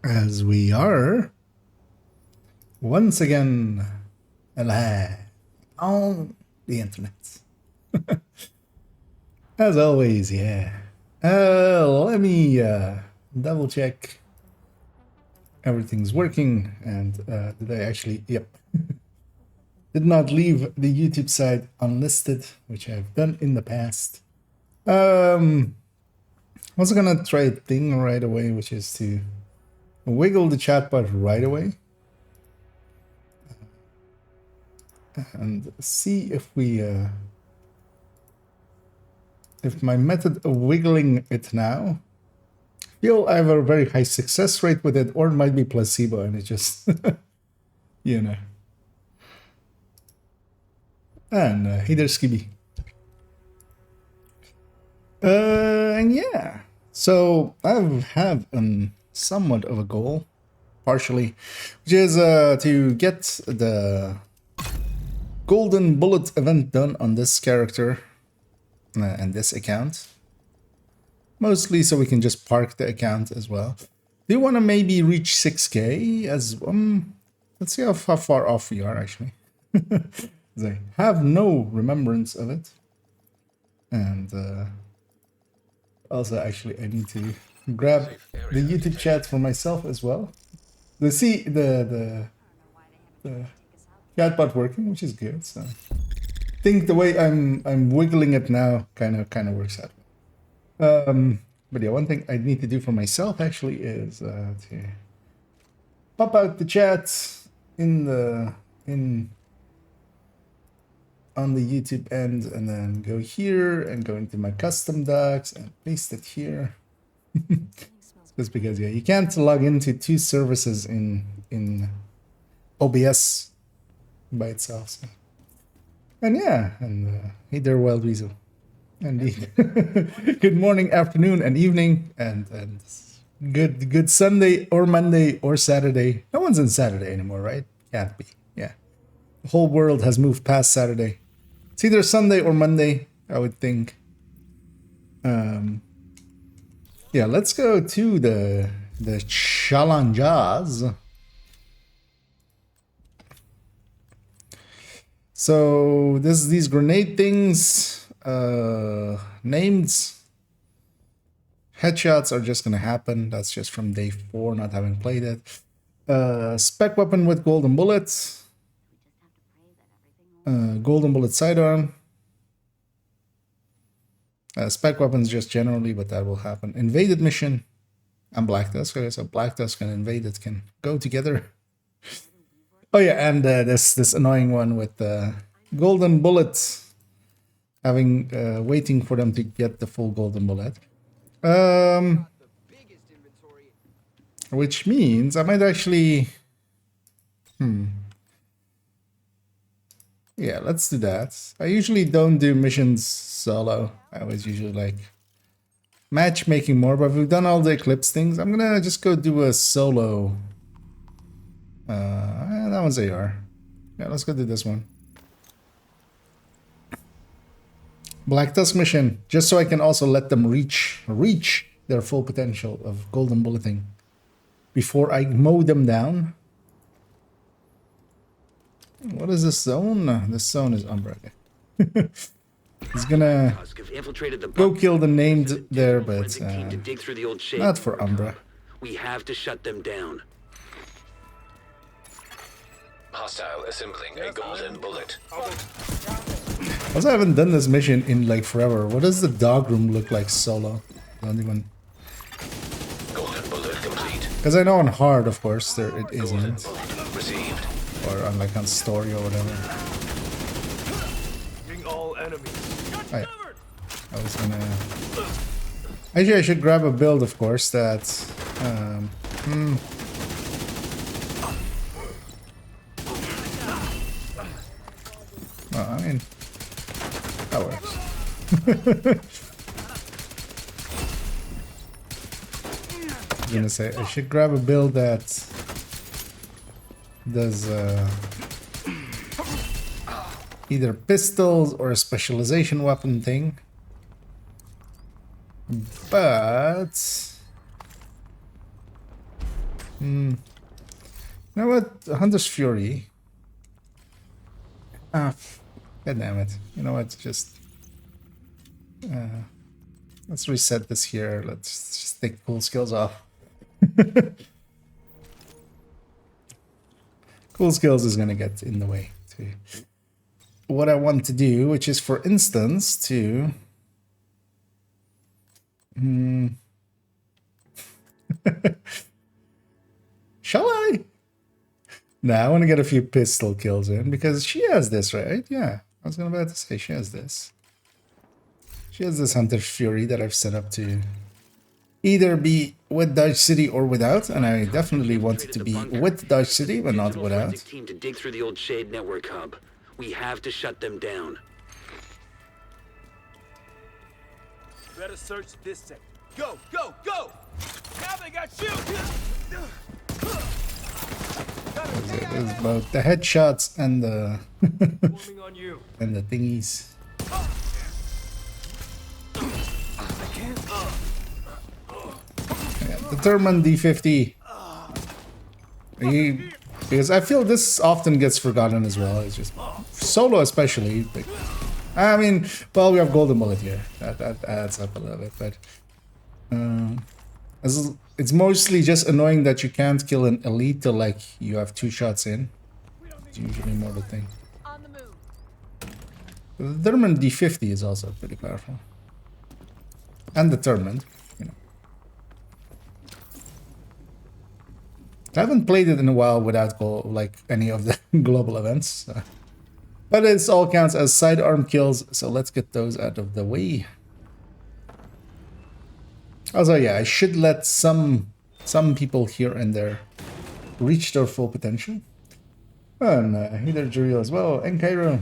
as we are once again alive on the internet. As always, yeah. Let me double check everything's working, and did I actually, yep. Did not leave the YouTube side unlisted, which I've done in the past. Also gonna try a thing right away, which is to wiggle the chatbot right away and see if we if my method of wiggling it now, feel I have a very high success rate with it, or it might be placebo and it just you know. And hey there, Skibby. And yeah, so I have somewhat of a goal, partially, which is to get the golden bullet event done on this character and this account. Mostly so we can just park the account as well. Do you want to maybe reach 6k as let's see how far off we are actually. I have no remembrance of it. And also actually I need to grab the YouTube chat for myself as well. The chatbot working, which is good. So I think the way I'm wiggling it now kind of works out. But yeah, one thing I need to do for myself actually is to pop out the chat on the YouTube end, and then go here and go into my custom docs and paste it here. Just because yeah, you can't log into two services in OBS by itself. So. And yeah, and hey there, Wild Weasel. Indeed. Good morning, afternoon, and evening, and good Sunday or Monday or Saturday. No one's on Saturday anymore, right? Can't be. Yeah, the whole world has moved past Saturday. It's either Sunday or Monday, I would think. Yeah, let's go to the challenges. So these grenade things, named headshots are just gonna happen. That's just from day 4, not having played it. Spec weapon with golden bullets. Golden bullet sidearm. Spec weapons just generally, but that will happen. Invaded mission and Black Tusk. Okay, so Black Tusk and Invaded can go together. Oh yeah, and this annoying one with golden bullets, having waiting for them to get the full golden bullet. Which means I might actually yeah, let's do that. I usually don't do missions solo. I always usually like matchmaking more, but we've done all the Eclipse things. I'm gonna just go do a solo. That one's AR. Yeah, let's go do this one. Black Tusk mission, just so I can also let them reach their full potential of golden bulleting before I mow them down. What is this zone? This zone is Umbra. He's gonna go kill the named there, but not for Umbra. We have to shut them down. Hostile assembling a golden bullet. Also, I haven't done this mission in like forever. What does the dog room look like solo? Don't even. Golden bullet complete. Because I know on hard, of course, there it isn't. Received. Or on like on story or whatever. All enemies. I was gonna. Actually, I should grab a build, of course. That. Well, I mean, that works. I was gonna say I should grab a build that does either pistols or a specialization weapon thing, but You know what? Hunter's Fury. Ah, god damn it. You know what? Just let's reset this here. Let's just take cool skills off. Cool skills is gonna get in the way to what I want to do, which is, for instance, to shall I? Nah, I want to get a few pistol kills in because she has this, right? Yeah, I was about to say she has this. She has this Hunter's Fury that I've set up to either be with Dodge City or without, and I definitely want it to be with Dodge City, but not without. Team to dig through the old Shade network hub. We have to shut them down. Better search this sector. Go, go, go! Now they got you! It's about the headshots and the Forming on you. and the thingies. Yeah, determined D50. Because I feel this often gets forgotten as well. It's just solo, especially. But, I mean, well, we have Golden Bullet here. That adds up a little bit, but it's mostly just annoying that you can't kill an elite till like you have 2 shots in. It's usually more the thing. The determined D50 is also pretty powerful. And determined, you know. I haven't played it in a while without like any of the global events. So. But it all counts as sidearm kills, so let's get those out of the way. Also, yeah, I should let some people here and there reach their full potential. And Heather Juriel as well, and Cairo.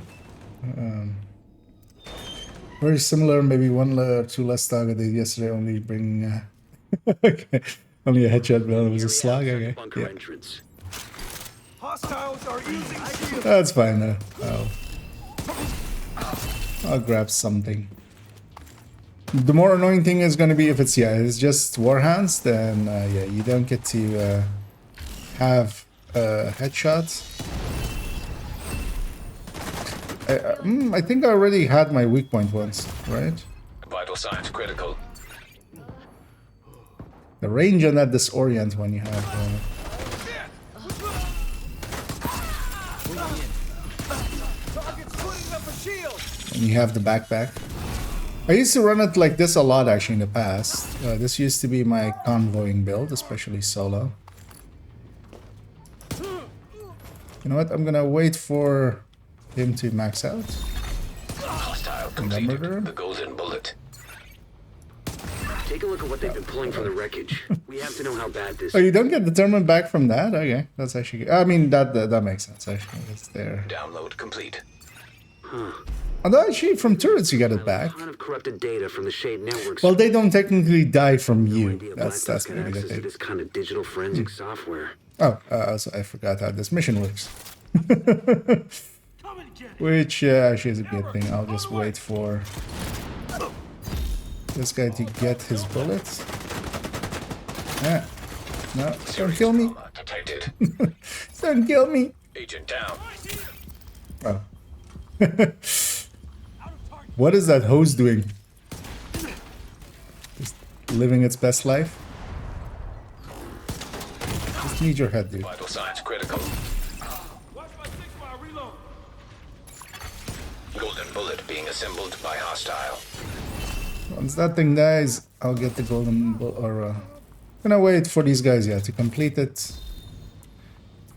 Very similar, maybe 1 or 2 less targeted yesterday, only bring okay. Only a headshot, but it was a slug, okay. Bunker Yeah. entrance. Hostiles are using shield. That's fine though. I'll grab something. The more annoying thing is gonna be if it's just Warhounds, then yeah, you don't get to have headshots. I think I already had my weak point once, right? Vital signs critical. The range on that disorient when you have Target's putting up a shield. when you have the backpack. I used to run it like this a lot actually in the past. This used to be my convoying build, especially solo. You know what? I'm gonna wait for him to max out. Hostile And then murder completed. him. The golden bullet. Take a look at what they've been pulling from the wreckage. We have to know how bad this Oh, you don't get determined back from that? Okay, that's actually good. I mean, that makes sense actually. It's there. Download complete. Although actually from turrets you get it back. A ton of corrupted data from the Shade networks. Well, they don't technically die from No you. idea That's Black Duck had maybe the access to thing. this kind of digital forensic software. Oh, also I forgot how this mission works. Come and get it. Which actually is a good thing. I'll just wait for this guy to get his bullets. Yeah. No, don't kill me. Trauma detected. Don't kill me. Agent down. Oh. What is that hose doing? Just living its best life? Just need your head, dude. Vital signs critical. Watch my 6-mile reload. Golden bullet being assembled by hostile. Once that thing dies, I'll get the golden bull, or gonna wait for these guys, yeah, to complete it.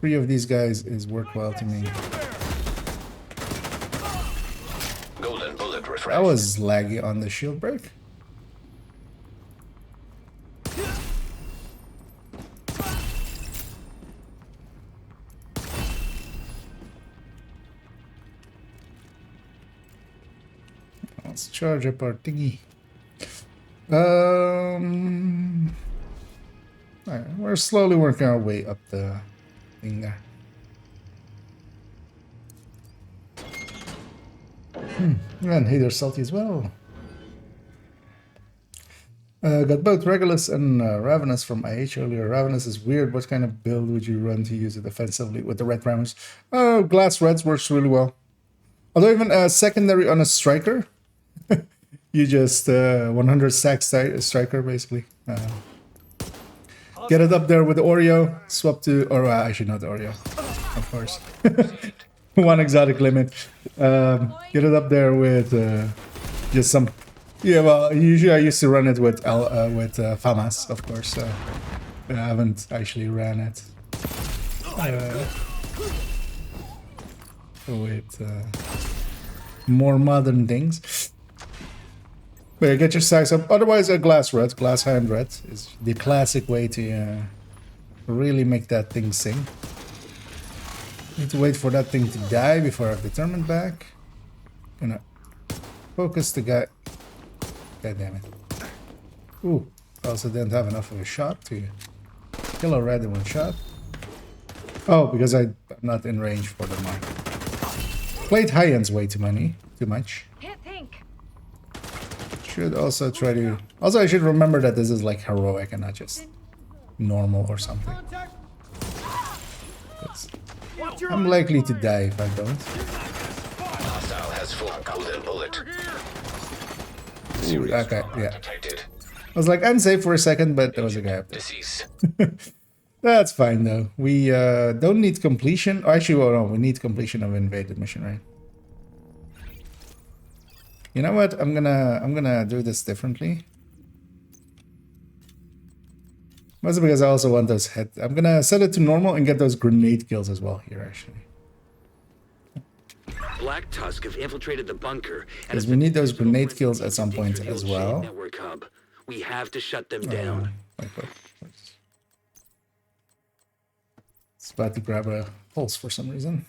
3 of these guys is worthwhile to me. Golden bullet refresh. That was laggy on the shield break. Let's charge up our thingy. Alright, we're slowly working our way up the thing there. And Hater Salty as well. Got both Regulus and Ravenous from IH earlier. Ravenous is weird. What kind of build would you run to use it offensively with the red primers? Oh, Glass Reds works really well. Although even secondary on a striker, you just 100 stack striker basically. Get it up there with the Oreo, swap to, or actually not the Oreo, of course. One exotic limit. Get it up there with just some. Yeah, well, usually I used to run it with Famas, of course. I haven't actually ran it with more modern things. But yeah, get your stacks up. Otherwise, a glass hand red is the classic way to really make that thing sing. Need to wait for that thing to die before I've determined back. Gonna focus the guy. God damn it. Ooh, also didn't have enough of a shot to kill a red in one shot. Oh, because I'm not in range for the mark. Played high ends way too much. Can't think. Should also try to. Also, I should remember that this is like heroic and not just normal or something. I'm likely to die if I don't. Hostile has full golden bullet. Ooh, that guy, yeah. Detected. I was like unsafe for a second, but there was a guy up there. Deceased. That's fine though. We don't need completion. Oh, actually, well, no, we need completion of invaded mission, right? You know what? I'm gonna do this differently. Mostly because I also want those head. I'm gonna set it to normal and get those grenade kills as well here, actually. Black Tusk have infiltrated the bunker. Because we need those grenade kills at some point as well. Network hub. We have to shut them down. It's about to grab a pulse for some reason.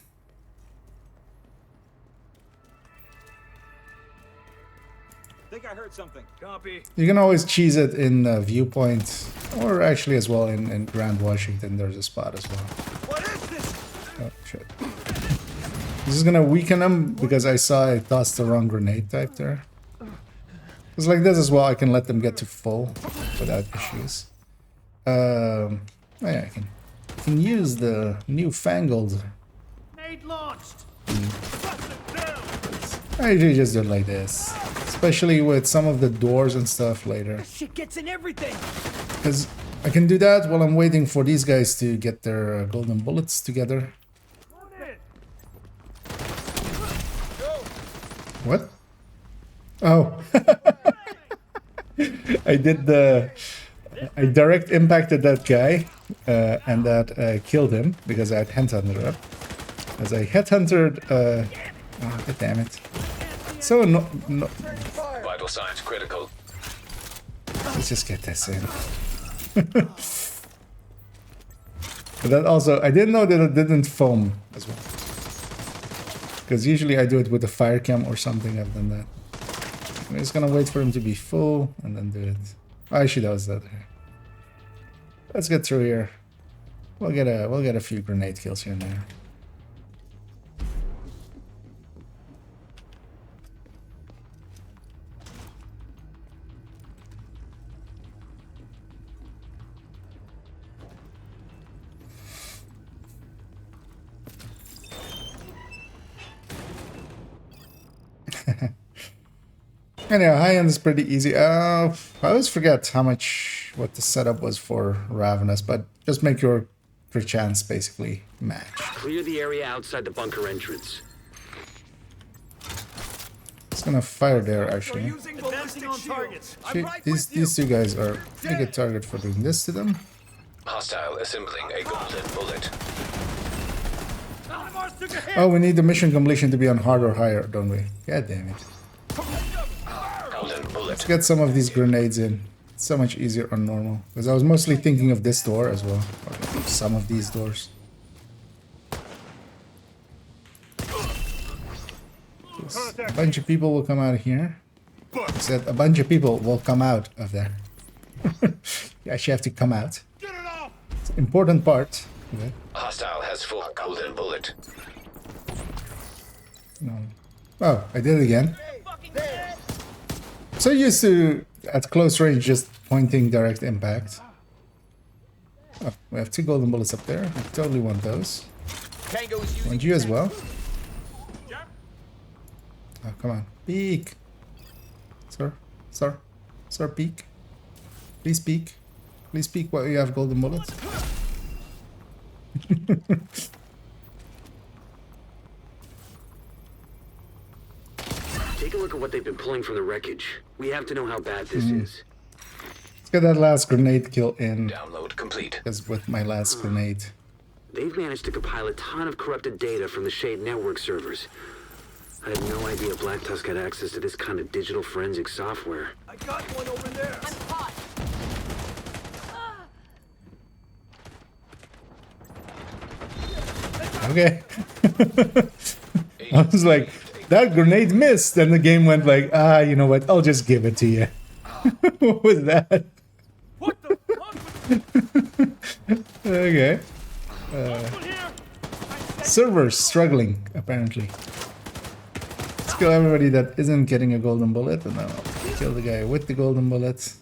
Think I heard something. Copy. You can always cheese it in Viewpoint, or actually as well in Grand Washington. There's a spot as well. What is this? Oh shit! This is gonna weaken them because I saw I tossed the wrong grenade type there. It's like this as well. I can let them get to full without issues. Oh yeah, I can use the newfangled. Grenade launched. I usually just do it like this, especially with some of the doors and stuff later. Shit gets in everything. Because I can do that while I'm waiting for these guys to get their golden bullets together. What? Oh. I direct impacted that guy and that killed him because I had headhunted up. As I headhunted, oh, God damn it. So no. Vital signs critical. Let's just get this in. But that also, I didn't know that it didn't foam as well. Because usually I do it with a fire cam or something. I've done that. I'm just gonna wait for him to be full and then do it. Oh, actually, that was that. Let's get through here. We'll get a few grenade kills here and there. Anyhow, high end is pretty easy. I always forget what the setup was for Ravenous, but just make your chance basically match. Clear the area outside the bunker entrance. It's gonna fire there actually. These two guys are a good target for doing this to them. Hostile assembling a golden bullet. Oh, we need the mission completion to be on hard or higher, don't we? God damn it. Golden bullet. Let's get some of these grenades in. It's so much easier on normal. Because I was mostly thinking of this door as well. Or some of these doors. A bunch of people will come out of here. I said a bunch of people will come out of there. You actually have to come out. It's an important part. Okay. Hostile has full golden bullet. No. Oh, I did it again. So used to, at close range, just pointing direct impact. Oh, we have 2 golden bullets up there. I totally want those. Tango is using Want you as well? Yeah. Oh, come on. Peek! Sir? Sir? Sir, peek. Please peek. Please peek while you have golden bullets. Take a look at what they've been pulling from the wreckage. We have to know how bad this is. Let's get that last grenade kill in. Download complete. Because with my last grenade. They've managed to compile a ton of corrupted data from the Shade network servers. I had no idea Black Tusk had access to this kind of digital forensic software. I got one over there. I'm caught. Okay. I was like, that grenade missed. And the game went like, ah, you know what? I'll just give it to you. What was that? What the fuck? Okay. Over here. Servers struggling, apparently. Let's kill everybody that isn't getting a golden bullet, and then I'll kill the guy with the golden bullet.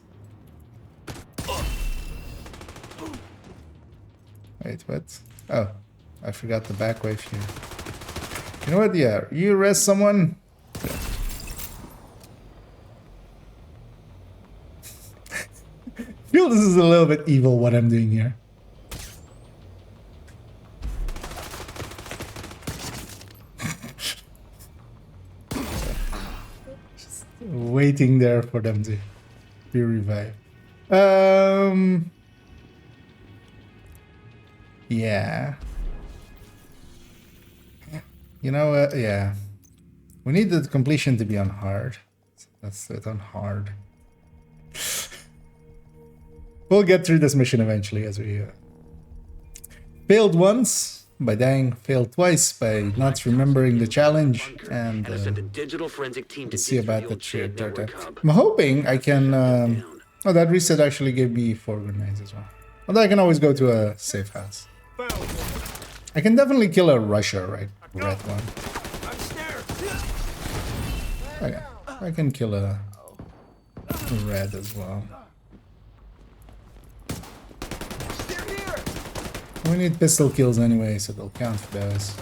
Wait, what? Oh, I forgot the back wave here. You know what? Yeah, you arrest someone. I feel this is a little bit evil what I'm doing here. Just waiting there for them to be revived. Yeah. You know what? Yeah. We need the completion to be on hard. Let's do it on hard. We'll get through this mission eventually, as we failed once by dying, failed twice by not remembering the challenge, and I sent a digital forensic team to we'll see dig about through the old Shade third network attempt. hub. I'm hoping I can. Oh, that reset actually gave me 4 grenades as well. Although I can always go to a safe house. Found one. I can definitely kill a Russia, right? Red one. I'm scared. Okay. I can kill a red as well. They're here. We need pistol kills anyway, so they'll count for those.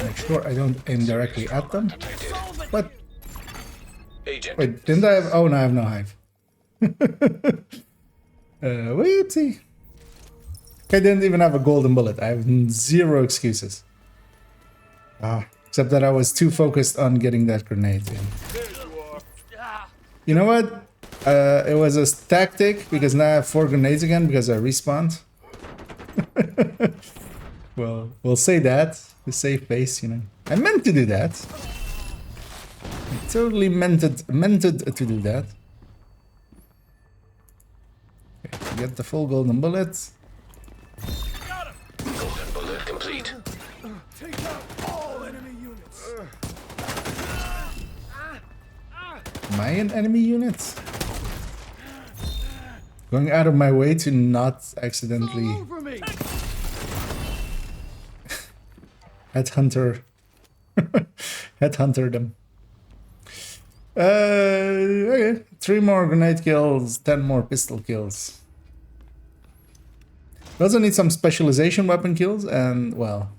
Make sure I don't aim directly at them. What? Agent. Wait, didn't I have... Oh, no, I have no hive. Whoopsie. I didn't even have a golden bullet. I have 0 excuses. Except that I was too focused on getting that grenade in. There you are. You know what? It was a tactic, because now I have 4 grenades again because I respawned. Well, we'll say that. The safe base, you know. I meant to do that. I totally meant to do that. Okay, get the full golden bullet. Got him. Golden bullet complete. Take out all enemy units. Mayan enemy units? Going out of my way to not accidentally Over me. headhunter them. Okay. 3 more grenade kills, 10 more pistol kills. We also need some specialization weapon kills, and well,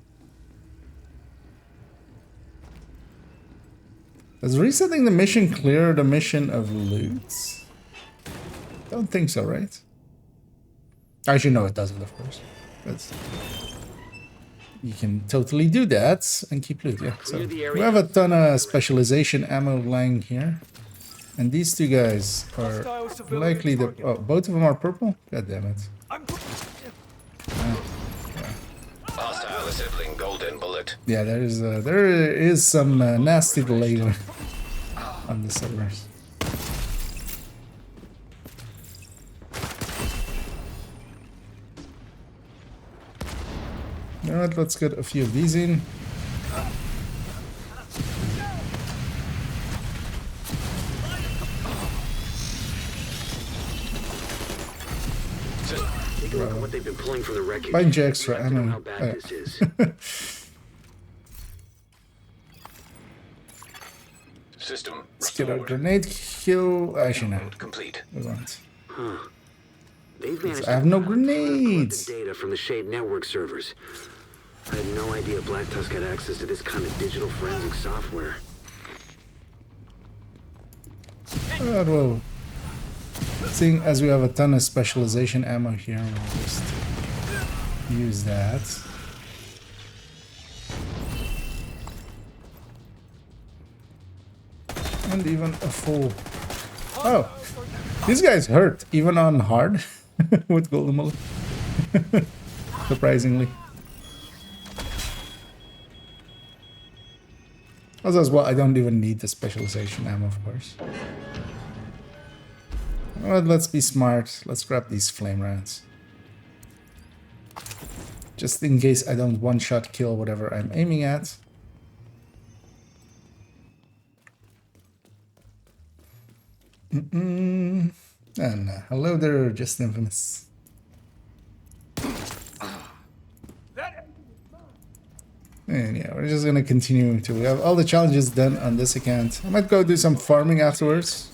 does resetting the mission clear the mission of loot? Don't think so, right? Actually, no, it doesn't, of course. But you can totally do that and keep loot, yeah. So Clear the area. we have a ton of specialization ammo lying here. And these 2 guys are Hostile civilian likely the... target. Oh, both of them are purple? God damn it. I'm. Hostile assembling golden bullet. Yeah, there is some nasty delay on the servers. You know what, let's get a few of these in. Take a look at what they've been pulling from the wreckage. Bunch of extra We have to know ammo. how bad this is. System Let's get our restored. grenade kill. Actually, no. Download complete. We won't. They've managed I have to no compile a ton of corrupted grenades. data from the Shade network servers. I had no idea Black Tusk had access to this kind of digital forensic software. Oh, well, seeing as we have a ton of specialization ammo here, we'll just use that. And even a full... Oh, these guys hurt, even on hard, with golden bullet. Surprisingly. Also, as well, I don't even need the specialization ammo, of course. Well, let's be smart. Let's grab these flame rounds. Just in case I don't one-shot kill whatever I'm aiming at. And hello there, just infamous. And yeah, we're just gonna continue to. We have all the challenges done on this account. I might go do some farming afterwards.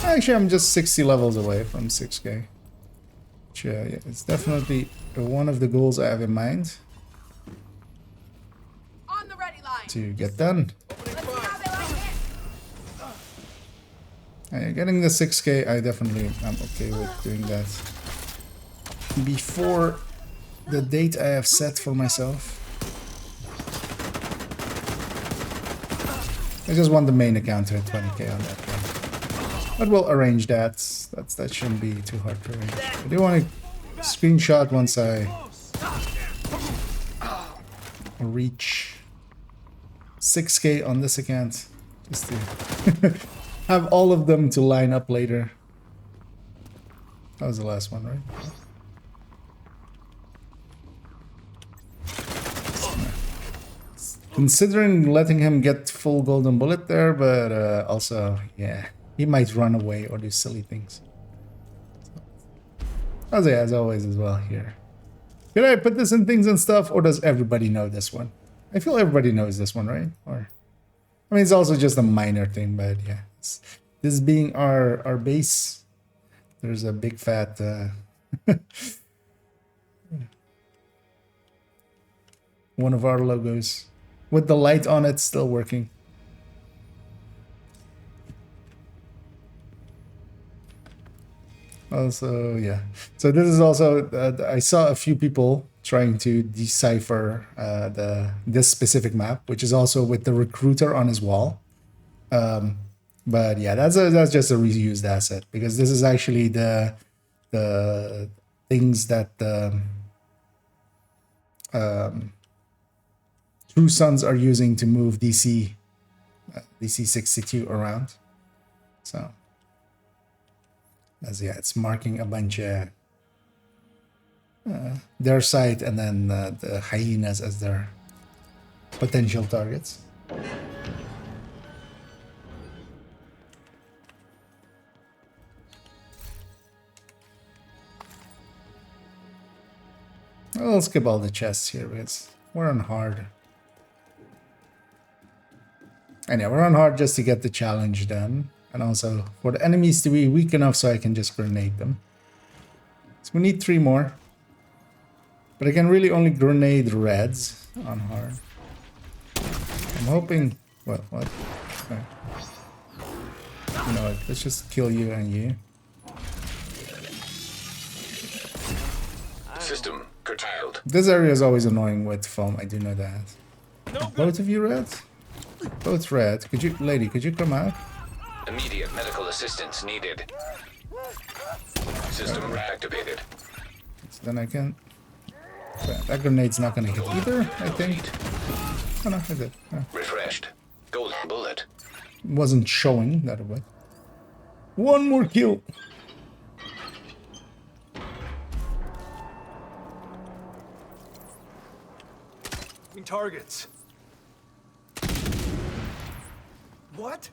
Actually, I'm just 60 levels away from 6K. Which, yeah, it's definitely one of the goals I have in mind On the ready line. to get done. Let's see how they like it. Getting the 6K, I definitely am okay with doing that before the date I have set for myself. I just want the main account to hit 20K on that one. But we'll arrange that. That shouldn't be too hard to arrange. I do want to screenshot once I reach 6K on this account. Just to have all of them to line up later. That was the last one, right? Considering letting him get full golden bullet there, but also, yeah, he might run away or do silly things. As always as well here. Should I put this in things and stuff, or does everybody know this one? I feel everybody knows this one, right? Or, I mean, it's also just a minor thing, but yeah. This being our base, there's a big fat... one of our logos. With the light on it still working. Also, yeah. So this is also, I saw a few people trying to decipher this specific map, which is also with the recruiter on his wall. But yeah, that's just a reused asset, because this is actually the things that True Sons are using to move DC62 around. So, as yeah, it's marking a bunch of their site and then the hyenas as their potential targets. I'll skip all the chests here because we're on hard. And yeah, we're on hard just to get the challenge done. And also for the enemies to be weak enough so I can just grenade them. So we need 3 more. But I can really only grenade reds on hard. I'm hoping... Well, what? Okay. You know what? Let's just kill you and you. System curtailed. This area is always annoying with foam, I do know that. No good. Both of you red? Both red. Could you, lady, could you come out? Immediate medical assistance needed. System reactivated. So then I can... That grenade's not gonna hit either, I think. Oh no, I did. Oh. Refreshed. Golden bullet. Wasn't showing that way. 1 more kill! Targets. What?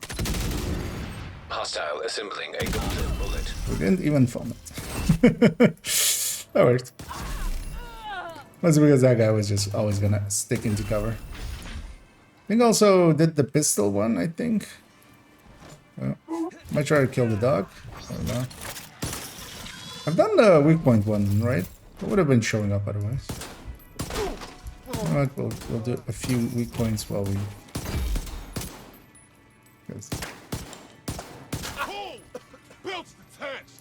Hostile assembling a golden bullet. We didn't even foam it. That worked. That's because that guy was just always gonna stick into cover. I think also did the pistol one, I think. Might try to kill the dog. I don't know. I've done the weak point one, right? It would have been showing up otherwise. Alright, we'll do a few weak points while we... Belts detached.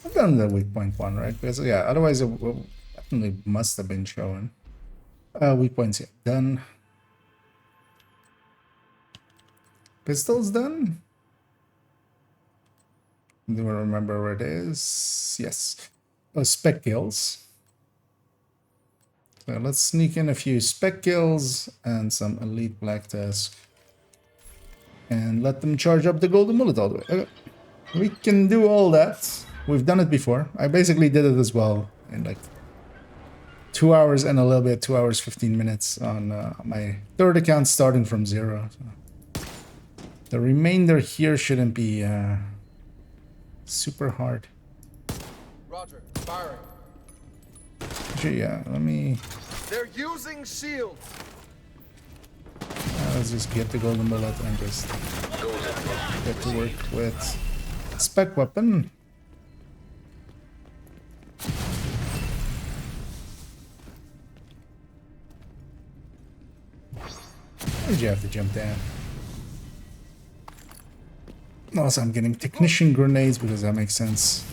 I've done the weak point one, right? Because, yeah, otherwise it definitely must have been shown. Weak points, yeah. Done. Pistols done? Do I remember where it is? Yes. Oh, spec kills. So let's sneak in a few spec kills and some elite black tusk. And let them charge up the golden bullet all the way. Okay. We can do all that. We've done it before. I basically did it as well in like 2 hours and a little bit, 2 hours, 15 minutes on my third account starting from 0. So the remainder here shouldn't be super hard. Roger, firing. Actually, yeah, let me... They're using shields. Let's just get the golden bullet and just get to work with spec weapon. Why did you have to jump down? Also, I'm getting technician grenades because that makes sense.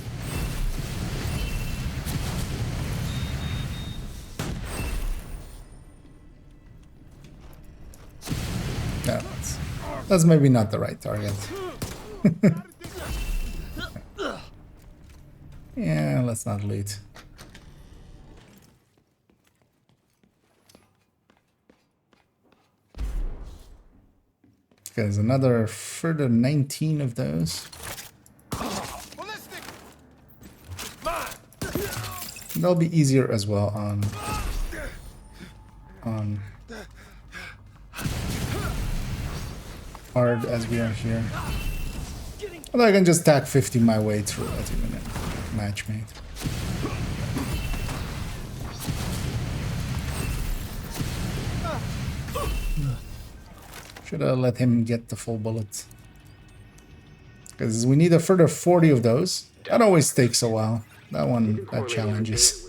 No, that's maybe not the right target. Yeah, let's not loot. There's another further 19 of those. Ballistic. They'll be easier as well on hard as we are here. Although I can just tack 50 my way through it even in matchmate. Should have let him get the full bullet. Because we need a further 40 of those. That always takes a while. That one, that challenge is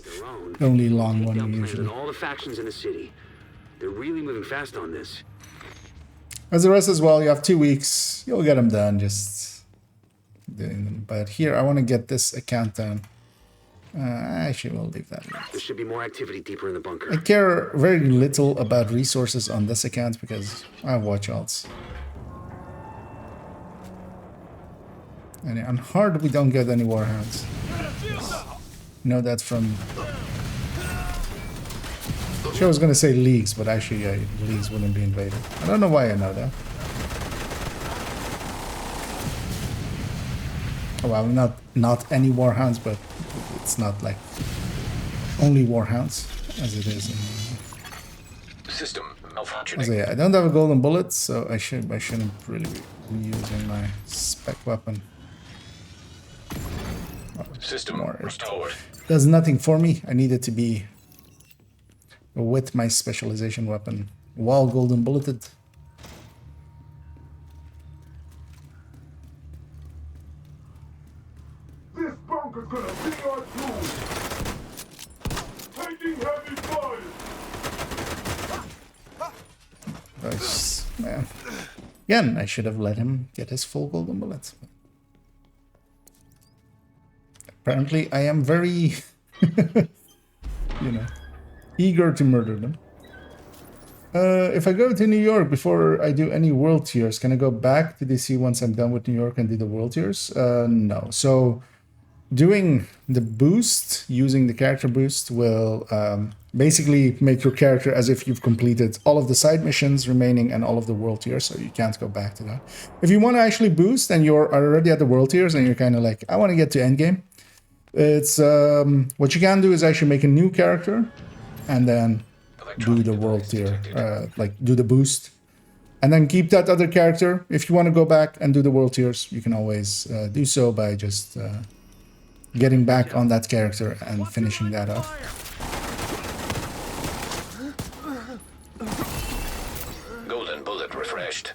the only long one usually. All the factions in the city. They're really moving fast on this. As the rest as well, you have 2 weeks. You'll get them done, just doing them. But here, I want to get this account done. Actually, we'll leave that. There should be more activity deeper in the bunker. I care very little about resources on this account because I have watch alts. And on hard, we don't get any warhounds. Know that from... Sure, I was gonna say leagues, but actually, yeah, leagues wouldn't be invaded. I don't know why I know that. Oh, well, not any warhounds, but it's not like only warhounds as it is in System malfunctioning. Also, yeah, I don't have a golden bullet, so I shouldn't really be using my spec weapon. System restored. Does nothing for me. I need it to be with my specialization weapon while golden bulleted. This bunker's gonna be our tomb. Taking heavy fire. Nice, man. Again, I should have let him get his full golden bullets. Apparently, I am very, eager to murder them. If I go to New York before I do any world tiers, can I go back to DC once I'm done with New York and do the world tiers? No. So doing the boost, using the character boost, will basically make your character as if you've completed all of the side missions remaining and all of the world tiers, so you can't go back to that. If you want to actually boost and you're already at the world tiers and you're kind of like, I want to get to endgame, it's what you can do is actually make a new character and then do the world tier, like do the boost, and then keep that other character. If you want to go back and do the world tiers, you can always do so by just getting back on that character and finishing that off. refreshed.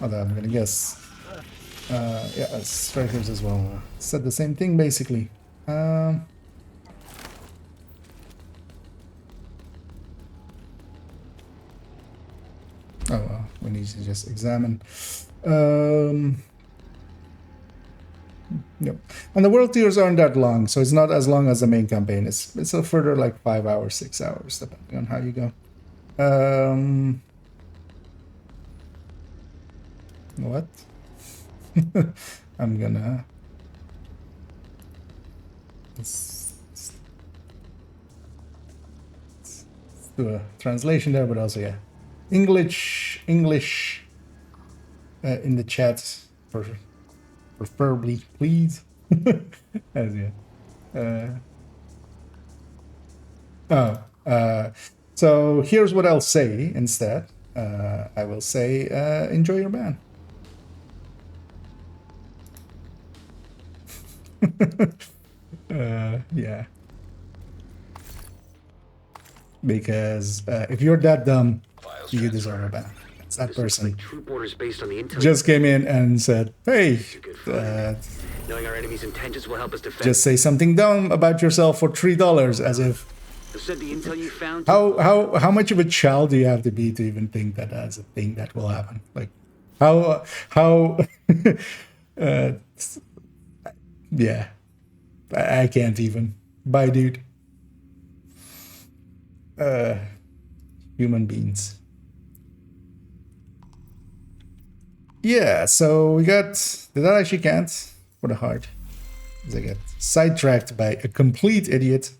Although I'm gonna guess. Yeah, strikers as well. Said the same thing basically. Oh well, we need to just examine. Yep. And the world tours aren't that long, so it's not as long as the main campaign. It's a further like 5 hours, 6 hours, depending on how you go. What? I'm gonna let's do a translation there, but also yeah, English in the chat preferably, please. As yeah. So here's what I'll say instead. I will say enjoy your ban. Yeah. Because if you're that dumb, you deserve a ban. It's that person. Troop orders based on the intel. Just came in and said, "Hey, Knowing our enemy's intentions will help us defend. just say something dumb about yourself for $3," as if. Said the intel you found. How much of a child do you have to be to even think that that's a thing that will happen? Like, how yeah, I can't even. Bye, dude. Human beings. Yeah, so we got. Did that actually count for the heart? Because I get sidetracked by a complete idiot.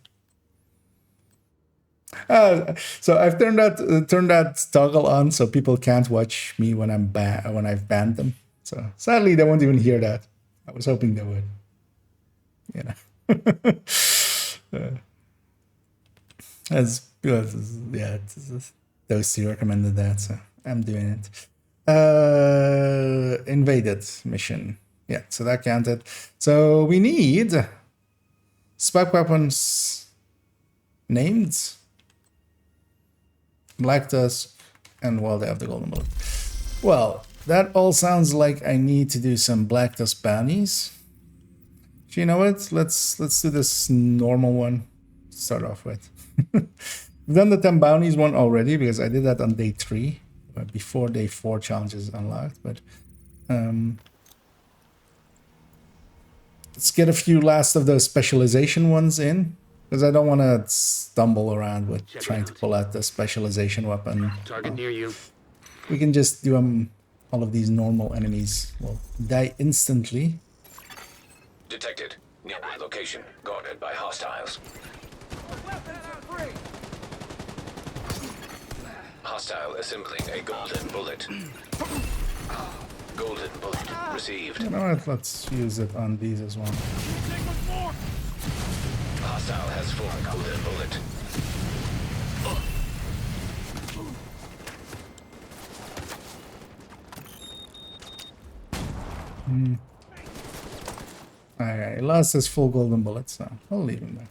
So I've turned that toggle on so people can't watch me when I've banned them. So sadly, they won't even hear that. I was hoping they would. You know. Those two recommended that, so I'm doing it. Invaded mission. Yeah, so that counted. So we need spec weapons named Black Tusk and while they have the golden bullet. Well, that all sounds like I need to do some Black Tusk bounties. You know what? Let's do this normal one to start off with. We've done the 10 bounties one already because I did that on day 3, before day 4 challenges unlocked. But let's get a few last of those specialization ones in, because I don't want to stumble around with trying to pull out the specialization weapon. Target near you. We can just do all of these normal enemies will die instantly. Detected. Nearby location. Guarded by hostiles. Hostile assembling a golden bullet. Golden bullet received. You know what? Let's use it on these as well. Hostile has full golden bullet. Alright, he lost his full golden bullet, so I'll leave him there.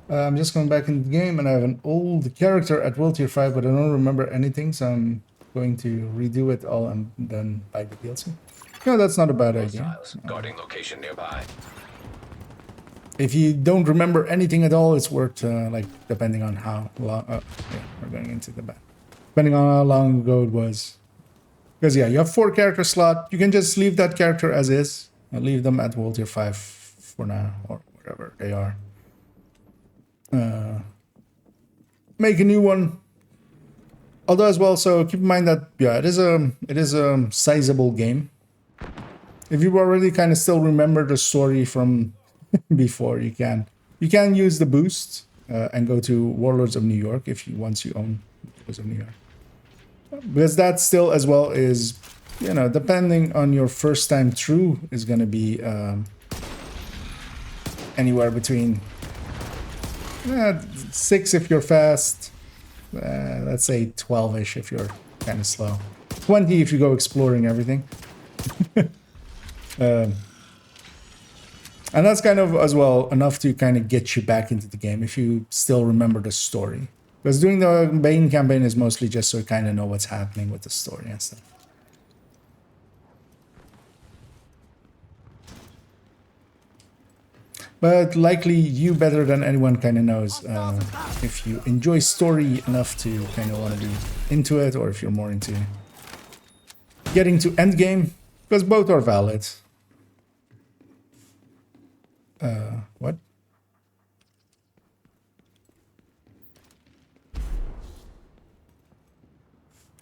I'm just going back in the game and I have an old character at World Tier 5, but I don't remember anything, so I'm going to redo it all and then buy the DLC. No, that's not a bad idea. Hostiles guarding location nearby. If you don't remember anything at all, it's worth, like, depending on how long... yeah, we're going into the back. Depending on how long ago it was. Because, yeah, you have 4 character slot. You can just leave that character as is. And leave them at World Tier 5 for now, or whatever they are. Make a new one. Although as well, so keep in mind that, yeah, it is a sizable game. If you already kind of still remember the story from before, you can use the boost and go to Warlords of New York once you own Warlords of New York. Because that still as well is, you know, depending on your first time through, is going to be anywhere between 6 if you're fast. Let's say 12-ish if you're kind of slow. 20 if you go exploring everything. And that's kind of, as well, enough to kind of get you back into the game if you still remember the story. Because doing the main campaign is mostly just so you kind of know what's happening with the story and stuff. But likely you better than anyone kind of knows if you enjoy story enough to kind of want to be into it, or if you're more into getting to endgame, because both are valid. What?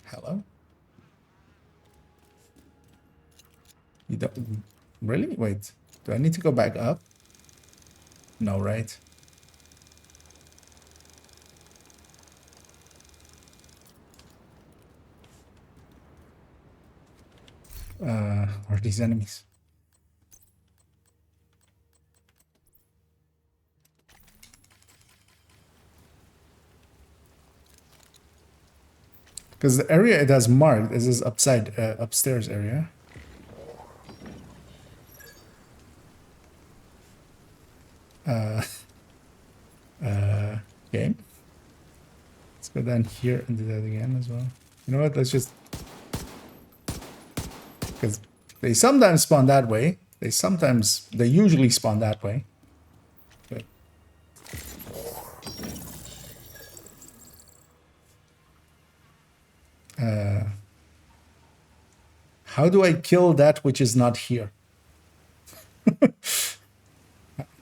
Hello? You don't... Really? Wait. Do I need to go back up? No, right? Are these enemies? Because the area it has marked is this upstairs area. Game. Let's go down here and do that again as well. You know what? Let's just... Because they sometimes spawn that way. They usually spawn that way. But... how do I kill that which is not here?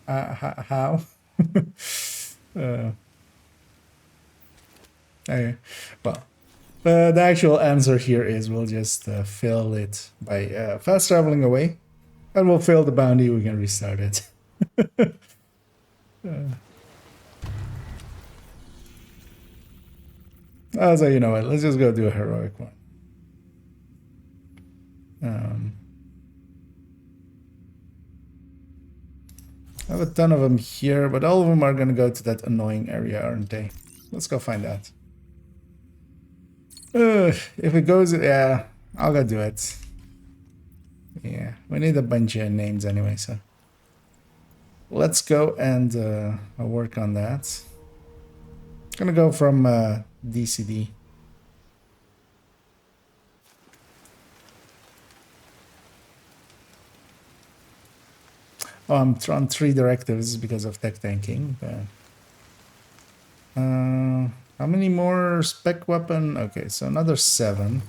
How? Okay. Well, the actual answer here is we'll just fail it by fast traveling away, and we'll fail the bounty. We can restart it. So you know what? Let's just go do a heroic one. I have a ton of them here, but all of them are going to go to that annoying area, aren't they? Let's go find out. If it goes, yeah, I'll go do it. Yeah, we need a bunch of names anyway, so. Let's go and I'll work on that. Gonna go from DCD. Oh, I'm on 3 directives because of tech tanking. But, how many more spec weapon? Okay, so another 7.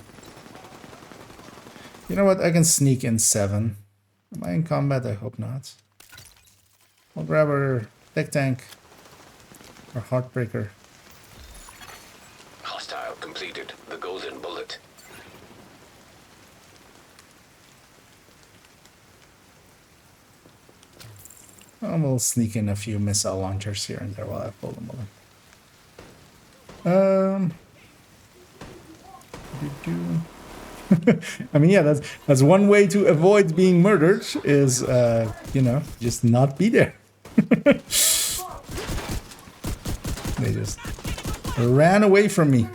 You know what? I can sneak in 7. Am I in combat? I hope not. I'll grab our tech tank or heartbreaker. Hostile completed. The golden bullet. And we'll sneak in a few missile launchers here and there while I pull them over. I mean, yeah, that's one way to avoid being murdered is, you know, just not be there. They just ran away from me.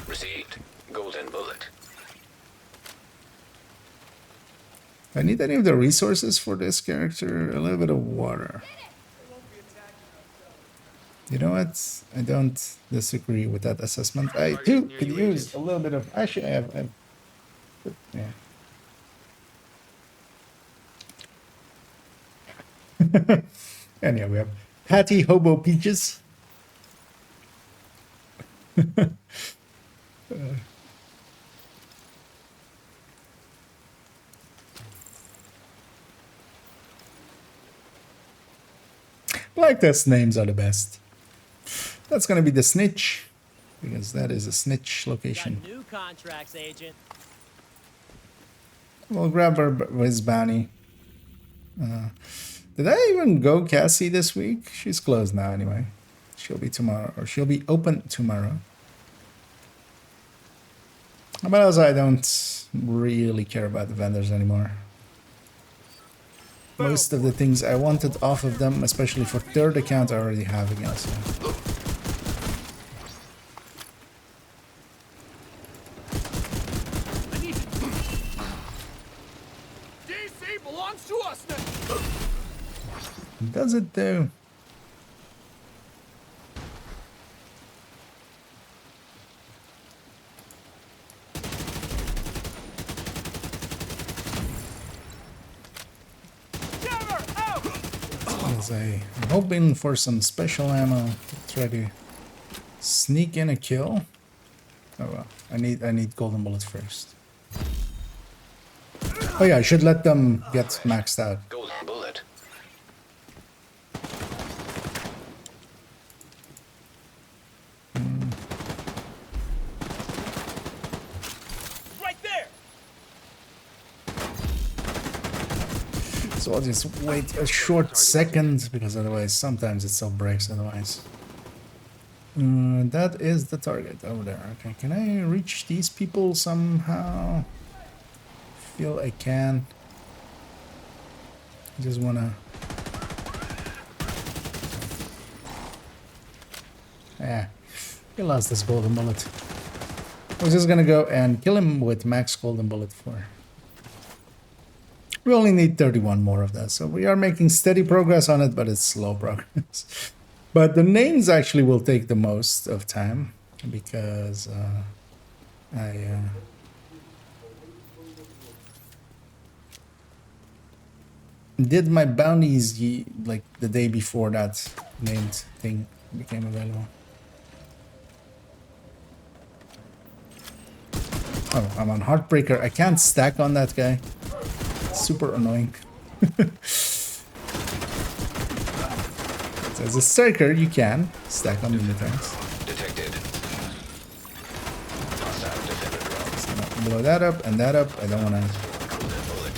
Received. Golden bullet. I need any of the resources for this character. A little bit of water. You know what? I don't disagree with that assessment. I do could use a little bit of... Actually, I have yeah. Anyway, we have Patty Hobo Peaches. Black test names are the best. That's gonna be the snitch, because that is a snitch location. Got new contracts, agent. We'll grab his bounty. Did I even go Cassie this week? She's closed now anyway. She'll be tomorrow, or she'll be open tomorrow. But also, I don't really care about the vendors anymore. most of the things I wanted off of them, especially for third account, I already have again. So. DC belongs to us now. Does it though? I'm hoping for some special ammo to try to sneak in a kill. Oh well, I need golden bullets first. Oh yeah, I should let them get maxed out. Golden bullet. Right there. So I'll just wait a short second because otherwise sometimes it still breaks otherwise. That is the target over there. Okay, can I reach these people somehow? Feel I can. I just wanna. Yeah, he lost this golden bullet. I was just gonna go and kill him with max golden bullet for. We only need 31 more of that, so we are making steady progress on it, but it's slow progress. But the names actually will take the most of time because I did my bounties like the day before that named thing became available. Oh, I'm on Heartbreaker. I can't stack on that guy. Super annoying. So as a striker, you can stack on the tanks. Detected. Hostile defender drone. So now blow that up and that up. I don't want to. Golden bullet.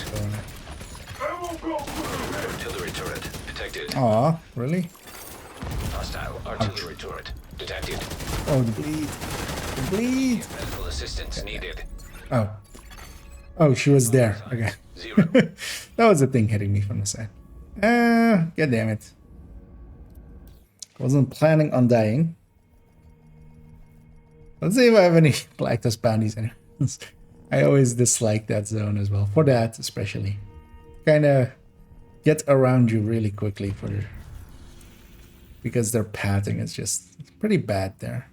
Ammo go through. Artillery turret. Detected. Aw, really? Hostile artillery turret. Detected. Oh, the bleed. The bleed. Medical assistance needed. Oh. Oh, she was there. Okay. 0. That was a thing hitting me from the side. God damn it. Wasn't planning on dying. Let's see if I have any Black Dust bounties in it. I always dislike that zone as well. For that, especially. Kind of get around you really quickly because their pathing is just pretty bad there.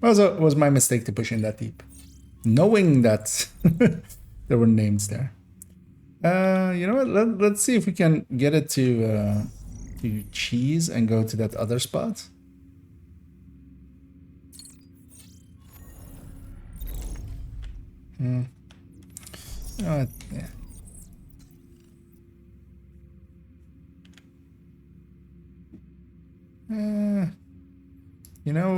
Also, it was my mistake to push in that deep. Knowing that there were names there. You know what? Let's see if we can get it to cheese and go to that other spot. You know what? Yeah. You know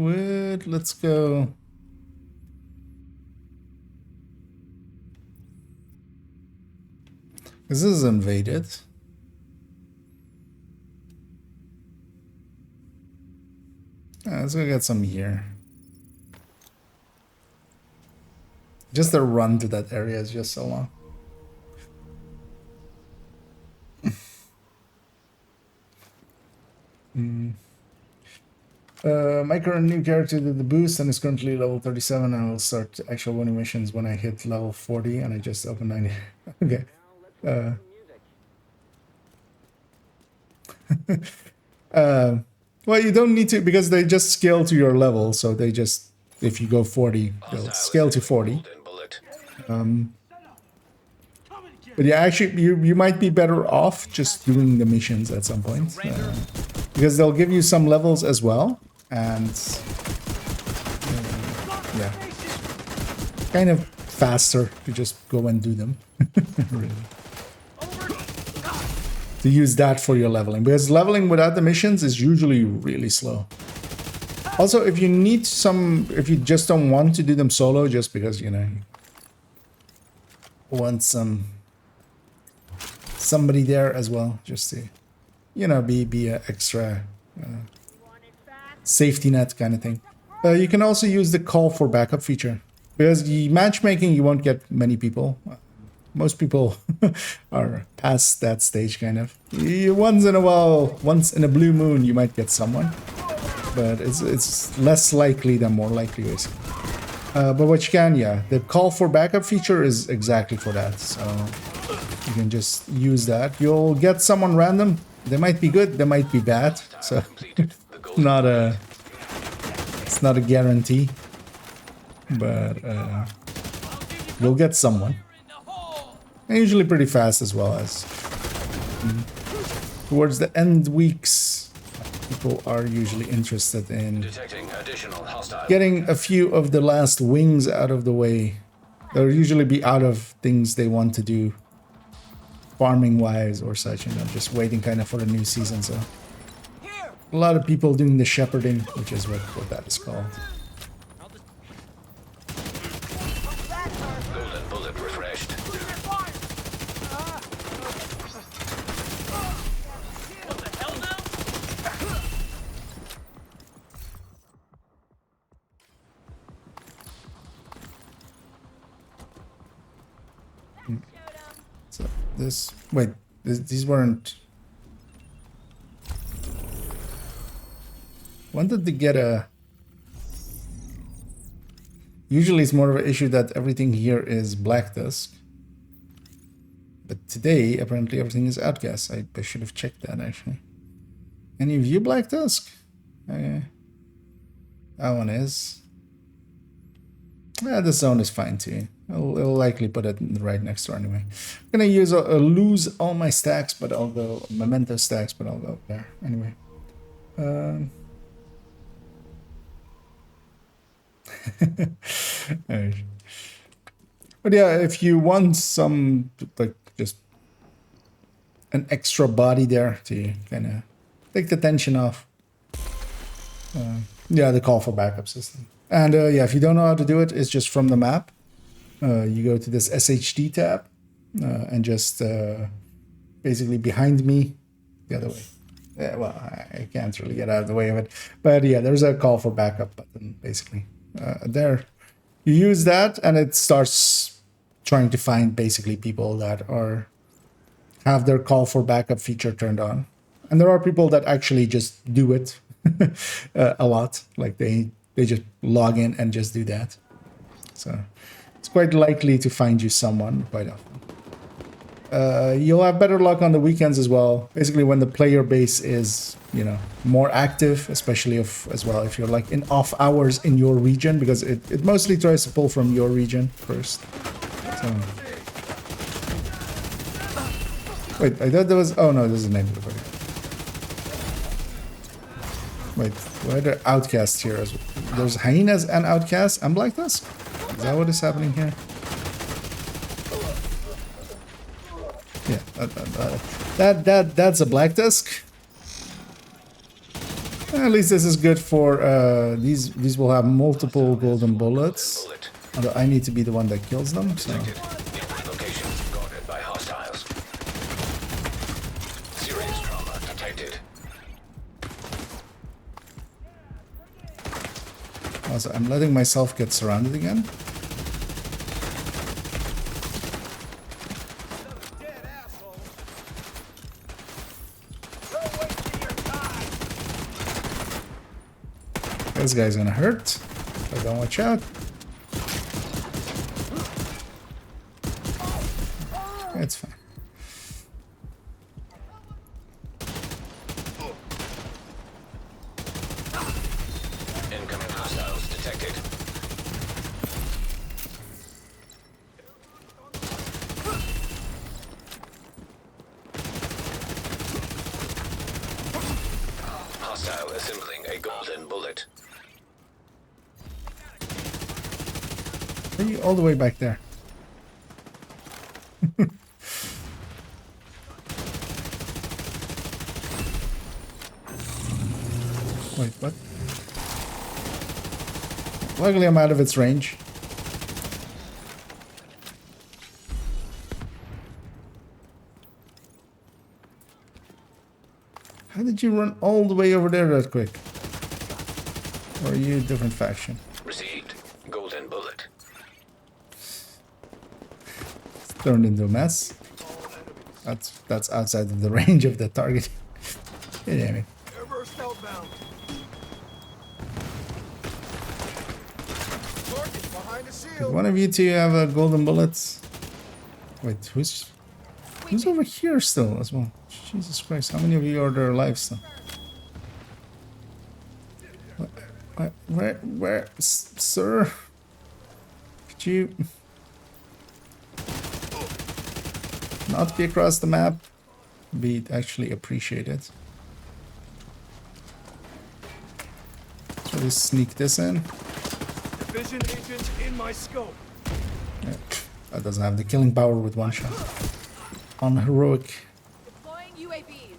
what? Let's go. This is invaded. Let's go get some here. Just the run to that area is just so long. My current new character did the boost and is currently level 37. I will start actual winning missions when I hit level 40 and I just opened 90. Okay. Well, you don't need to because they just scale to your level. So they just, if you go 40, they'll scale to 40. But yeah, actually, you might be better off just doing the missions at some point. Because they'll give you some levels as well. And yeah, kind of faster to just go and do them. Really. To use that for your leveling. Because leveling without the missions is usually really slow. Also, if you need some, if you just don't want to do them solo, just because, you know, you want somebody there as well, just to, you know, be an extra safety net kind of thing. You can also use the call for backup feature. Because the matchmaking, you won't get many people. Most people are past that stage, kind of. Once in a while, once in a blue moon, you might get someone. But it's less likely than more likely, basically. But what you can, yeah, the call for backup feature is exactly for that. So you can just use that. You'll get someone random. They might be good, they might be bad. So it's not a guarantee. But you'll get someone. And usually pretty fast as well as towards the end weeks, people are usually interested in getting a few of the last wings out of the way. They'll usually be out of things they want to do farming wise or such, you know, just waiting kind of for the new season. So a lot of people doing the shepherding, which is what that is called. These weren't. Wanted to get a. Usually it's more of an issue that everything here is Black Tusk. But today, apparently everything is Outcast. I should have checked that, actually. Any of you Black Tusk? Okay. That one is. Yeah, the zone is fine too. I'll likely put it right next door anyway. I'm gonna lose all my stacks, but I'll go memento stacks, but I'll go there anyway. Right. But yeah, if you want some like just an extra body there to kind of take the tension off, yeah, the call for backup system. And yeah, if you don't know how to do it, it's just from the map. You go to this SHD tab and just basically behind me, the other way. Yeah, well, I can't really get out of the way of it. But yeah, there's a call for backup button, basically. There. You use that and it starts trying to find basically people that have their call for backup feature turned on. And there are people that actually just do it a lot. Like they just log in and just do that. So it's quite likely to find you someone quite often. You'll have better luck on the weekends as well. Basically when the player base is, you know, more active, especially if you're like in off hours in your region, because it mostly tries to pull from your region first. So. Wait, I thought there was, oh no, this is the name of the party. Wait, why are there outcasts here? There's hyenas and outcasts and Black Tusk? Is that what is happening here? Yeah, that's a Black Tusk. At least this is good for these will have multiple golden bullets. Although I need to be the one that kills them, so. Locations guarded by hostiles. Serious trauma detected. Also, I'm letting myself get surrounded again. This guy's gonna hurt if I don't watch out. It's fine. Incoming hostiles detected. Hostile assembling a golden bullet. Are you all the way back there? Wait, what? Luckily I'm out of its range. How did you run all the way over there that quick? Or are you a different faction? Received golden bullet. turned into a mess. That's outside of the range of the target. Yeah, I mean. Airburst outbound. Target behind the shield. One of you two have a golden bullets. Wait, who's over here still as well? Jesus Christ, how many of you are there alive still? Where, sir? Could you not be across the map? Be actually appreciated. So we sneak this in. Division agent in my scope. Yeah, that doesn't have the killing power with one shot. On heroic. Deploying UAVs.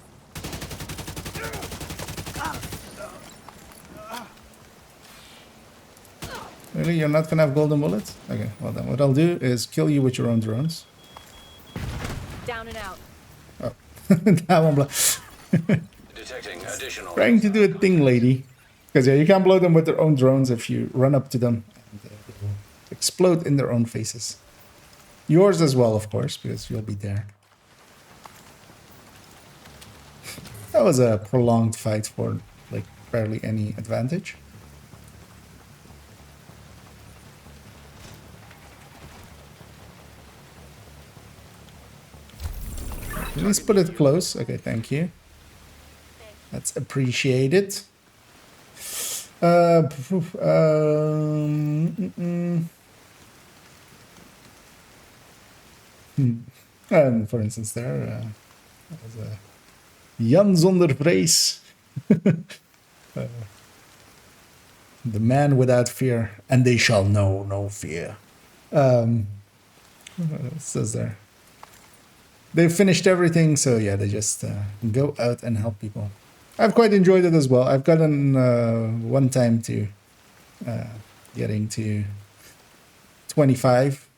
Really, you're not gonna have golden bullets? Okay, well then what I'll do is kill you with your own drones. Down and out. Oh, that one Detecting additional. trying to do a thing, lady. Because yeah, you can't blow them with their own drones if you run up to them and they will explode in their own faces. Yours as well, of course, because you'll be there. That was a prolonged fight for like barely any advantage. Let's put it close. Okay, thank you. That's appreciated. And for instance, there was a Jan zonder vrees. The man without fear, and they shall know no fear. What it says there. They finished everything, so yeah, they just go out and help people. I've quite enjoyed it as well. I've gotten one time to getting to 25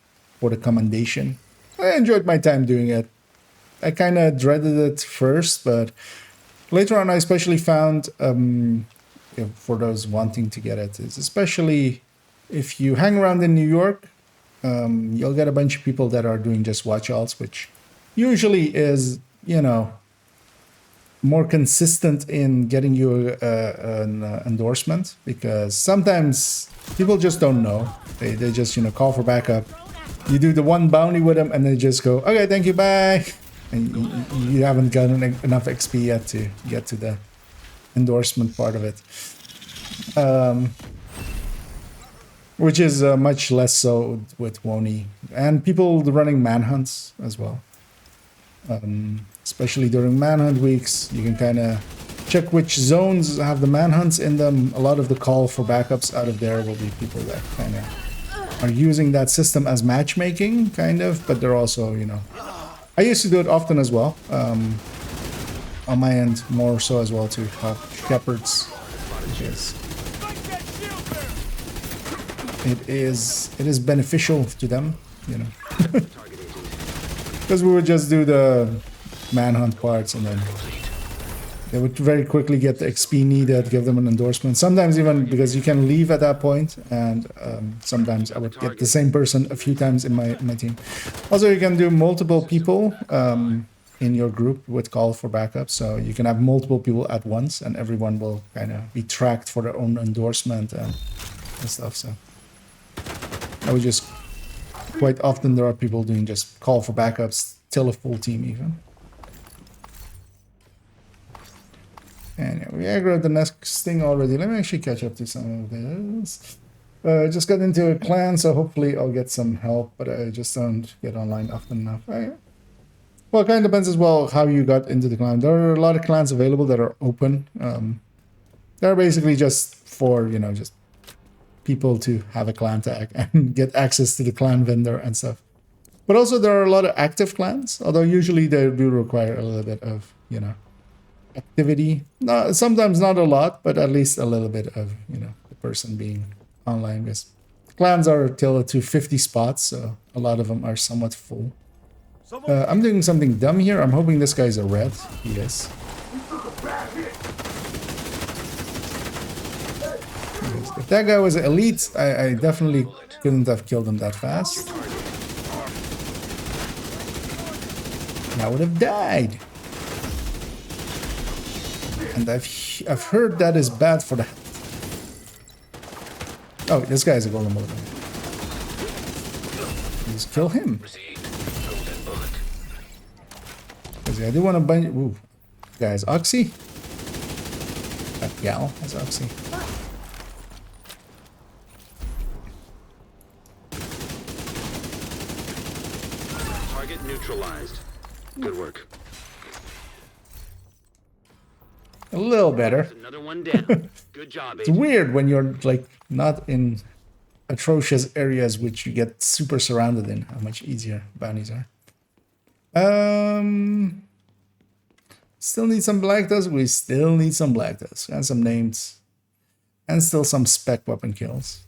for the commendation. I enjoyed my time doing it. I kind of dreaded it first, but later on I especially found, for those wanting to get it, is especially if you hang around in New York, you'll get a bunch of people that are doing just watch alts, which usually is, you know, more consistent in getting you an endorsement, because sometimes people just don't know. They just, you know, call for backup. You do the one bounty with them and they just go, okay, thank you, bye. And you haven't gotten enough XP yet to get to the endorsement part of it. Which is much less so with Wony. And people running manhunts as well. Especially during manhunt weeks, you can kind of check which zones have the manhunts in them. A lot of the call for backups out of there will be people that kind of are using that system as matchmaking, kind of, but they're also, you know, I used to do it often as well, on my end, more so as well to help shepherds, because it is beneficial to them, you know, because we would just do the manhunt parts and then they would very quickly get the XP needed, give them an endorsement. Sometimes even because you can leave at that point, and sometimes I would get the same person a few times in my team. Also, you can do multiple people in your group with call for backup, so you can have multiple people at once, and everyone will kind of be tracked for their own endorsement and stuff. So I would just quite often there are people doing just call for backups till a full team even. And yeah, we aggroed the next thing already. Let me actually catch up to some of this. I just got into a clan, so hopefully I'll get some help, but I just don't get online often enough. Well, it kind of depends as well how you got into the clan. There are a lot of clans available that are open. They're basically just for, you know, just people to have a clan tag and get access to the clan vendor and stuff. But also there are a lot of active clans, although usually they do require a little bit of, you know, activity. No, sometimes not a lot, but at least a little bit of, you know, the person being online, because clans are till to 50 spots, so a lot of them are somewhat full. I'm doing something dumb here. I'm hoping this guy's a red. He is. If that guy was elite, I definitely couldn't have killed him that fast. And I would have died. And I've heard that is bad for the health. Oh, this guy's a golden bullet. Just kill him. Received. Golden bullet. Because I do want to bind. Ooh, guys, Oxy. That gal has Oxy. Target neutralized. Good work. A little better. Another one down. Good job, It's Agent. weird when you're like not in atrocious areas which you get super surrounded in, how much easier bounties are. Still need some black dust. We still need some black dust and some names, and still some spec weapon kills.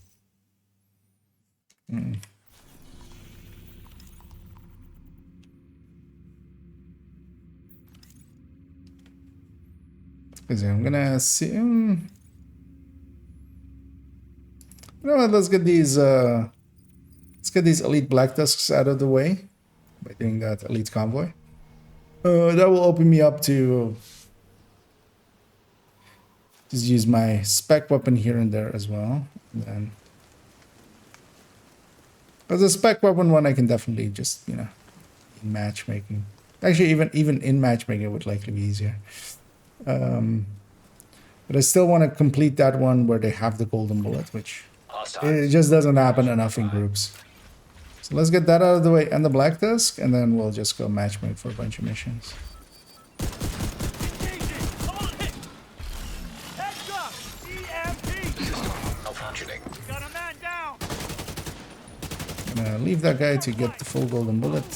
I'm gonna see. You know what? Let's get these elite black tusks out of the way by doing that elite convoy. That will open me up to just use my spec weapon here and there as well. And then, as a spec weapon one, I can definitely just, you know, in matchmaking. Actually, even in matchmaking, it would likely be easier. But I still want to complete that one where they have the golden bullet, which it just doesn't happen enough in groups. So let's get that out of the way and the black tusk, and then we'll just go matchmake for a bunch of missions. Engaging. On hit. Heads up. EMP. Malfunctioning. Got a man down. I'm gonna leave that guy to get the full golden bullet.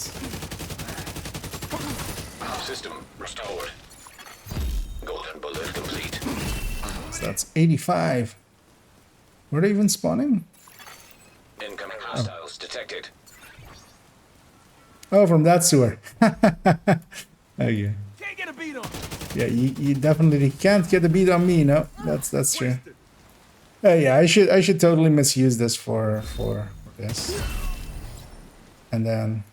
System restored. Golden bullet complete. So that's 85. Were they even spawning? Incoming hostiles detected. Oh, from that sewer. Oh yeah. Can't get a beat on. Yeah, you definitely can't get a beat on me. No, that's true. Yeah, I should totally misuse this for this, and then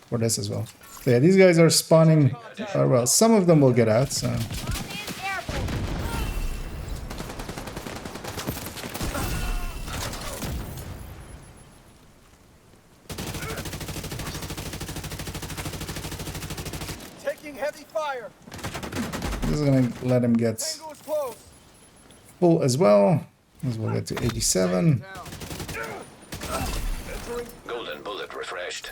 for this as well. So yeah, these guys are spawning. Well, some of them will get out. So Taking heavy fire. this is gonna let him get Tango is close. full as well. As we'll get to 87. Down. Entering. Golden bullet refreshed.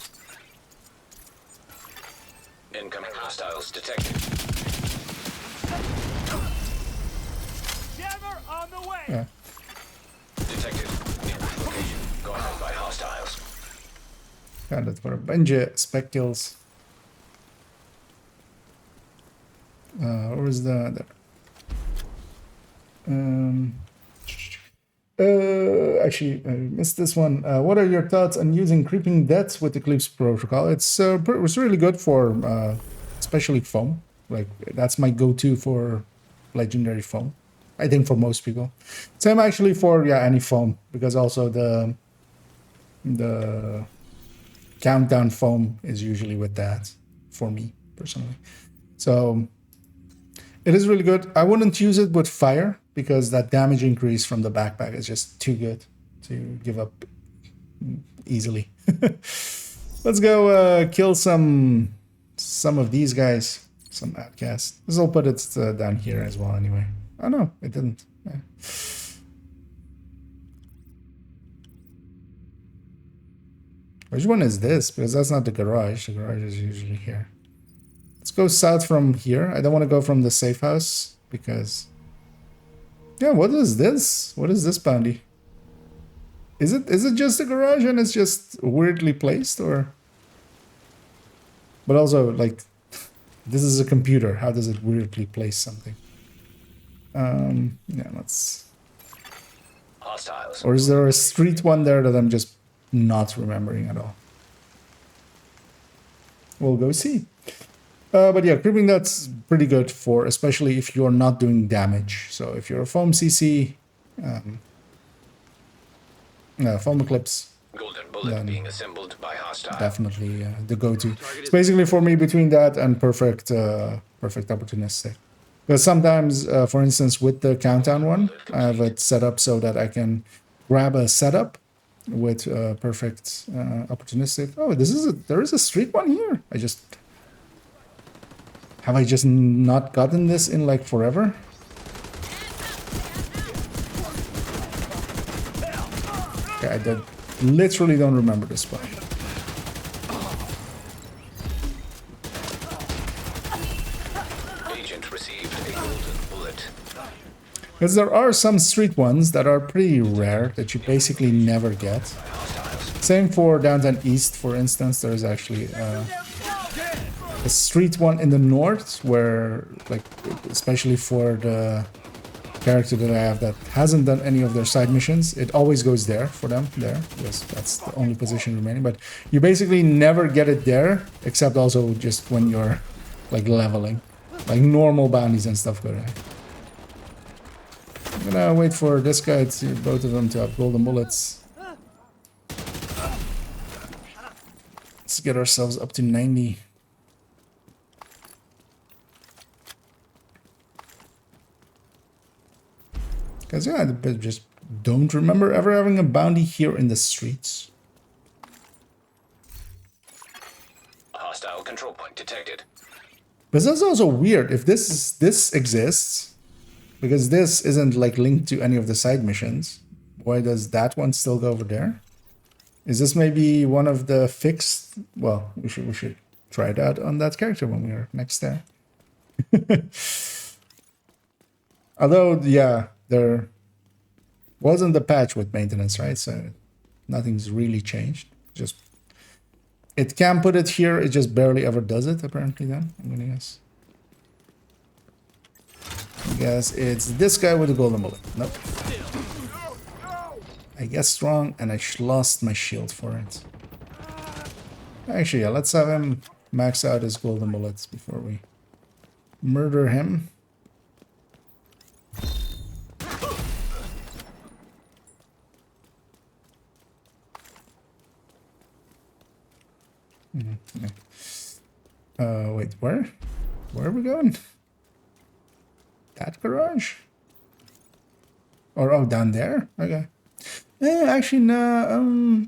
Incoming hostiles detected. Jammer on the way. Yeah. Detected. New location. Going out by hostiles. Got it for a bunch of spec kills. Where is the actually, I missed this one. What are your thoughts on using creeping deaths with Eclipse Protocol? It's really good for especially foam. Like that's my go-to for legendary foam. I think for most people. Same actually for any foam, because also the countdown foam is usually with that for me personally. So it is really good. I wouldn't use it with fire because that damage increase from the backpack is just too good to give up easily. Let's go kill some of these guys, some outcasts. This will put it down here as well anyway. Oh no, it didn't. Yeah. Which one is this? Because that's not the garage. The garage is usually here. Let's go south from here. I don't want to go from the safe house because... Yeah, what is this? What is this bounty? Is it just a garage and it's just weirdly placed, or... But also, like, this is a computer. How does it weirdly place something? Yeah, let's... Hostiles. Or is there a street one there that I'm just not remembering at all? We'll go see. But yeah, creeping that's pretty good for, especially if you're not doing damage. So if you're a foam CC, foam eclipse, Golden bullet Then being assembled by hostile. definitely the go-to. It's basically for me between that and perfect opportunistic. Because sometimes, for instance, with the countdown one, I have it set up so that I can grab a setup with perfect opportunistic. Oh, there is a street one here. Have I just not gotten this in like forever? Okay, literally don't remember this spot. Agent received a golden bullet. Because there are some street ones that are pretty rare that you basically never get. Same for Downtown East, for instance. There's actually a street one in the north where, like, especially for the character that I have that hasn't done any of their side missions, it always goes there for them, there, because that's the only position remaining. But you basically never get it there, except also just when you're, like, leveling. Like, normal bounties and stuff go there. I'm gonna wait for this guy to, both of them to have golden bullets. Let's get ourselves up to 90. Because, yeah, I just don't remember ever having a bounty here in the streets. Hostile control point detected. But that's also weird. If this exists, because this isn't, like, linked to any of the side missions, why does that one still go over there? Is this maybe one of the fixed... Well, we should try that on that character when we are next there. Although, yeah, there wasn't the patch with maintenance, right? So nothing's really changed. Just it can put it here. It just barely ever does it, apparently. Then I'm gonna guess. I guess it's this guy with the golden bullet. Nope. I guessed wrong, and I lost my shield for it. Actually, yeah, let's have him max out his golden bullets before we murder him. Wait, where? Where are we going? That garage? Or, oh, down there? Okay. Actually, no,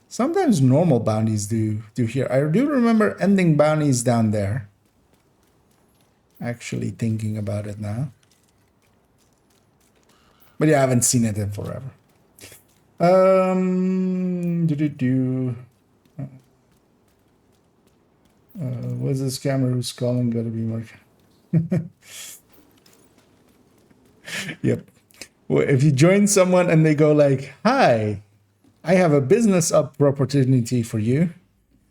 sometimes normal bounties do here. I do remember ending bounties down there. Actually thinking about it now. But yeah, I haven't seen it in forever. What's this camera who's calling gotta be Mark? Yep. Well, if you join someone and they go like, "Hi, I have a business opportunity for you,"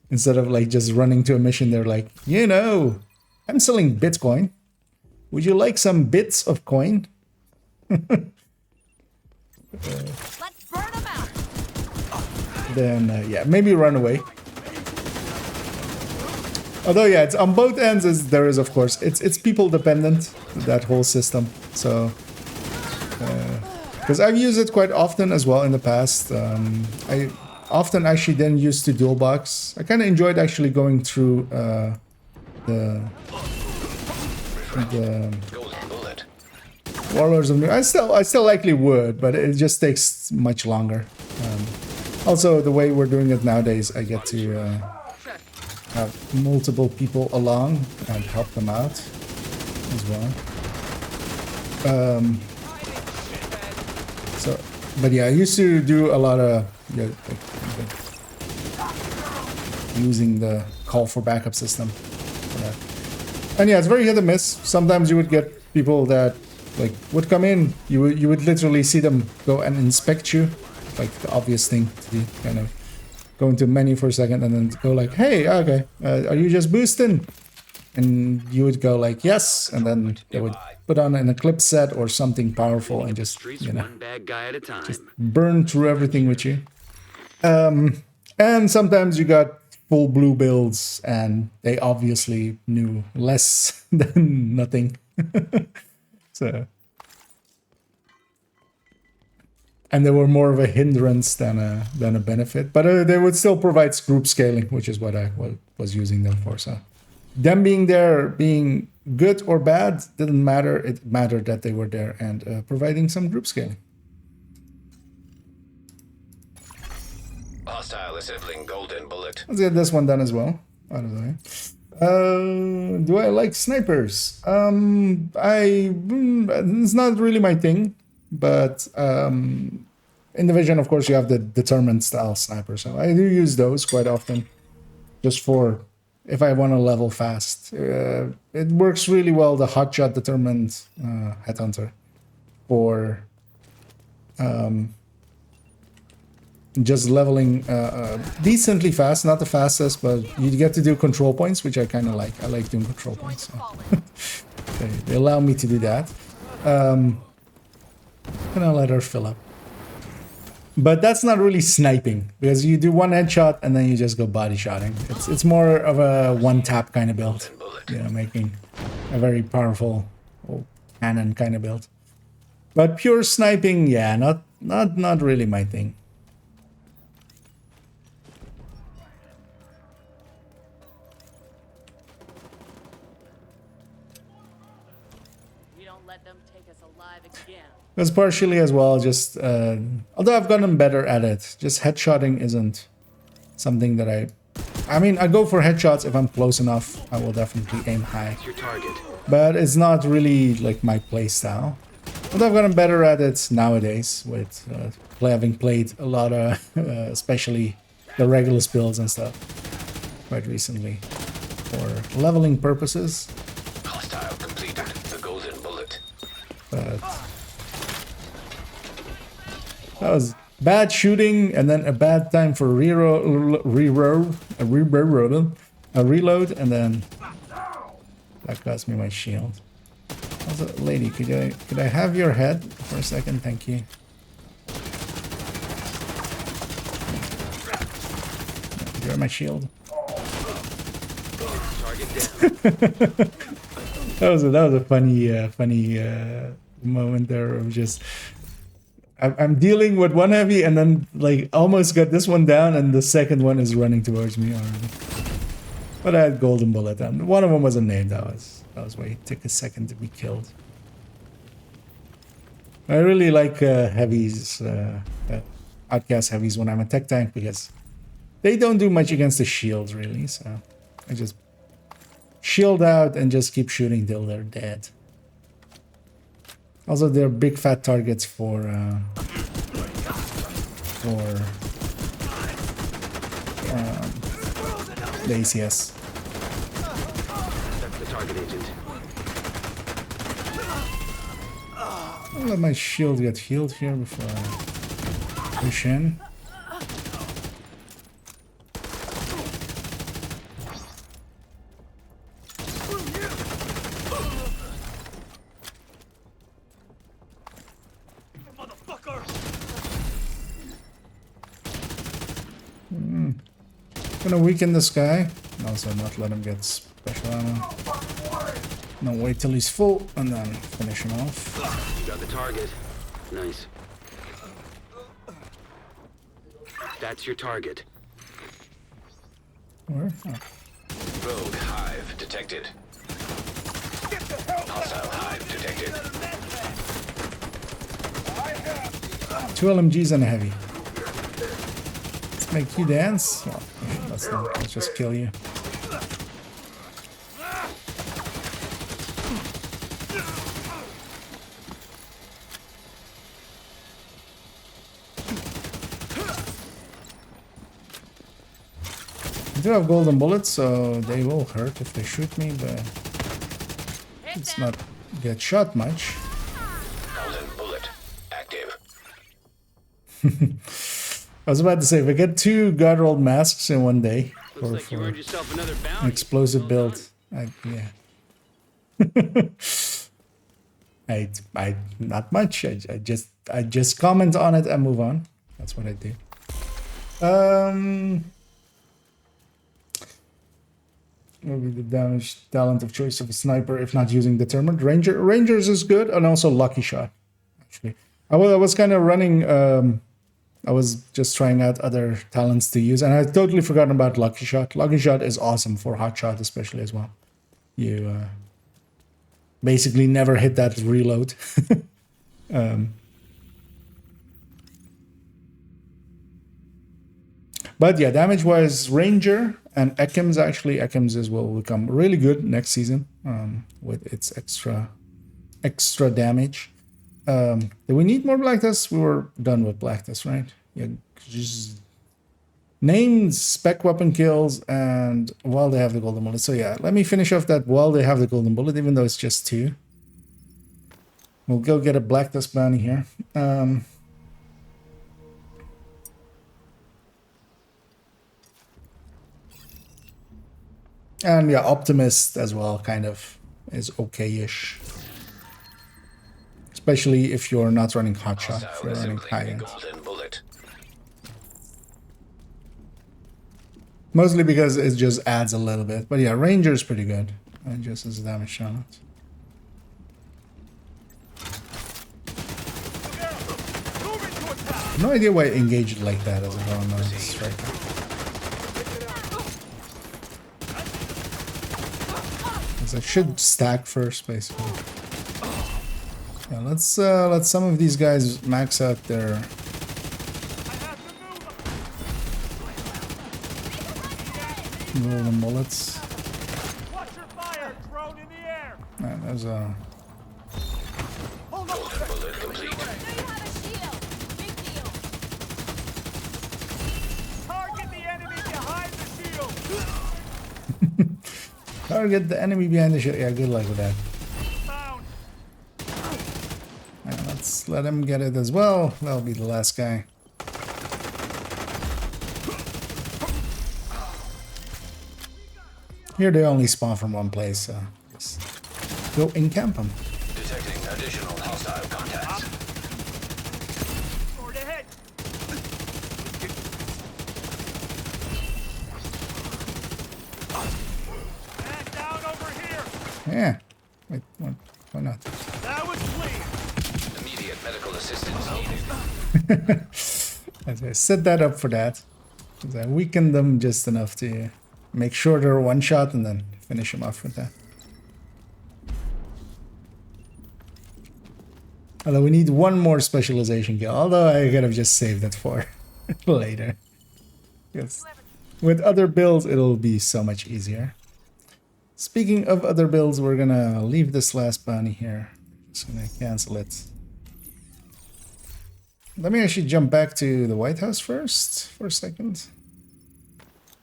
instead of like just running to a mission, they're like, "You know, I'm selling Bitcoin. Would you like some bits of coin?" Let's burn them out. Then yeah, maybe run away. Although yeah, it's on both ends. There is, of course, it's people dependent, that whole system. So because I've used it quite often as well in the past. I often actually then used to dual box. I kind of enjoyed actually going through the Warlords of New. I still likely would, but it just takes much longer. Also, the way we're doing it nowadays, I get to have multiple people along and help them out as well. So, but yeah, I used to do a lot of using the call for backup system for that. And yeah, it's very hit or miss. Sometimes you would get people that like would come in. You would literally see them go and inspect you, like the obvious thing to do, kind of go into menu for a second and then go like, "Hey, okay, are you just boosting?" And you would go like, "Yes," and then they would put on an Eclipse set or something powerful and just, you know, one bad guy at a time. just burn through everything with you. And sometimes you got full blue builds and they obviously knew less than nothing. So and they were more of a hindrance than a benefit. But they would still provide group scaling, which is what I was using them for. So them being there, being good or bad, didn't matter. It mattered that they were there and providing some group scaling. Hostile assembling golden bullet. Let's get this one done as well. Out of the way. Do I like snipers? It's not really my thing, but in Division, of course, you have the determined style sniper, so I do use those quite often, just for if I want to level fast. It works really well, the hotshot determined headhunter, for just leveling decently fast, not the fastest, but you get to do control points, which I kind of like. I like doing control points. So. they allow me to do that. And I'll let her fill up. But that's not really sniping, because you do one headshot and then you just go body shotting. It's more of a one tap kind of build, you know, making a very powerful cannon kind of build. But pure sniping, yeah, not really my thing. Because partially as well, just although I've gotten better at it, just headshotting isn't something that I mean, I go for headshots if I'm close enough. I will definitely aim high. Your target. But it's not really like my play style. Although I've gotten better at it nowadays with having played a lot of, especially the Regulus builds and stuff, quite recently, for leveling purposes. Hostile completed. The golden bullet. But that was bad shooting, and then a bad time for a reload, and then that cost me my shield. Also, lady, could I have your head for a second? Thank you. You're my shield. Target down. That was a funny moment there of just. I'm dealing with one heavy and then like almost got this one down and the second one is running towards me already. But I had golden bullet and one of them wasn't named. That was why it took a second to be killed. I really like heavies, outcast heavies when I'm a tech tank because they don't do much against the shields really. So I just shield out and just keep shooting till they're dead. Also, they're big fat targets for the ACS. That's the target agent. I'll let my shield get healed here before I push in. Gonna weaken this guy. And also not let him get special ammo. No, wait till he's full and then finish him off. You got the target. Nice. That's your target. Where? Oh. Rogue hive detected. Hostile hive detected. 2 LMGs and a heavy. Let's make you dance. Well, let's just kill you. I do have golden bullets, so they will hurt if they shoot me, but it's not get shot much. Golden bullet active. I was about to say, if I get 2 God Rolled Masks in one day Looks like you earned yourself another bounty. an explosive Well build, yeah. I not much. I just comment on it and move on. That's what I do. What would be the damage talent of choice of a sniper if not using determined? Rangers is good, and also lucky shot. Actually, I was kind of running. I was just trying out other talents to use, and I totally forgotten about Lucky Shot. Lucky Shot is awesome for Hot Shot, especially as well. You basically never hit that reload. But yeah, damage-wise, Ranger and Ekim's actually. Ekim's will become really good next season with its extra damage. Do we need more Black Dust? We were done with Black Dust, right? Yeah, just names, spec weapon kills, and while they have the golden bullet. So yeah, let me finish off that while they have the golden bullet, even though it's just 2. We'll go get a Black Dust bounty here. And yeah, Optimist as well kind of is okay-ish. Especially if you're not running Hot Shot, if you're running high end. Golden bullet. Mostly because it just adds a little bit. But yeah, Ranger is pretty good. And just as damage shot. No idea why I engaged it like that as a well-known striker. I should stack first, basically. Yeah, let's let some of these guys max out their. Golden bullets. Watch your fire! Drone in the air! Man, there's a. Golden bullet complete. Target the enemy behind the shield! Target the enemy behind the shield. Yeah, good luck with that. Found! And let's let him get it as well. That'll be the last guy. Here they only spawn from one place, so just go encamp them. Detecting additional hostile contacts. Sword ahead! Man down over here! Yeah. Wait, why not? That was clean! Immediate medical assistance needed. I set that up for that. 'Cause I weakened them just enough to make sure they're one shot and then finish them off with that. Although we need one more specialization kill. Although I could have just saved it for later. Yes. With other builds, it'll be so much easier. Speaking of other builds, we're gonna leave this last bounty here. Just gonna cancel it. Let me actually jump back to the White House first for a second.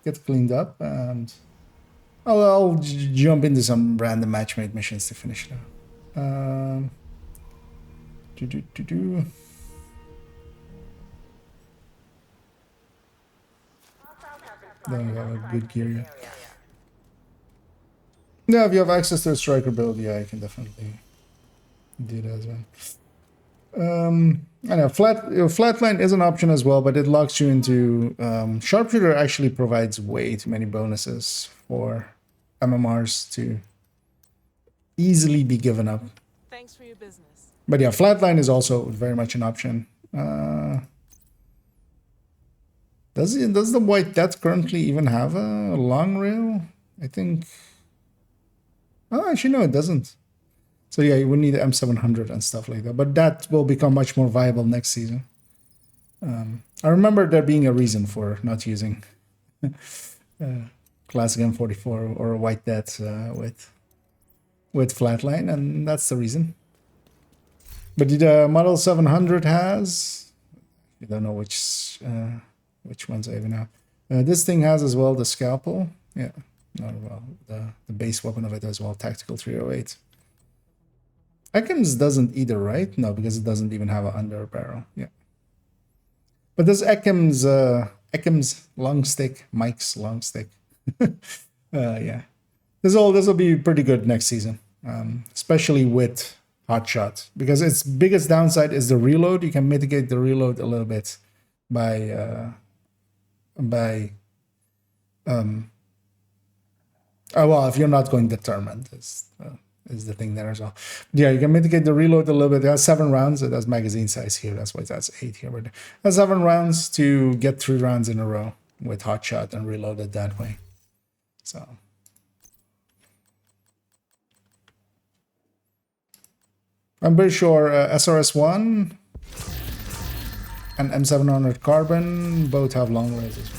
Get cleaned up, and I'll jump into some random matchmade missions to finish it out. Don't have a good gear yet. Yeah, if you have access to a striker build, yeah, I can definitely do that as well. I know flatline is an option as well, but it locks you into sharpshooter. Actually provides way too many bonuses for MMRs to easily be given up. Thanks for your business. But yeah, flatline is also very much an option. Does the White Death currently even have a long rail? I think. Oh, actually no, it doesn't. So yeah, you would need M700 and stuff like that, but that will become much more viable next season. I remember there being a reason for not using classic M44 or White Death with flatline, and that's the reason. But the Model 700 has, I don't know which ones I even have. This thing has as well the scalpel. Yeah, no, well, the base weapon of it as well, Tactical 308. Ekim's doesn't either, right? No, because it doesn't even have an under barrel. Yeah. But this Ekim's long stick, Mike's long stick. Yeah. This will be pretty good next season. Especially with Hot Shot. Because its biggest downside is the reload. You can mitigate the reload a little bit by well, if you're not going determined, is the thing there as well. Yeah, you can mitigate the reload a little bit. It has 7 rounds. It has magazine size here. That's why that's 8 here. But it has 7 rounds to get 3 rounds in a row with hot shot and reload it that way. So I'm pretty sure SRS-1 and M700 Carbon both have long ranges.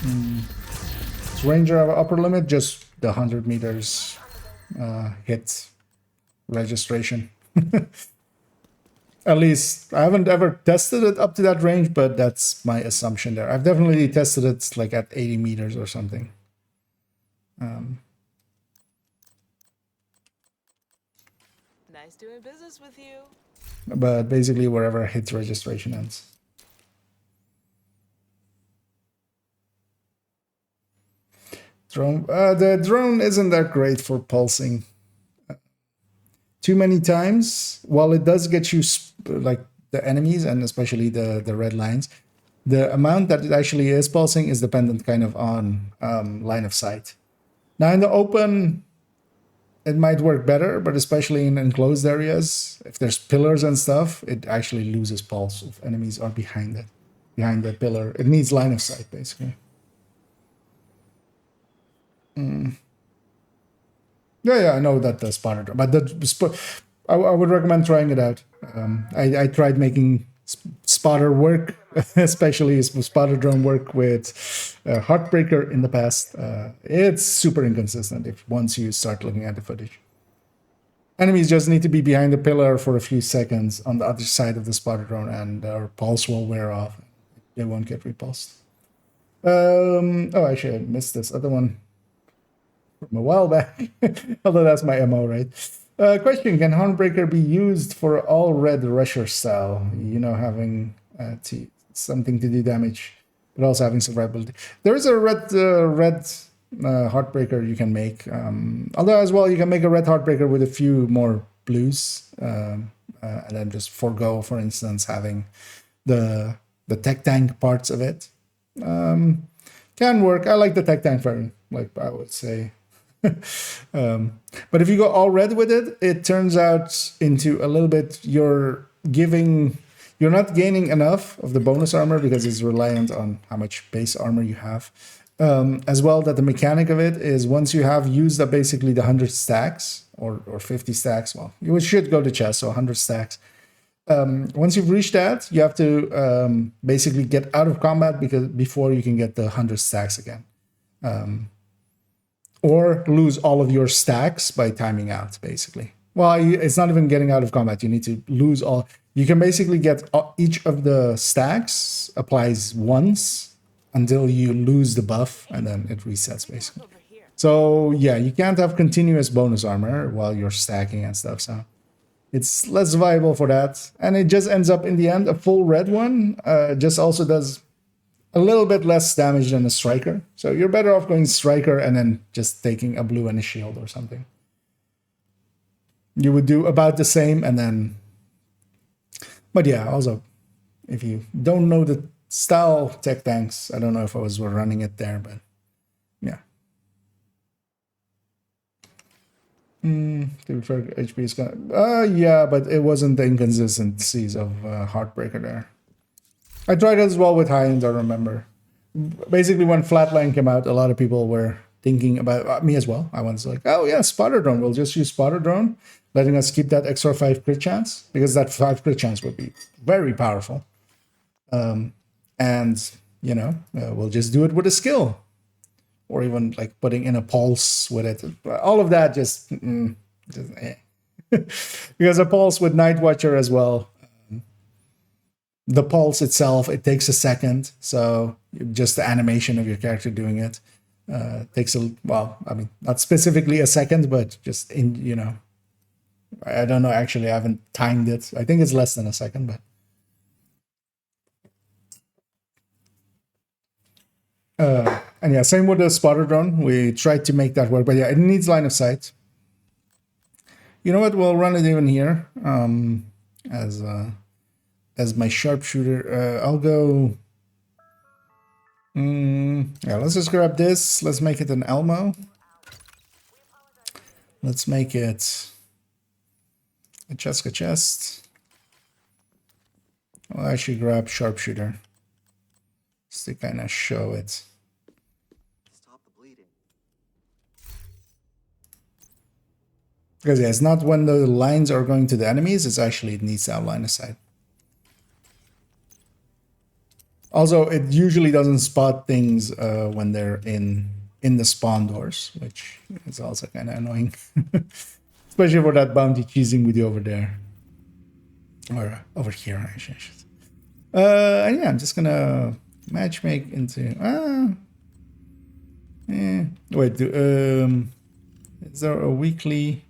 Does Ranger have an upper limit? Just the 100 meters hit registration. At least I haven't ever tested it up to that range, but that's my assumption there. I've definitely tested it like at 80 meters or something. Nice doing business with you. But basically wherever hit registration ends. Drone, the drone isn't that great for pulsing. Too many times, while it does get you like the enemies and especially the red lines, the amount that it actually is pulsing is dependent kind of on line of sight. Now in the open, it might work better, but especially in enclosed areas, if there's pillars and stuff, it actually loses pulse if enemies are behind it, behind the pillar. It needs line of sight, basically. Yeah, I know that the spotter drone, but I would recommend trying it out. I tried making spotter work, especially spotter drone work with Heartbreaker in the past. It's super inconsistent once you start looking at the footage. Enemies just need to be behind the pillar for a few seconds on the other side of the spotter drone, and their pulse will wear off. They won't get repulsed. Oh, actually, I missed this other one from a while back. Although that's my MO, right? Question: can Hornbreaker be used for all red rusher style? You know, having something to do damage, but also having survivability. There is a red Heartbreaker you can make. Although as well, you can make a red Heartbreaker with a few more blues, and then just forego, for instance, having the tech tank parts of it. Can work. I like the tech tank variant, like I would say. But if you go all red with it, it turns out into a little bit you're not gaining enough of the bonus armor because it's reliant on how much base armor you have. As well, that the mechanic of it is once you have used up basically the 100 stacks or 50 stacks, well, you should go to chest, so 100 stacks. Once you've reached that, you have to basically get out of combat before you can get the 100 stacks again. Or lose all of your stacks by timing out, basically. Well, it's not even getting out of combat. You need to lose all. You can basically get each of the stacks applies once until you lose the buff, and then it resets, basically. So, yeah, you can't have continuous bonus armor while you're stacking and stuff, so it's less viable for that. And it just ends up, in the end, a full red one just also does a little bit less damage than a striker. So you're better off going striker and then just taking a blue and a shield or something. You would do about the same and then... But yeah, also, if you don't know the style tech tanks, I don't know if I was running it there, but yeah. To be fair, HP is gonna... yeah, but it wasn't the inconsistencies of Heartbreaker there. I tried it as well with High-End, I remember. Basically, when Flatline came out, a lot of people were thinking about me as well. I was like, oh yeah, Spotter Drone. We'll just use Spotter Drone, letting us keep that extra 5 crit chance, because that 5 crit chance would be very powerful. And, you know, we'll just do it with a skill. Or even like putting in a pulse with it. All of that just because a pulse with Night Watcher as well. The pulse itself, it takes a second. So just the animation of your character doing it takes well, I mean, not specifically a second, but just in, you know, I don't know. Actually, I haven't timed it. I think it's less than a second, but. And yeah, same with the spotter drone. We tried to make that work, but yeah, it needs line of sight. You know what? We'll run it even here as my sharpshooter. I'll go. Yeah, let's just grab this. Let's make it an Elmo. Let's make it a chest. I'll actually grab sharpshooter just to kind of show it. Stop the bleeding. Because yeah, it's not when the lines are going to the enemies, it's actually it needs to have line of sight. Also, it usually doesn't spot things when they're in the spawn doors, which is also kind of annoying. Especially for that bounty cheesing we do over there. Or over here, actually. And yeah, I'm just gonna matchmake into... Wait, is there a weekly...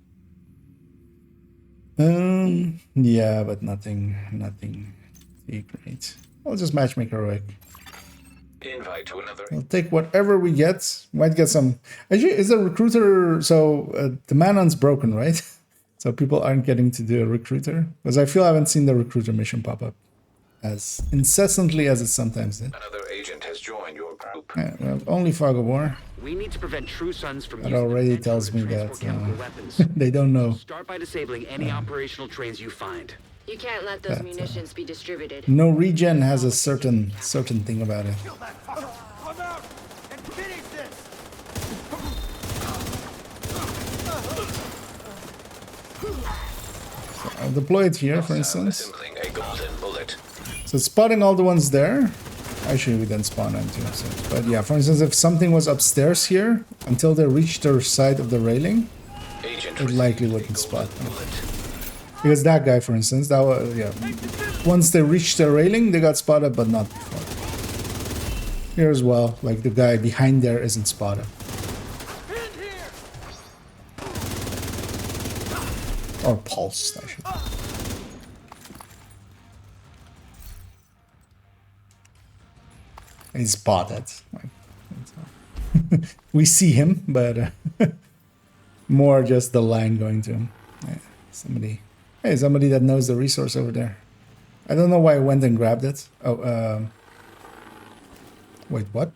yeah, but nothing great. I'll just matchmake heroic. Invite to another. We'll take whatever we get. Might get some... Actually, is a recruiter... So, the Manon's broken, right? So people aren't getting to do a recruiter. Because I feel I haven't seen the recruiter mission pop up as incessantly as it sometimes did. Another agent has joined your group. Yeah, well, only Fog of War. We need to prevent True Sons from That using already the Metro tells to me transport that chemical weapons. they don't know. Start by disabling any operational trains you find. You can't let those munitions be distributed. No regen has a certain thing about it. Kill that fucker. Come out and finish this. I'll deploy it here, for instance. Assembling a golden bullet. So it's spotting all the ones there. Actually, we didn't spawn them too. So, but yeah, for instance, if something was upstairs here, until they reached the side of the railing, Agent it likely received a wouldn't spot golden them. bullet. Because that guy, for instance, that was, yeah. Once they reached the railing, they got spotted, but not before. Here as well, like the guy behind there isn't spotted. Or pulsed, I should. He's spotted. We see him, but more just the line going to him. Yeah, somebody that knows the resource over there. I don't know why I went and grabbed it. Oh, wait, what?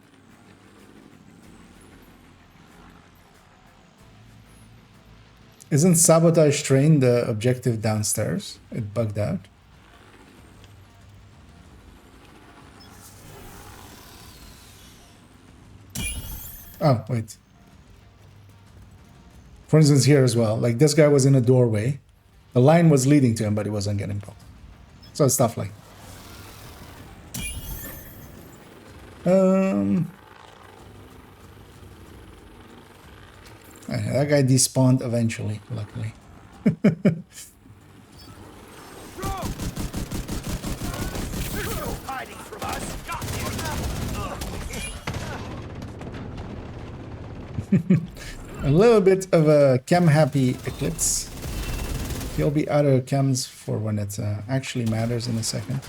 Isn't sabotage train the objective downstairs? It bugged out. Oh, wait. For instance, here as well. Like, this guy was in a doorway. The line was leading to him, but he wasn't getting pulled. So, stuff like... that guy despawned eventually, luckily. Hiding from us. A little bit of a chem-happy Eclipse. He'll be out of chems for when it actually matters in a second.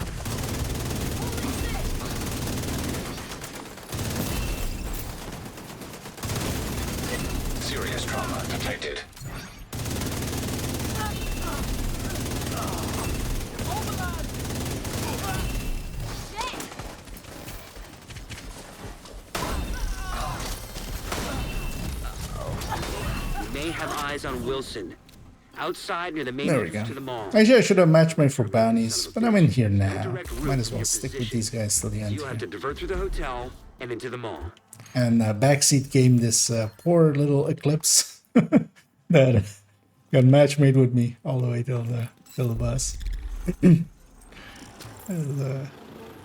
Serious trauma detected. You may have eyes on Wilson. Outside near the main There we entrance go. to the mall. Actually, I should have matchmade for bounties, but I'm in here now. Might as well stick with these guys till the end You'll have to here. divert through the hotel and into the mall. And backseat game this poor little Eclipse that got matchmade with me all the way till the bus.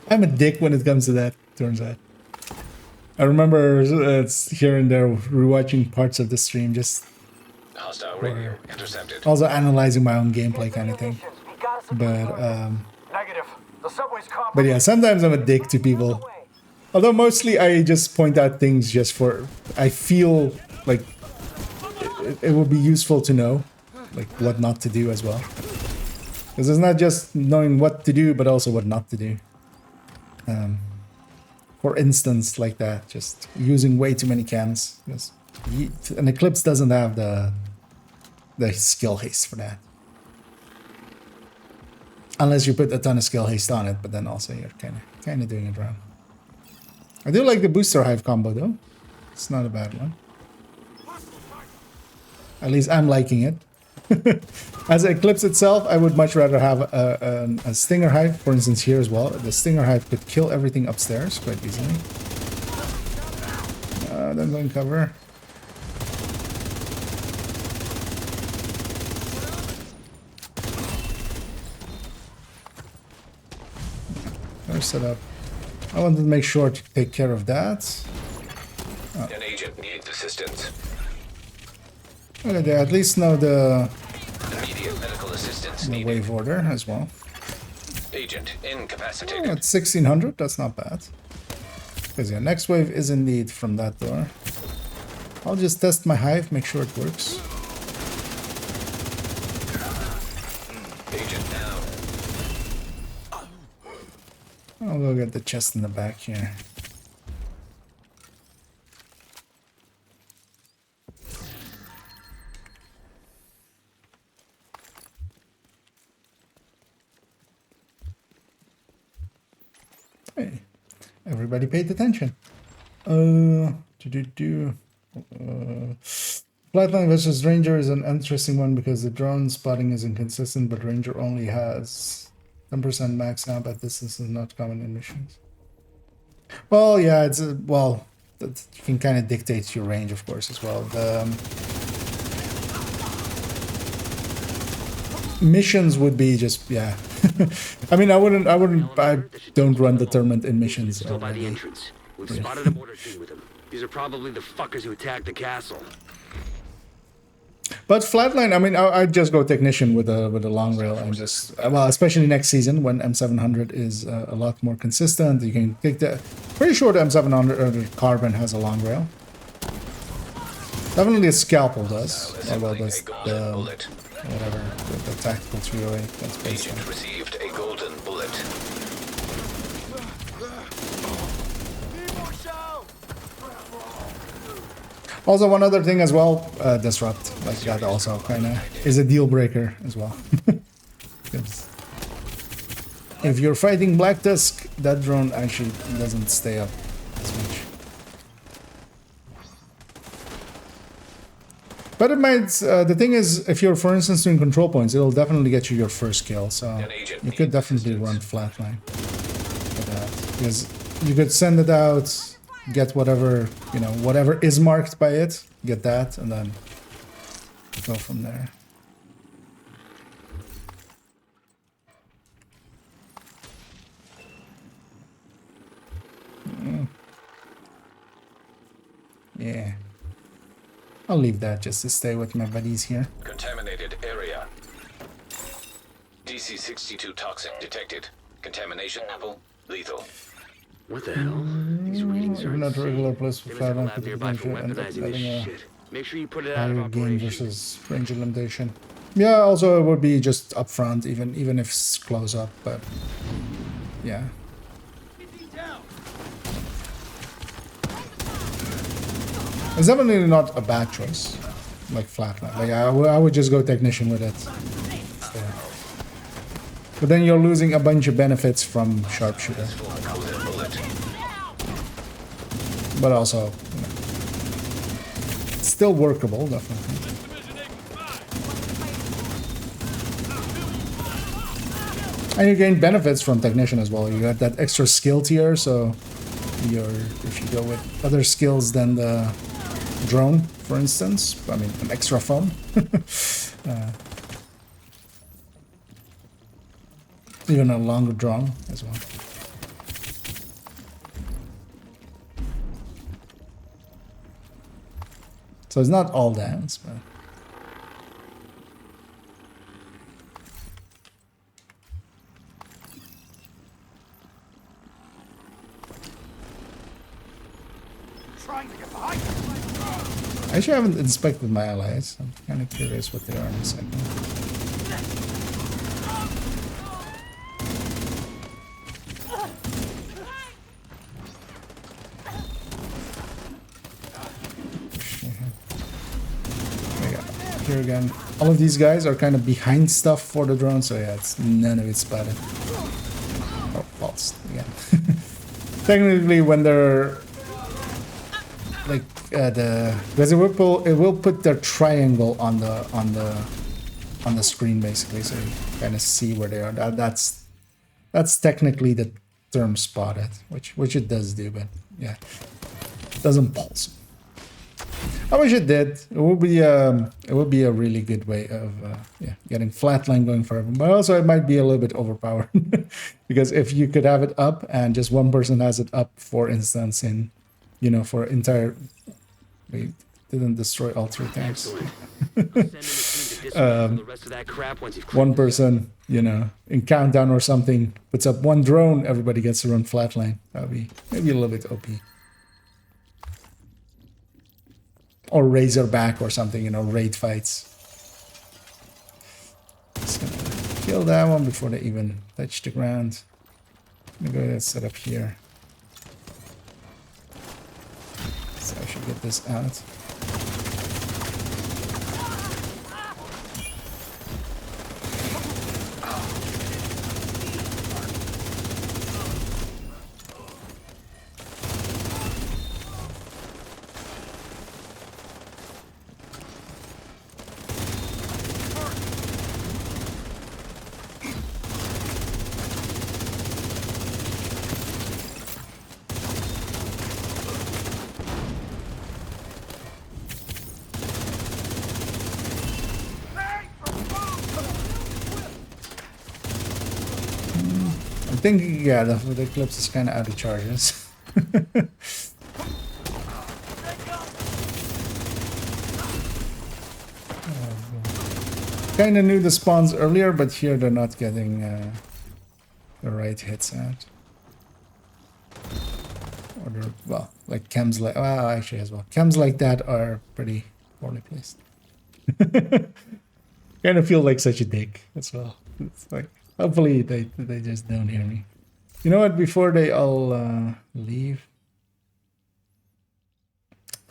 I'm a dick when it comes to that, turns out. I remember it's here and there rewatching parts of the stream, just Hostile radio intercepted. also analyzing my own gameplay kind of thing. But Negative. The subway's but yeah, sometimes I'm a dick to people. Although mostly I just point out things just for I feel like it would be useful to know, like what not to do as well. Because it's not just knowing what to do, but also what not to do. For instance, like that, just using way too many cams. Because an Eclipse doesn't have the skill haste for that. Unless you put a ton of skill haste on it, but then also you're kind of doing it wrong. I do like the booster hive combo though. It's not a bad one. At least I'm liking it. As Eclipse itself, I would much rather have a Stinger hive, for instance, here as well. The Stinger hive could kill everything upstairs quite easily. Then going cover. Set up. I wanted to make sure to take care of that. An agent needs assistance. Okay, they at least know the Immediate medical assistance needed. wave order as well. Agent Oh, incapacitated. at 1600, that's not bad. Because yeah, next wave is indeed from that door. I'll just test my hive, make sure it works. Agent down. I'll go get the chest in the back here. Hey, everybody paid attention. Flatline versus Ranger is an interesting one because the drone spotting is inconsistent, but Ranger only has 10% max amp at distance is not common in missions. Well, yeah, it's well, that you can kind of dictate your range, of course, as well. The missions would be just yeah. I mean, I don't run determinant in missions. Still by the already. entrance. We've spotted a mortar team with them. These are probably the fuckers who attacked the castle. But flatline, I mean, I'd just go technician with a long rail and just well, especially next season when M700 is a lot more consistent. You can take the pretty sure the M700 Carbon has a long rail. Definitely a scalpel does. Although that's the whatever the tactical 308. That's based on. Agent received a golden bullet. Also, one other thing as well, disrupt like that also kind of is a deal breaker as well. If you're fighting Black Tusk, that drone actually doesn't stay up as much. But it might. The thing is, if you're, for instance, doing control points, it'll definitely get you your first kill. So you could definitely run flatline for that because you could send it out, get whatever whatever is marked by it, get that, and then go from there. Yeah. I'll leave that just to stay with my buddies here. Contaminated area. DC-62 toxic detected. Contamination level lethal. What the hell? These readings are Even at insane. regular plus There for must have a 5 lab nearby for end up weaponizing this letting a shit. Make sure you put it out of higher gain operation. versus range limitation. Yeah, also it would be just up front, even if it's close up, but yeah. It's definitely not a bad choice, like flatline. Like I would just go technician with it. So. But then you're losing a bunch of benefits from sharpshooter. But also, it's still workable, definitely. And you gain benefits from technician as well. You got that extra skill tier, so if you go with other skills than the drone, for instance, I mean, an extra fun. Even a longer drone as well. So it's not all dance, but I actually haven't inspected my allies. I'm kind of curious what they are in a second. Here again, all of these guys are kind of behind stuff for the drone, so yeah, it's none of it's spotted. Oh, false again. technically when they're like because it will put their triangle on the screen basically, so you kind of see where they are. That's technically the term spotted, which it does do, but yeah, it doesn't pulse. I wish it did. It would be a really good way of getting flatline going forever. But also it might be a little bit overpowered because if you could have it up and just one person has it up, for instance, in for entire. We didn't destroy all 3 tanks. One person, in countdown or something, puts up 1 drone, everybody gets to run flatline. That would be maybe a little bit OP. Or Razorback or something, raid fights. Just gonna kill that one before they even touch the ground. I'm gonna go ahead and set up here. So I should get this out. I think, yeah, the Eclipse is kind of out of charges. Kind of knew the spawns earlier, but here they're not getting the right hits out. Or they're, well, like chems like, well, actually as well. Chems like that are pretty poorly placed. Kind of feel like such a dick as well. It's like, hopefully they just don't hear me. You know what? Before they all leave,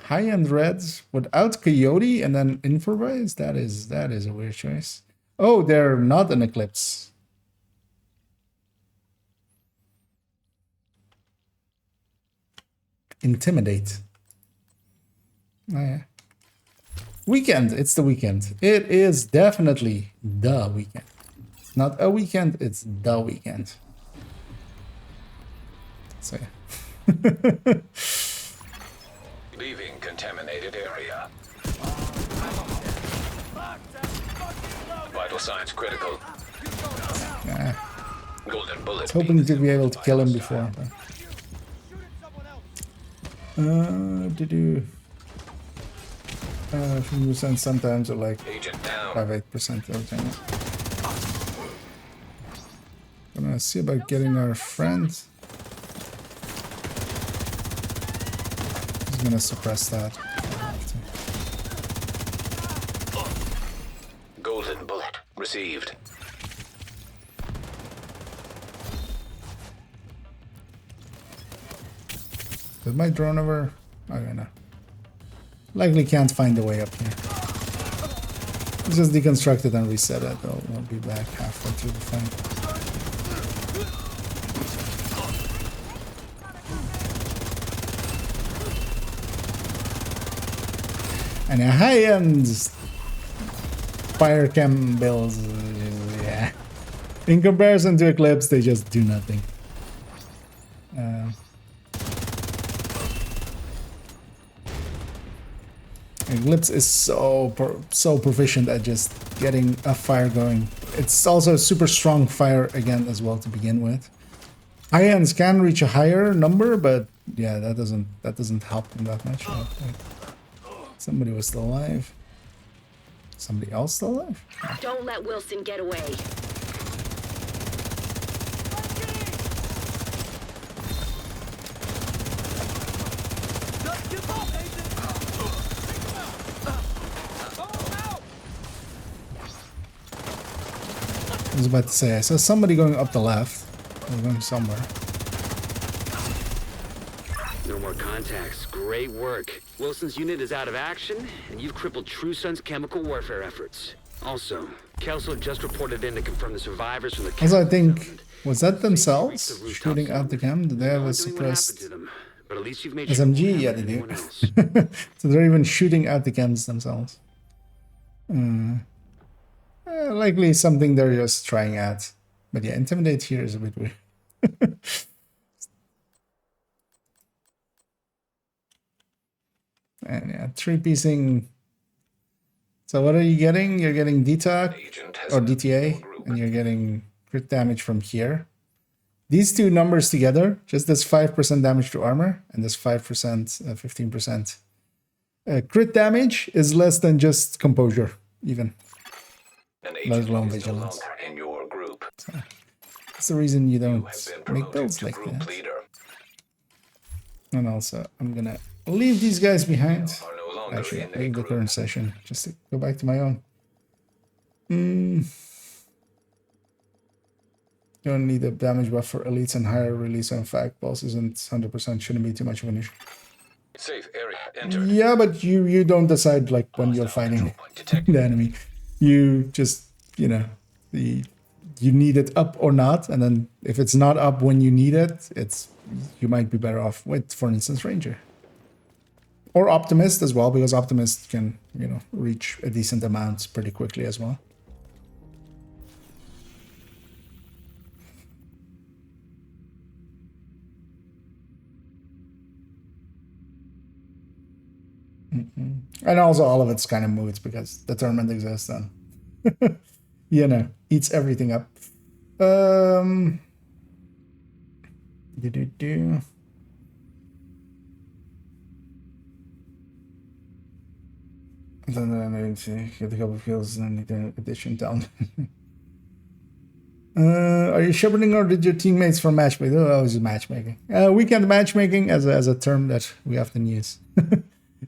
high-end reds without Coyote and then Infrarise. That is a weird choice. Oh, they're not an Eclipse. Intimidate. Oh yeah. Weekend. It's the weekend. It is definitely the weekend. Not a weekend, it's the weekend. So yeah. Leaving contaminated area. Vital signs critical. Yeah. Golden bullet. I was hoping to be able to kill him before. But... from sometimes are like 5-8% everything. Gonna see about getting our friend. He's gonna suppress that. Golden bullet received. Did my drone ever? I don't know. Likely can't find a way up here. Let's just deconstruct it and reset it. I'll be back halfway through the fight. And a high-end fire chem builds, yeah. In comparison to Eclipse, they just do nothing. Eclipse is so proficient at just getting a fire going. It's also a super strong fire again as well to begin with. High-ends can reach a higher number, but yeah, that doesn't help them that much. Somebody was still alive. Somebody else still alive? Don't let Wilson get away. I was about to say, I saw somebody going up the left. They're going somewhere. No more contacts. Great work. Wilson's unit is out of action, and you've crippled True Sun's chemical warfare efforts. Also, Kelso just reported in to confirm the survivors from the Also, I think, settlement. was that themselves The rooftop shooting out the cam? Did they have No a knowing what happened suppressed to them, but at least you've made sure it SMG? won't Yeah, happen they to do. anyone else. So they're even shooting out the cams themselves. Likely something they're just trying out. But yeah, intimidate here is a bit weird. And yeah, three-piecing. So what are you getting? You're getting DTOC Agent has or left your DTA, group. and you're getting crit damage from here. These two numbers together, just this 5% damage to armor and this 5%, 15% crit damage is less than just composure, even. An Let agent alone is no vigilance. longer in your group. That's the reason you You don't have been make promoted builds to like group that. leader. And also, I'm gonna leave these guys behind. Are no longer Actually, in a leave the group. current session just to go back to my own. Don't need a damage buff for elites and higher release. In fact, boss isn't 100%. Shouldn't be too much of an issue. Safe area entered. Yeah, but you don't decide like when you're Hostile fighting control point detected. the enemy. You just you need it up or not, and then if it's not up when you need it, you might be better off with, for instance, Ranger or Optimist as well, because Optimist can reach a decent amount pretty quickly as well. And also all of it's kind of moods because the tournament exists and eats everything up. And then I need to get a couple of kills and then need an addition down. Are you shepherding or did your teammates for matchmaking? Oh, I was matchmaking. Weekend matchmaking as a term that we often use.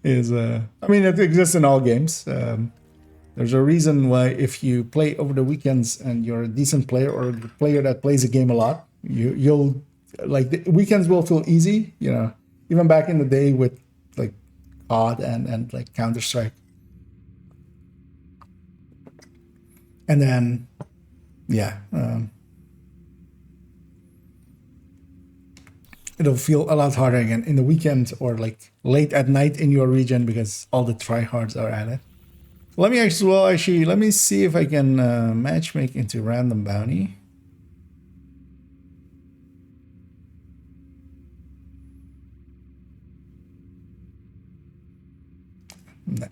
Is I mean, it exists in all games. There's a reason why if you play over the weekends and you're a decent player or a player that plays a game a lot, you'll like the weekends will feel easy. Even back in the day with like COD and like Counter-Strike. And then it'll feel a lot harder again in the weekend or like late at night in your region because all the tryhards are at it. Let me let me see if I can matchmake into random bounty. No.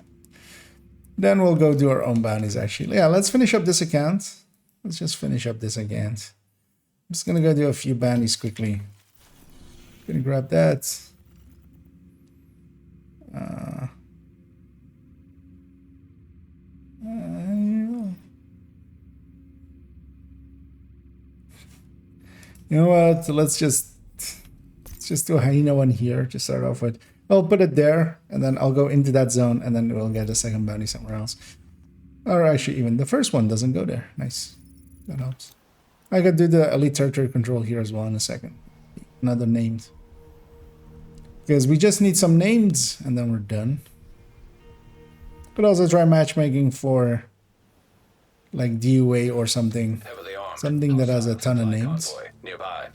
Then we'll go do our own bounties actually. Yeah, let's finish up this account. Let's just finish up this account. I'm just gonna go do a few bounties quickly. Gonna grab that. You know what? Let's just do a hyena one here to start off with. I'll put it there, and then I'll go into that zone, and then we'll get a second bounty somewhere else. Or actually, even the first one doesn't go there. Nice. That helps. I could do the elite territory control here as well in a second. Another named. Because we just need some names, and then we're done. Could also try matchmaking for like DUA or something. Heavily armed. Something that has a Hostile ton of supply names. convoy nearby.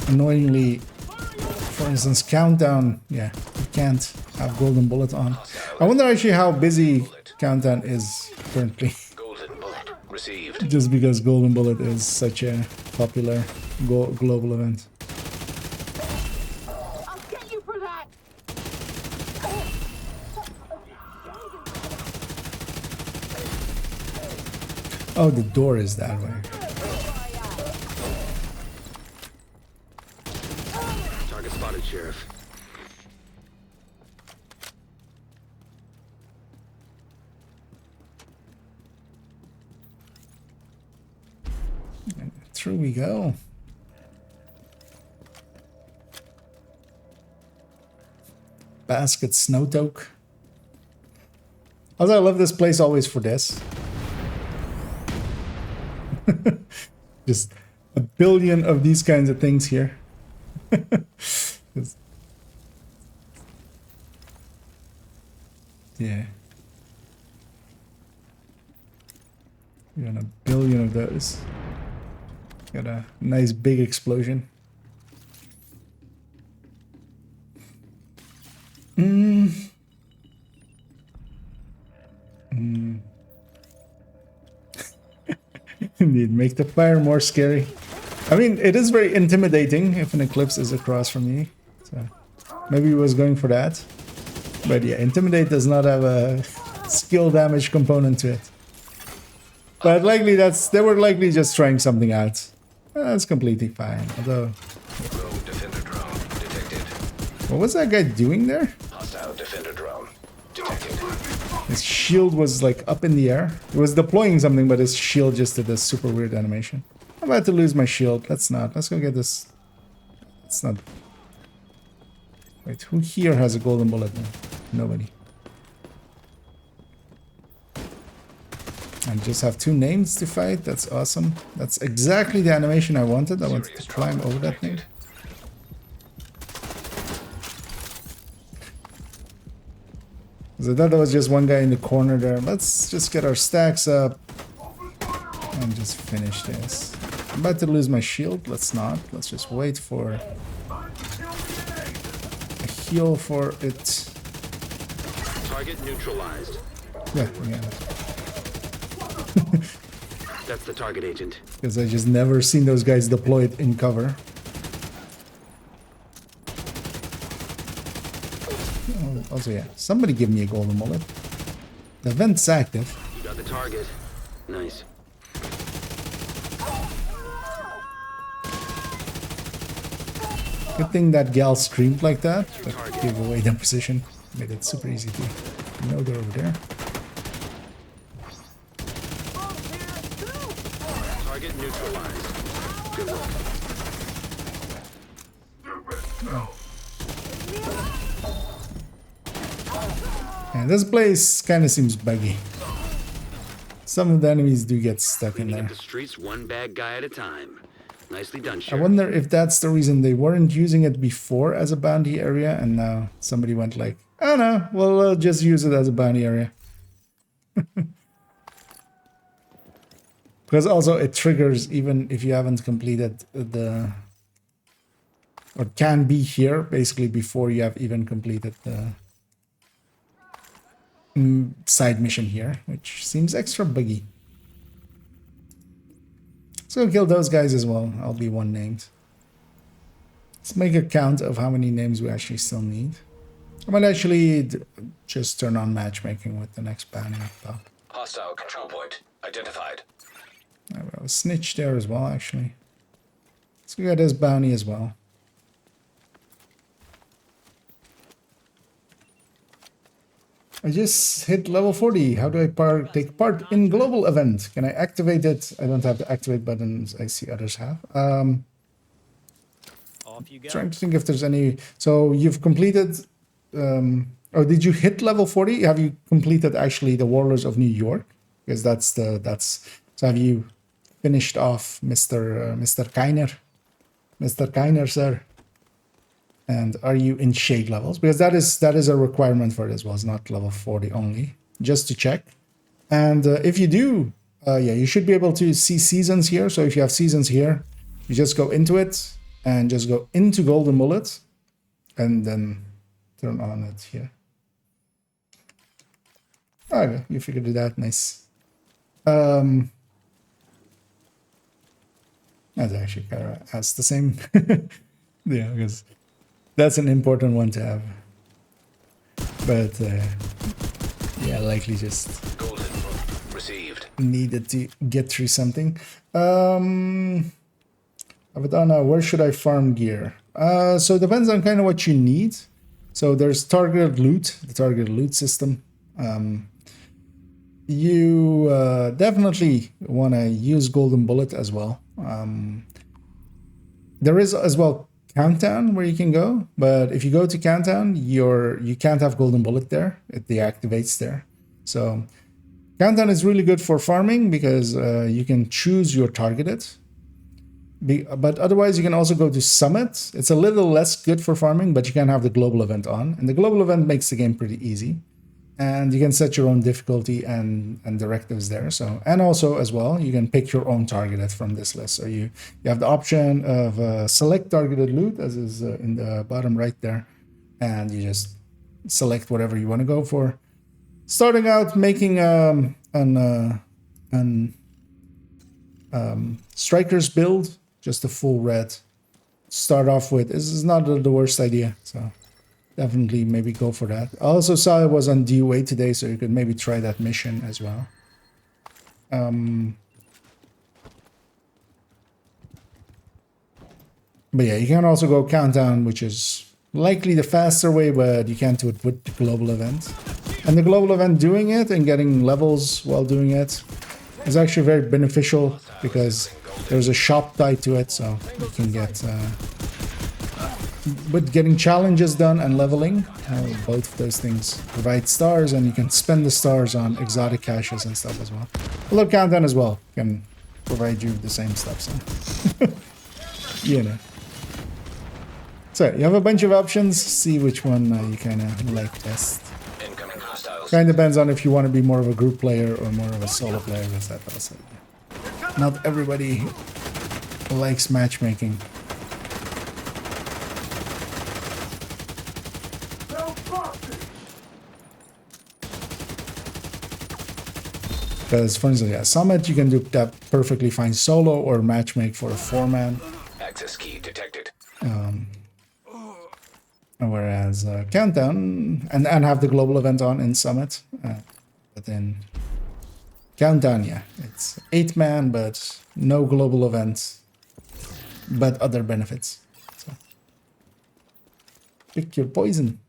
Annoyingly, for instance, Countdown, yeah, you can't have Golden Bullet on. I wonder actually how busy Countdown is currently. Golden bullet received. Just because Golden Bullet is such a popular global event. I'll get you for that. Oh, the door is that way. Target spotted, Sheriff. And through we go. Basket Snow Toke. Also, I love this place always for this. Just a billion of these kinds of things here. Just- yeah. Even a billion of those. Got a nice big explosion. Indeed, make the fire more scary. I mean, it is very intimidating if an eclipse is across from you. So maybe he was going for that. But yeah, intimidate does not have a skill damage component to it. But likely they were likely just trying something out. That's completely fine. Although, Rogue defender drone detected. what was that guy doing there? Hostile defender drone detected. His shield was like up in the air. He was deploying something, but his shield just did a super weird animation. I'm about to lose my shield. Let's not. Let's go get this. Let's not. Wait, who here has a golden bullet now? Nobody. I just have 2 names to fight. That's awesome. That's exactly the animation I wanted. I wanted to climb over that thing. So I thought there was just one guy in the corner there. Let's just get our stacks up and just finish this. I'm about to lose my shield. Let's not. Let's just wait for a heal for it. Target neutralized. Yeah. That's the target agent. Because I just never seen those guys deployed in cover. Oh, also, yeah. Somebody give me a golden bullet. The vent's active. You got the target. Nice. Good thing that gal screamed like that. That gave away the position. Made it super easy to know they're over there. Target neutralized. Good work. And this place kind of seems buggy. Some of the enemies do get stuck in Cleaning there. up the streets one bad guy at a time. Nicely done, I Sheriff. wonder if that's the reason they weren't using it before as a bounty area, and now somebody went like, oh no, we'll just use it as a bounty area. Because also it triggers even if you haven't completed the... or can be here, basically before you have even completed the side mission here, which seems extra buggy. So kill those guys as well. I'll be one named. Let's make a count of how many names we actually still need. I might actually just turn on matchmaking with the next bounty up top. Hostile control point identified. I have a snitch there as well, actually. Let's go get this bounty as well. I just hit level 40. How do I take part in global event? Can I activate it? I don't have the activate buttons. I see others have. Off you go. Trying to think if there's any. So you've completed. Or did you hit level 40? Have you completed actually the Warlords of New York? Because that's. So have you finished off Mr. Keiner? Mr. Keiner, sir. And are you in shade levels? Because that is a requirement for it as well. It's not level 40 only, just to check. And if you do, yeah, you should be able to see seasons here. So if you have seasons here, you just go into it and just go into Golden Bullet and then turn on it here. Okay, you figured it out. Nice. That's actually kind of has the same. Yeah, because that's an important one to have. But yeah, likely just Golden received. needed to get through something. Avadana, where should I farm gear? So it depends on kind of what you need. So there's targeted loot, the targeted loot system. You definitely want to use Golden Bullet as well. There is as well Countdown where you can go, but if you go to Countdown, you can't have Golden Bullet there. It deactivates there. So Countdown is really good for farming because you can choose your targeted. But otherwise, you can also go to Summit. It's a little less good for farming, but you can have the global event on. And the global event makes the game pretty easy. And you can set your own difficulty and directives there. So, and also as well, you can pick your own targeted from this list. So you have the option of select targeted loot, as is in the bottom right there. And you just select whatever you want to go for. Starting out making Striker's build, just a full red. Start off with. This is not the worst idea, so definitely maybe go for that. I also saw it was on DUA today, so you could maybe try that mission as well. But yeah, you can also go Countdown, which is likely the faster way, but you can't do it with the global event. And the global event doing it and getting levels while doing it is actually very beneficial because there's a shop tied to it, so you can get with getting challenges done and leveling, both of those things provide stars, and you can spend the stars on exotic caches and stuff as well. Although Countdown as well can provide you the same stuff, so you know. So you have a bunch of options. See which one you kind of like best. Incoming hostiles. Kind of depends on if you want to be more of a group player or more of a solo player. With that also. Not everybody likes matchmaking. Because, for instance, yeah, Summit, you can do that perfectly fine solo or matchmake for a 4-man. Access key detected. Whereas Countdown, and have the global event on in Summit. But then Countdown, yeah, it's 8-man, but no global event, but other benefits. So pick your poison.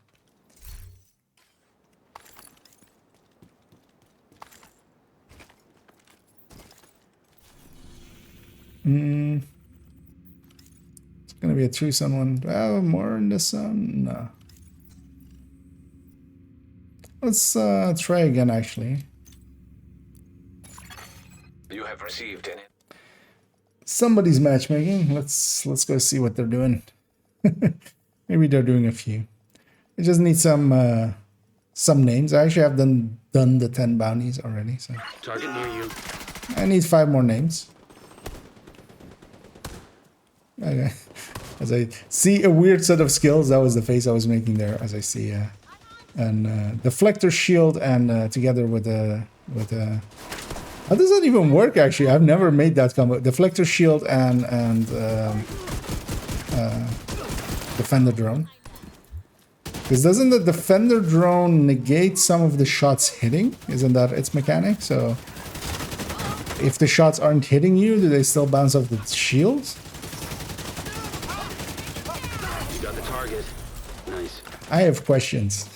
It's gonna be a true sun one. Well, more in the sun. No. Let's try again. Actually, You have received an somebody's matchmaking. Let's go see what they're doing. Maybe they're doing a few. I just need some names. I actually have done the 10 bounties already. So Target near you. I need 5 more names. Okay. As I see a weird set of skills, that was the face I was making there. As I see, and deflector shield, and together with how does that even work? Actually, I've never made that combo. Deflector shield and defender drone. Because doesn't the defender drone negate some of the shots hitting? Isn't that its mechanic? So if the shots aren't hitting you, do they still bounce off the shields? Nice. I have questions.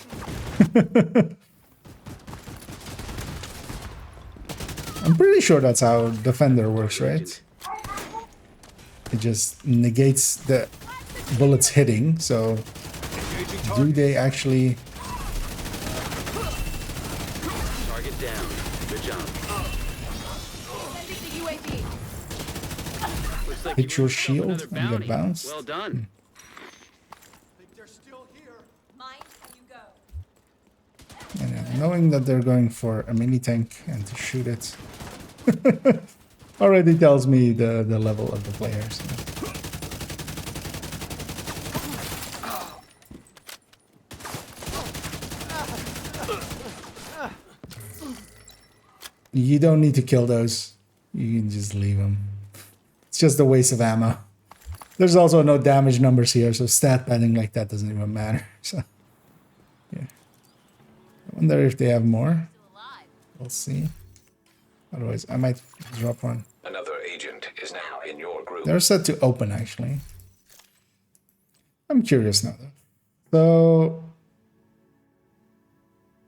I'm pretty sure that's how Defender works, right? It just negates the bullets hitting, so do they actually... Target down. Good job. Looks like hit you your moved up shield another and get bounty. bounced? Well done. They're still here. Mine, you go. And knowing that they're going for a mini tank and to shoot it already tells me the level of the players. You don't need to kill those. You can just leave them. It's just a waste of ammo. There's also no damage numbers here, so stat padding like that doesn't even matter. So, yeah. I wonder if they have more. We'll see. Otherwise, I might drop one. Another agent is now in your group. They're set to open, actually. I'm curious now, though. So,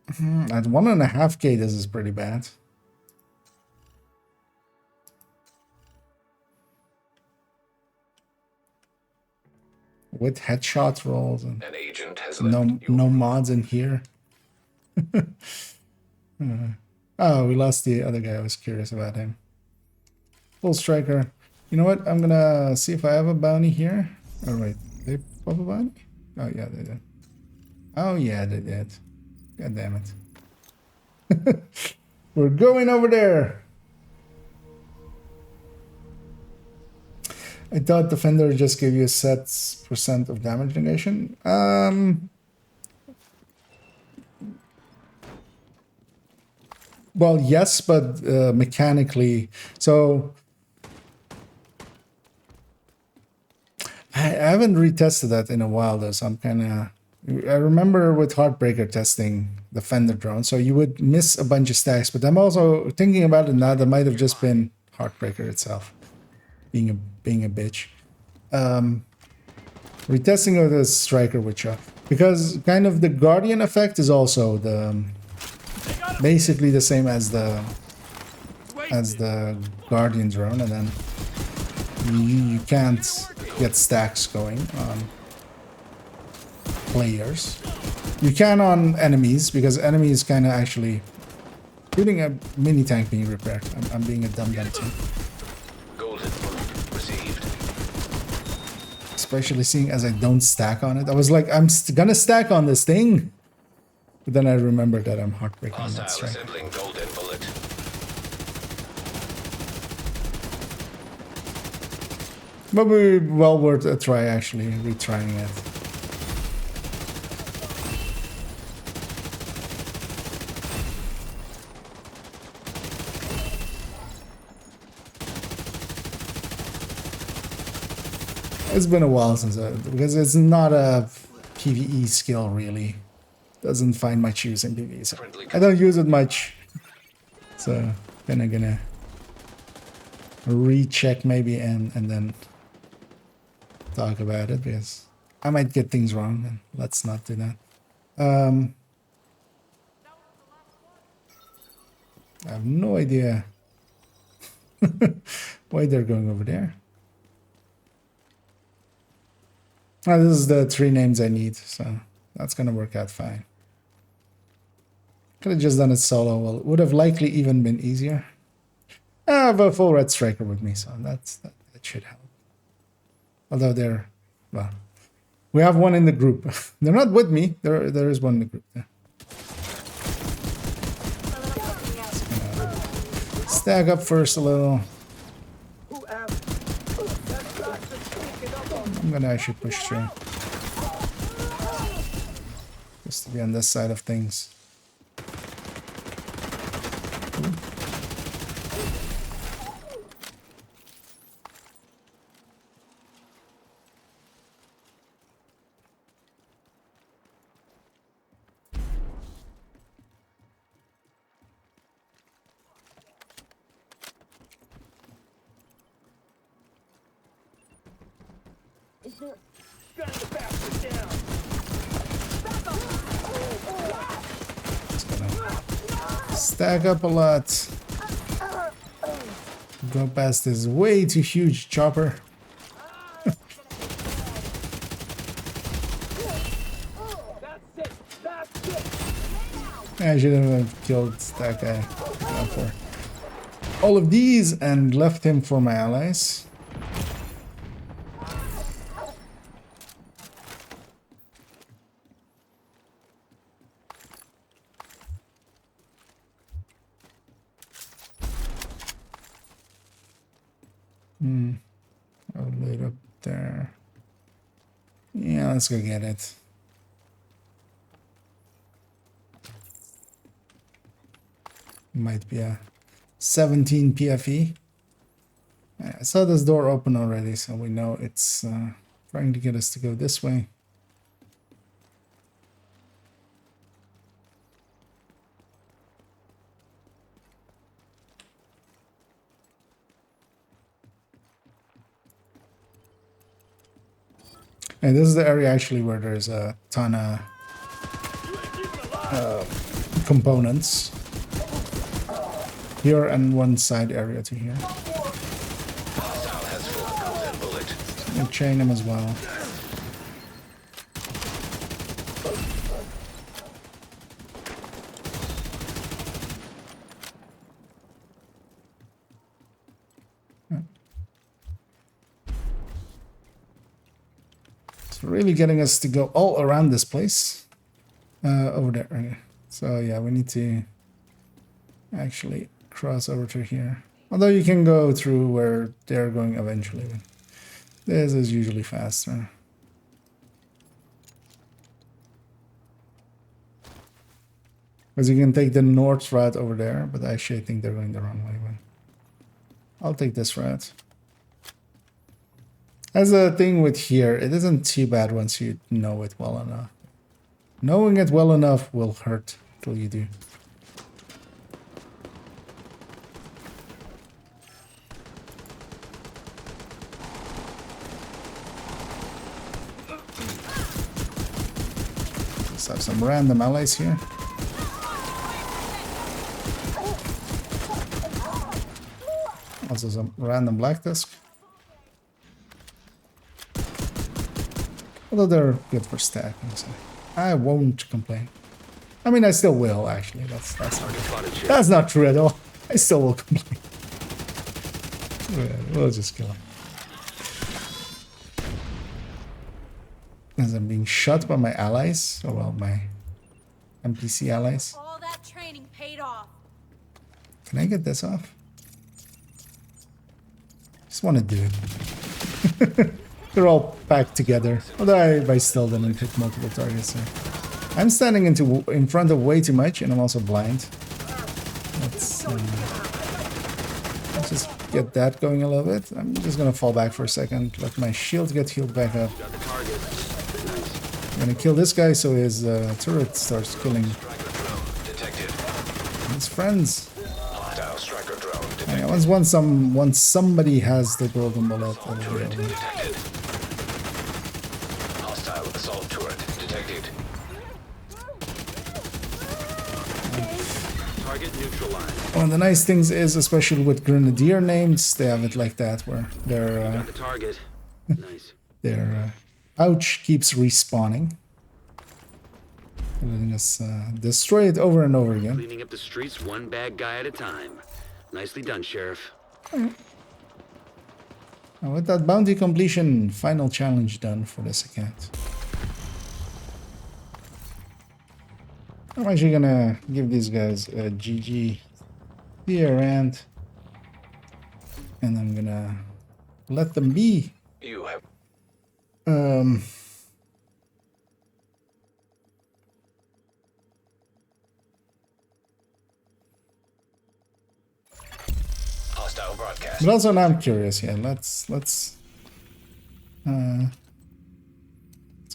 at 1.5K, this is pretty bad. With headshot rolls and An agent has no left your mods in here. Oh, we lost the other guy. I was curious about him. Full striker. You know what? I'm gonna see if I have a bounty here. Oh wait, they pop a bounty? Oh yeah, they did. Oh yeah, they did. God damn it. We're going over there. I thought Defender just gave you a set % of damage negation. Well, yes, but mechanically. So I haven't retested that in a while, though. So I'm kind of. I remember with Heartbreaker testing the Fender drone, so you would miss a bunch of stacks. But I'm also thinking about it now. That might have just been Heartbreaker itself being a bitch. Retesting of the Striker with shot, because kind of the Guardian effect is also the basically the same as the Guardian drone, and then you can't get stacks going on players. You can on enemies, because enemies kind of actually shooting a mini tank being repaired. I'm being a dumb too. Golden bullet received. Especially seeing as I don't stack on it. I was like, I'm gonna stack on this thing. But then I remembered that I'm Heartbreaking on that Hostile strike. assembling golden bullet. But we well worth a try, actually, retrying it. It's been a while since because it's not a PvE skill really. Doesn't find much use in PvE, so I don't use it much. So then I'm gonna recheck maybe and then talk about it, because I might get things wrong, and let's not do that. I have no idea why they're going over there. Oh, this is the 3 names I need, so that's gonna work out fine. Could have just done it solo. Well, it would have likely even been easier. I have a full red striker with me, so that should help. Although they're, well, we have one in the group. They're not with me. There is one in the group. Yeah. Stack up first a little. I'm gonna actually push through. Just to be on this side of things. Stack up a lot. Go past this way too huge chopper. I should have killed that guy for all of these and left him for my allies. I'll load up there. Yeah, let's go get it. Might be a 17 PFE. I saw this door open already, so we know it's trying to get us to go this way. And this is the area actually where there's a ton of components. Here and one side area to here. Hostile has full golden bullet. And chain him as well. really getting us to go all around this place. Over there. Okay. So yeah, we need to actually cross over to here. Although you can go through where they're going eventually. But this is usually faster. Because you can take the north route over there, but actually I think they're going the wrong way. But I'll take this route. As a thing with here, it isn't too bad once you know it well enough. Knowing it well enough will hurt till you do. Let's have some random allies here. Also some random black tusk. Although they're good for stacking, so I won't complain. I mean, I still will, actually. That's not true at all. I still will complain. We'll just kill him. As I'm being shot by my allies, or well, my NPC allies. All that training paid off. Can I get this off? Just want to do it. They're all packed together. Although I still didn't hit multiple targets. So. I'm standing in front of way too much, and I'm also blind. Let's just get that going a little bit. I'm just gonna fall back for a second, let my shield get healed back up. I'm gonna kill this guy so his turret starts killing his friends. Yeah, once somebody has the golden bullet, it'll be over. Hostile assault turret detected. Target neutralized. One of the nice things is, especially with Grenadier names, they have it like that, where Got the target. Nice. their pouch keeps respawning. Letting us destroy it over and over again. Cleaning up the streets one bad guy at a time. Nicely done, Sheriff. And with that bounty completion, final challenge done for this account. I'm actually gonna give these guys a GG here, and I'm gonna let them be. You have hostile broadcast. But also now I'm curious. Yeah, let's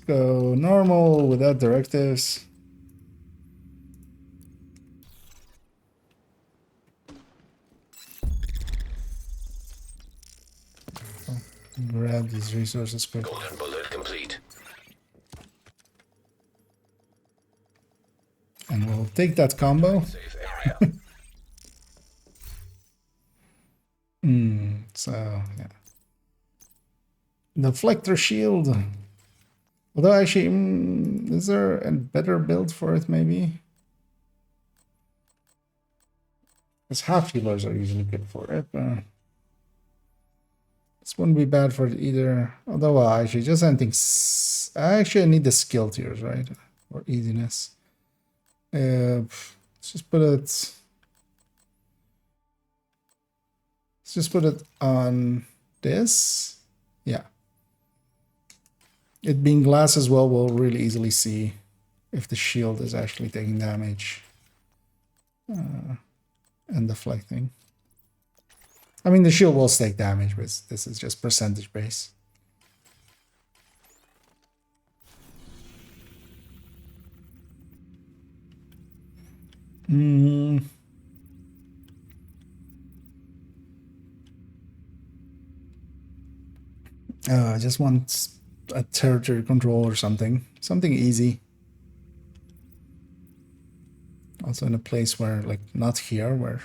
go normal without directives. Grab these resources quick. Golden bullet complete. And we'll take that combo. Safe area. So, yeah. Deflector shield. Although, actually, is there a better build for it, maybe? Because half healers are usually good for it. This wouldn't be bad for it either. Although, well, actually, just anything. I need the skill tiers, right? Or easiness. Let's just put it. Let's just put it on this. Yeah. It being glass as well, we'll really easily see if the shield is actually taking damage and deflecting. I mean, the shield will take damage, but this is just percentage base. I just want a territory control or something. Something easy. Also in a place where, like, not here, where...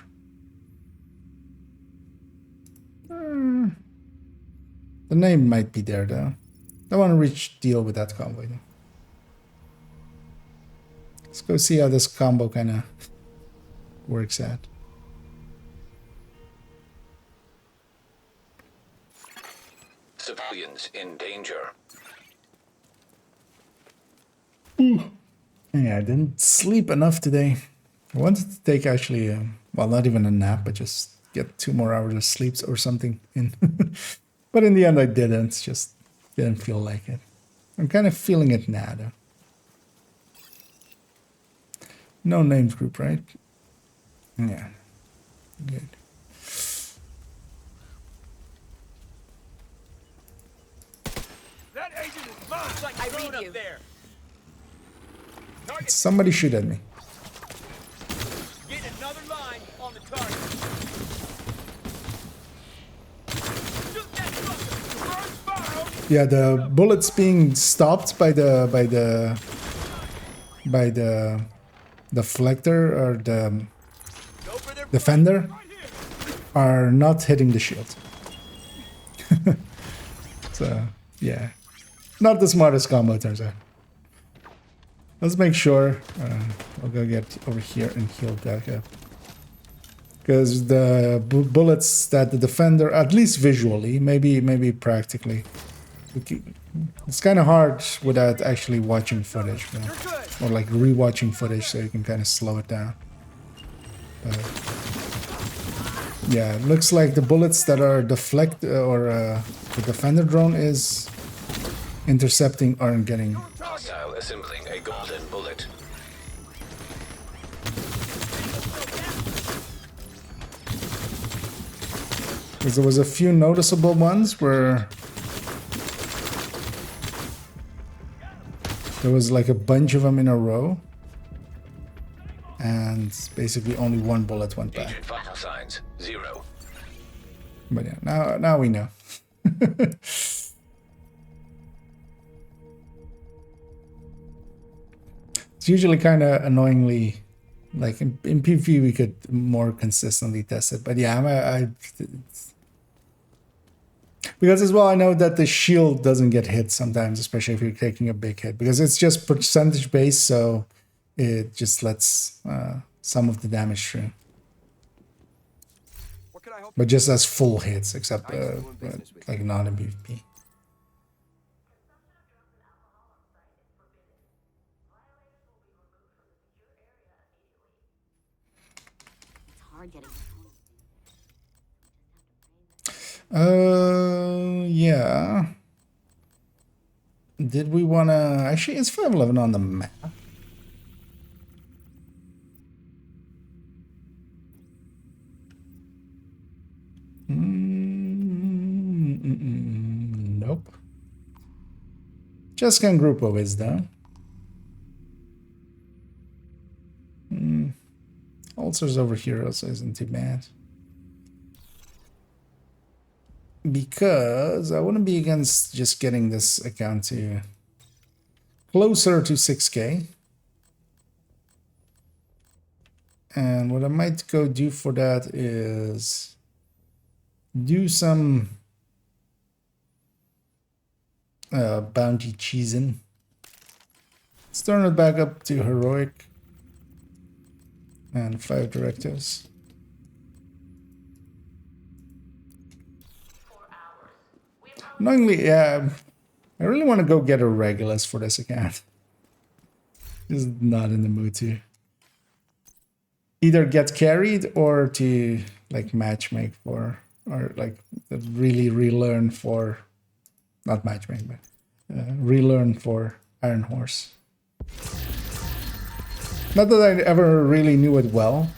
the name might be there, though. I want to deal with that convoy, though. Let's go see how this combo kind of works out. Civilians in danger. Yeah, I didn't sleep enough today. I wanted to take actually, well, not even a nap, but just get 2 more hours of sleep or something in. But in the end, I didn't. Just didn't feel like it. I'm kind of feeling it now, though. No names group, right? Yeah. Good. That agent is mine. It's like I thrown read up you. there. Target Somebody shoot at me. getting another line on the target. Shoot that fucker. First fire. Yeah, the bullets being stopped by the deflector or the Go for their defender right here. are not hitting the shield. So yeah, not the smartest combo, turns out. Let's make sure. I'll go get over here and heal back up. Because the bullets that the defender, at least visually, maybe practically, it's kind of hard without actually watching footage, you know? You're good. Or like rewatching footage, so you can kind of slow it down. But yeah, it looks like the bullets that are deflect or the defender drone is intercepting aren't getting. Hostile assembling a golden bullet. Because there was a few noticeable ones where there was like a bunch of them in a row, and basically only one bullet went back. Agent vital signs 0. But yeah, now we know. It's usually kind of annoyingly, like in PvP we could more consistently test it, but yeah, because as well I know that the shield doesn't get hit sometimes, especially if you're taking a big hit, because it's just percentage based, so it just lets some of the damage through. What can I help But just as full hits, except Nice doing business with like not in PvP. It's hard getting Yeah. Did we want to... Actually, is 511 on the map? Nope. Just can Grupo is though. Ulcers over here also isn't too bad. Because I wouldn't be against just getting this account to closer to 6K. And what I might go do for that is do some bounty cheesing. Let's turn it back up to heroic and 5 directives. Annoyingly, yeah, I really want to go get a Regulus for this account. Just not in the mood to either get carried or to like matchmake for, or like really relearn for, not matchmake, but relearn for Iron Horse. Not that I ever really knew it well.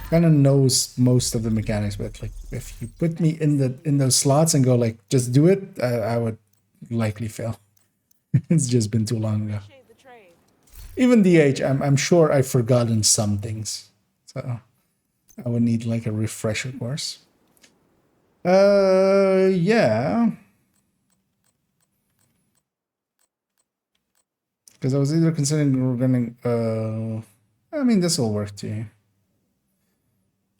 Kind of knows most of the mechanics, but like if you put me in those slots and go like just do it, I would likely fail. It's just been too long ago. Even DH, I'm sure I've forgotten some things, so I would need like a refresher course. Yeah, because I was either considering running. I mean, this will work too.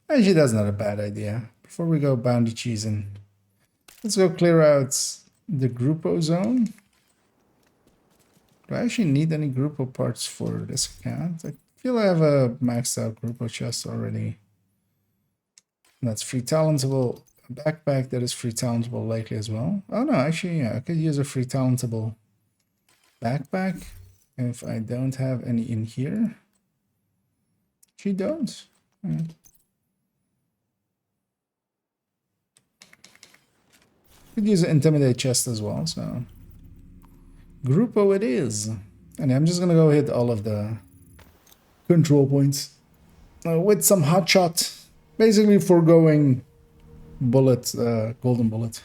Actually, that's not a bad idea. Before we go bounty cheesing, let's go clear out the Grupo zone. Do I actually need any Grupo parts for this account? I feel I have a maxed out Grupo chest already. That's free talentable. A backpack that is free talentable likely as well. Oh no, actually, yeah, I could use a free talentable backpack. If I don't have any in here. She don't. Could use an intimidate chest as well, so Grupo it is. And I'm just gonna go hit all of the control points with some hot shot, basically foregoing bullet, golden bullet.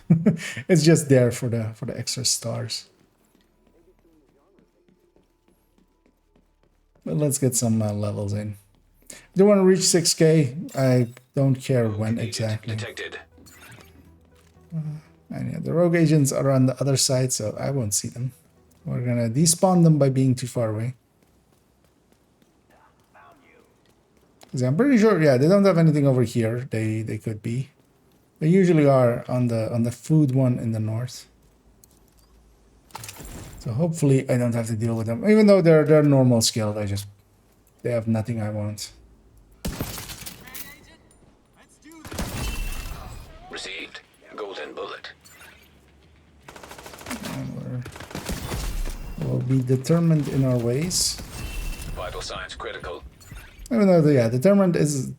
It's just there for the extra stars. But let's get some levels in. Do want to reach 6K? I don't care when exactly. Detected. And yeah, the rogue agents are on the other side, so I won't see them. We're gonna despawn them by being too far away. Because I'm pretty sure, yeah, they don't have anything over here. They could be. They usually are on the food one in the north. So hopefully I don't have to deal with them. Even though they're normal skilled, they have nothing I want. Received. Golden bullet. And we'll be determined in our ways. Vital signs critical. Even though, yeah, determined is,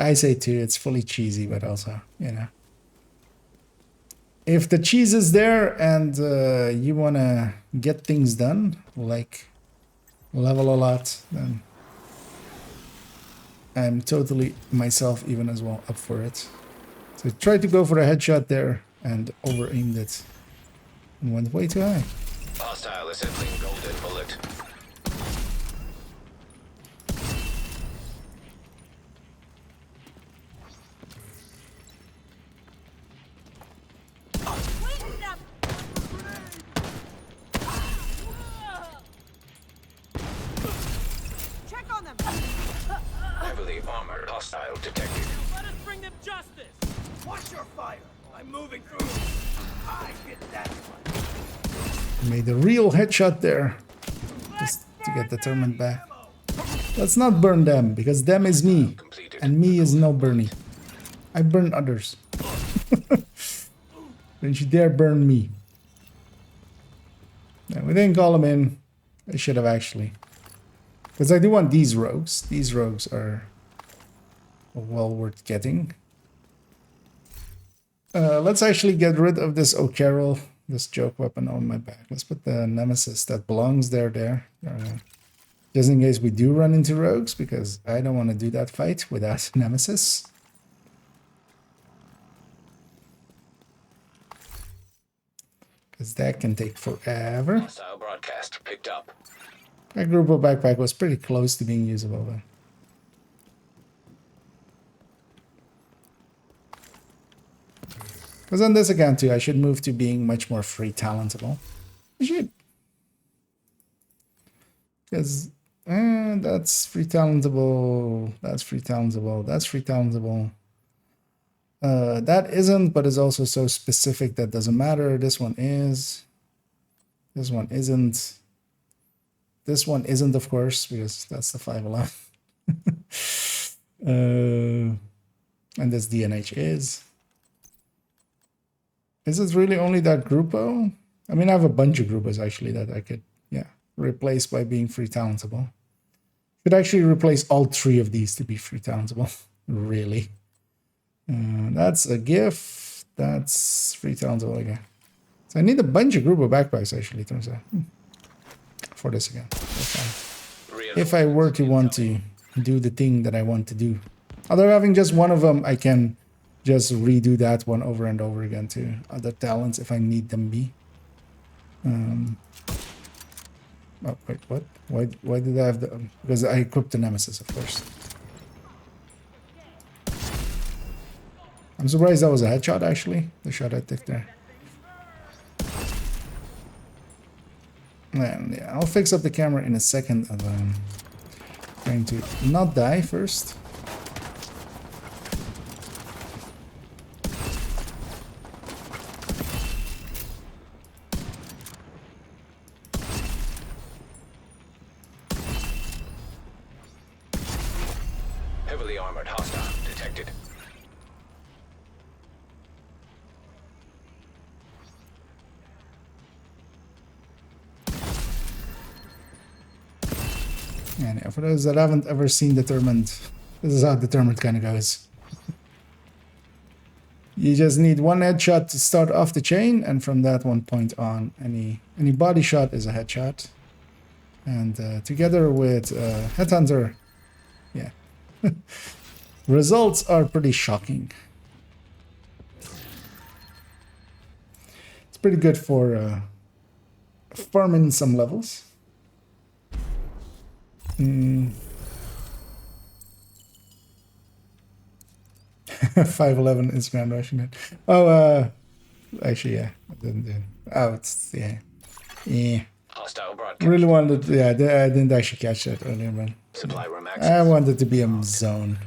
I say too, it's fully cheesy, but also, you know. If the cheese is there and you want to get things done, like level a lot, then I'm totally myself even as well up for it. So try to go for a headshot there and over-aimed it. And went way too high. Hostile assembling golden bullet. Check on them. Heavily armored hostile detected. Let us bring them justice. Watch your fire. I'm moving through. I hit that one. Made a real headshot there. Just to get determined back. Let's not burn them, because them is me. Completed. And me is no Bernie. I burn others. Don't you dare burn me. No, we didn't call them in. I should have actually. Because I do want these rogues. These rogues are well worth getting. Let's actually get rid of this O'Carroll, this joke weapon on my back. Let's put the Nemesis that belongs there. Just in case we do run into rogues, because I don't want to do that fight without Nemesis. Because that can take forever. Hostile broadcast picked up. That group of backpack was pretty close to being usable though. Because on this account too, I should move to being much more free talentable. I should. Because that's free talentable, that's free talentable, that's free talentable. That isn't, but is also so specific that doesn't matter. This one is. This one isn't. This one isn't, of course, because that's the 511. And this DNH is. Is it really only that Grupo? I mean, I have a bunch of Grupos actually that I could, yeah, replace by being free talentable. Could actually replace all three of these to be free talentable. Really. That's a gift. That's free talentable again. So I need a bunch of Grupo backpacks actually, turns out. For this again. That's fine. If I were to want to do the thing that I want to do. Although having just one of them, I can just redo that one over and over again to other talents if I need them be. Oh, wait, what? Why did I have the... because I equipped the Nemesis, of course. I'm surprised that was a headshot, actually. The shot I took there. And yeah, I'll fix up the camera in a second. I'm trying to not die first. Heavily armored hostile detected. And yeah, for those that haven't ever seen Determined, this is how Determined kind of goes. You just need one headshot to start off the chain, and from that one point on, any body shot is a headshot. And together with Headhunter, yeah, results are pretty shocking. It's pretty good for farming some levels. 511 Instagram rushing it. Oh, actually, yeah, I didn't do it. Oh, it's, yeah. Hostile broadcast. Really wanted, yeah, I didn't actually catch that earlier, man. Supply room I access. wanted to be a zone.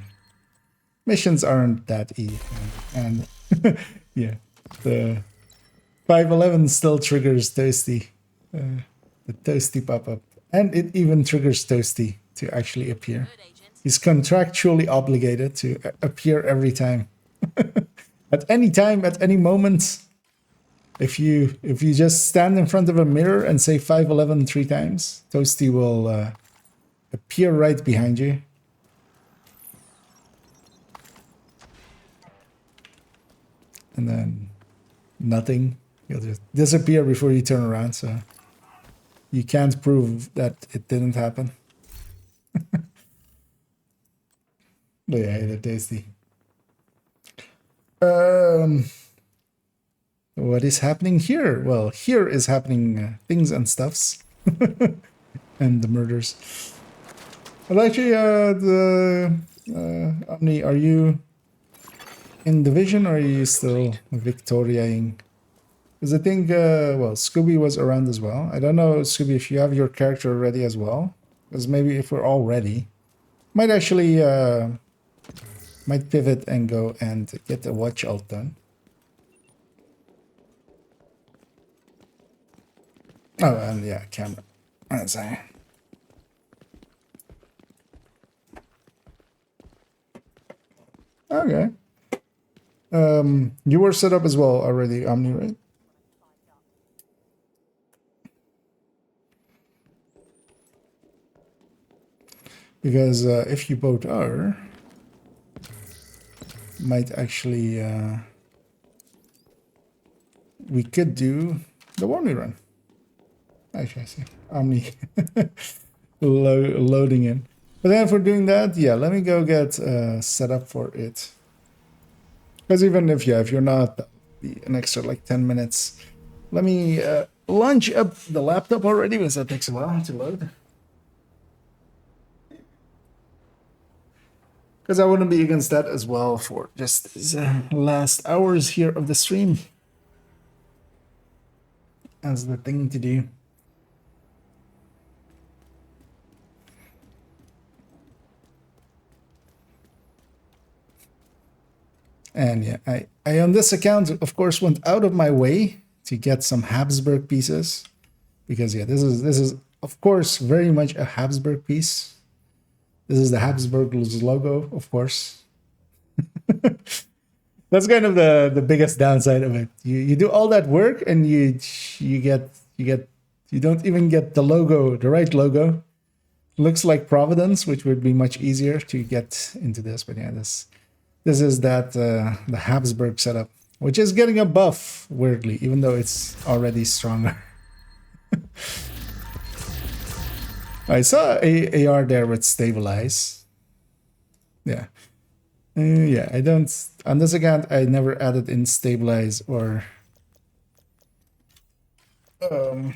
Missions aren't that easy. And yeah, the 511 still triggers Toasty. The Toasty pop-up. And it even triggers Toasty to actually appear. He's contractually obligated to appear every time. At any moment. If you just stand in front of a mirror and say 511 3 times, Toasty will appear right behind you. And then nothing. He'll just disappear before you turn around, so you can't prove that it didn't happen. But yeah, they're tasty. What is happening here? Well, here is happening things and stuffs. And the murders. Well, actually, Omni, are you in Division or are you still Victoriaing? Because I think, well, Scooby was around as well. I don't know, Scooby, if you have your character ready as well. Because maybe if we're all ready, might actually, might pivot and go and get the watch alt done. Oh, and yeah, camera. That's right. Okay. You were set up as well already, Omni, right? Because if you both are, might actually, we could do the Warmly run. Actually, I see. Omni loading in. But then for doing that, yeah, let me go get set up for it. Because even if, yeah, if you're not, an extra like 10 minutes. Let me launch up the laptop already, because that takes a while to load. Because I wouldn't be against that as well for just these last hours here of the stream. As the thing to do. And yeah, I on this account, of course, went out of my way to get some Habsburg pieces. Because yeah, this is of course very much a Habsburg piece. This is the Habsburg logo, of course. That's kind of the biggest downside of it. You do all that work and you don't even get the logo, the right logo. Looks like Providence, which would be much easier to get into this. But yeah, this is that the Habsburg setup, which is getting a buff weirdly, even though it's already stronger. I saw a AR there with stabilize. Yeah. Yeah, I don't, on this account, I never added in stabilize or, am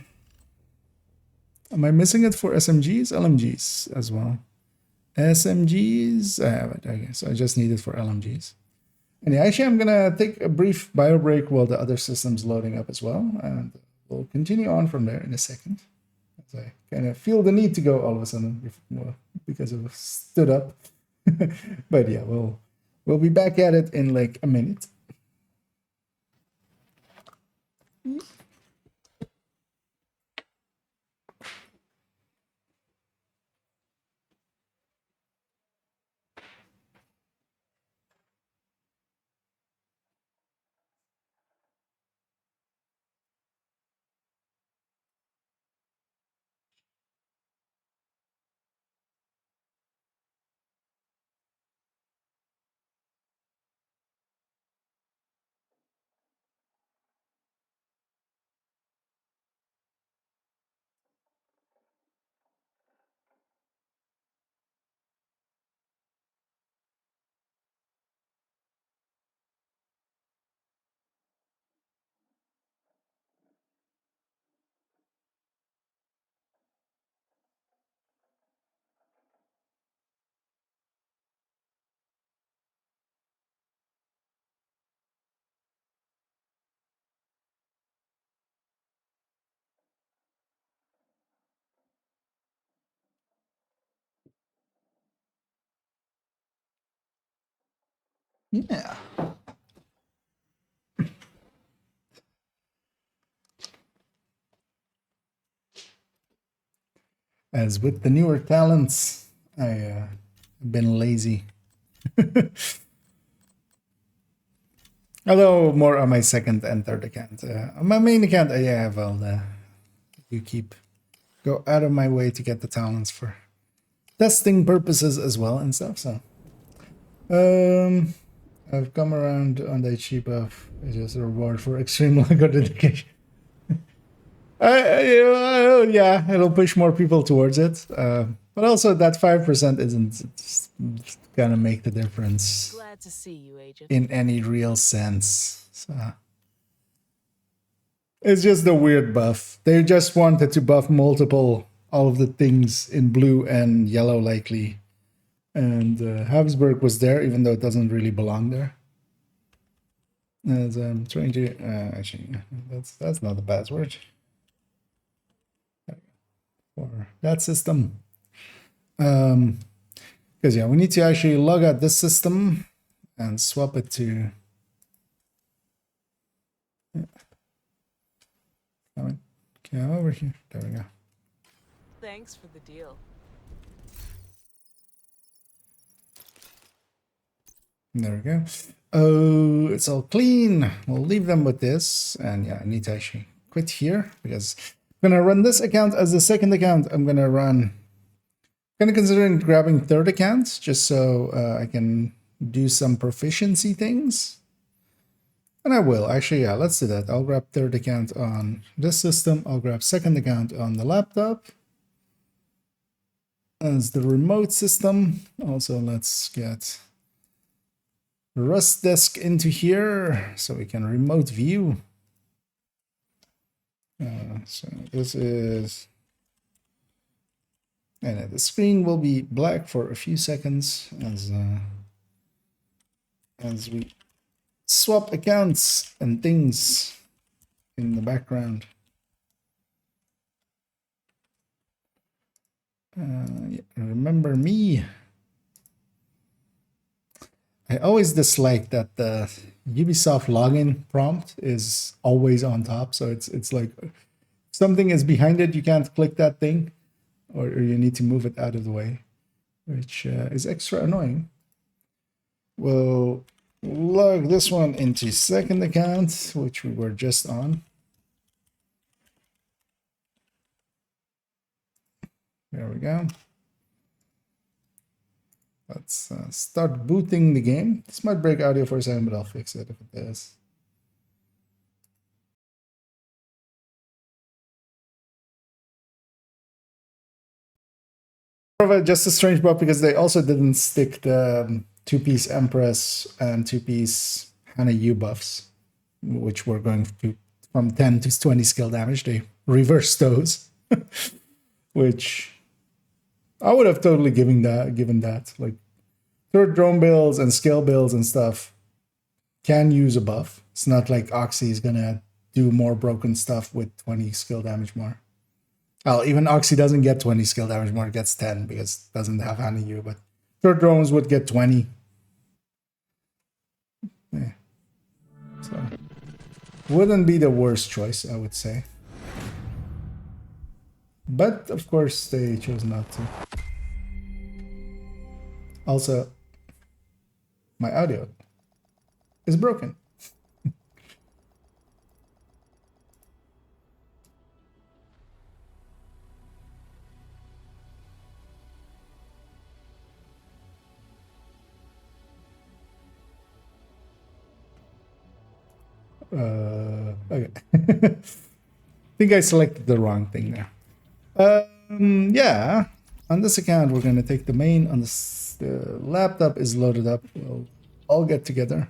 I missing it for SMGs? LMGs as well. SMGs, I have it, okay, so I just need it for LMGs. And yeah, actually, I'm gonna take a brief bio break while the other system's loading up as well, and we'll continue on from there in a second. As I kind of feel the need to go all of a sudden, because I've stood up. But yeah, we'll be back at it in like a minute. Yeah. As with the newer talents, I've been lazy. Although more on my second and third account. On my main account, I have all the go out of my way to get the talents for testing purposes as well and stuff. So, I've come around on the HP buff. It's just a reward for extreme luck or dedication. Yeah, it'll push more people towards it. But also that 5% isn't gonna make the difference Glad to see you, Agent. in any real sense. So it's just a weird buff. They just wanted to buff all of the things in blue and yellow likely. And Habsburg was there, even though it doesn't really belong there. As I'm trying to actually, that's not the password for that system. Because yeah, we need to actually log out this system and swap it to. Come over here. There we go. Thanks for the deal. There we go. Oh, it's all clean. We'll leave them with this. And yeah, I need to actually quit here because I'm gonna run this account as the second account. I'm gonna considering grabbing third account just so I can do some proficiency things. And I will actually, yeah, let's do that. I'll grab third account on this system. I'll grab second account on the laptop as the remote system. Also, let's get Rust Desk into here so we can remote view. So this is, and the screen will be black for a few seconds as we swap accounts and things in the background. Yeah, remember me. I always dislike that the Ubisoft login prompt is always on top. So it's like if something is behind it, you can't click that thing, or you need to move it out of the way, which is extra annoying. We'll log this one into second account, which we were just on. There we go. Let's start booting the game. This might break audio for a second, but I'll fix it if it does. Just a strange bug because they also didn't stick the two-piece Empress and two-piece Hana U buffs, which were going to, from 10 to 20 skill damage. They reversed those, which I would have totally given that. Like third drone builds and scale builds and stuff can use a buff. It's not like Oxy is gonna do more broken stuff with 20 skill damage more. Well, even Oxy doesn't get 20 skill damage more, it gets 10 because it doesn't have Hana U, but third drones would get 20. Yeah. So wouldn't be the worst choice, I would say. But of course they chose not to. Also, my audio is broken. Okay. I think I selected the wrong thing there. Yeah, on this account we're gonna take the main. On this, the laptop is loaded up. We'll all get together.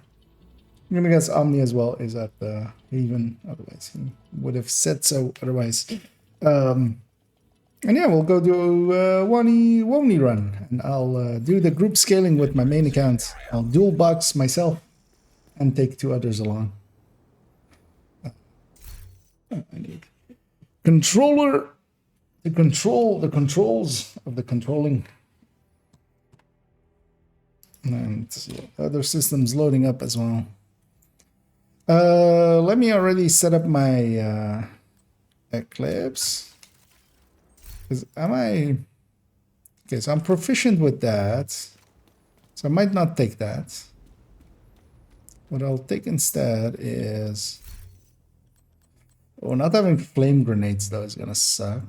I'm gonna guess Omni as well is at the Haven. Otherwise, he would have said so. Otherwise, and yeah, we'll go do Y24M01D28 run, and I'll do the group scaling with my main account. I'll dual box myself and take 2 others along. I need controller to control the controls of the controlling. And other systems loading up as well. Let me already set up my Eclipse. Okay, so I'm proficient with that. So I might not take that. What I'll take instead is... Oh, not having flame grenades though is gonna suck.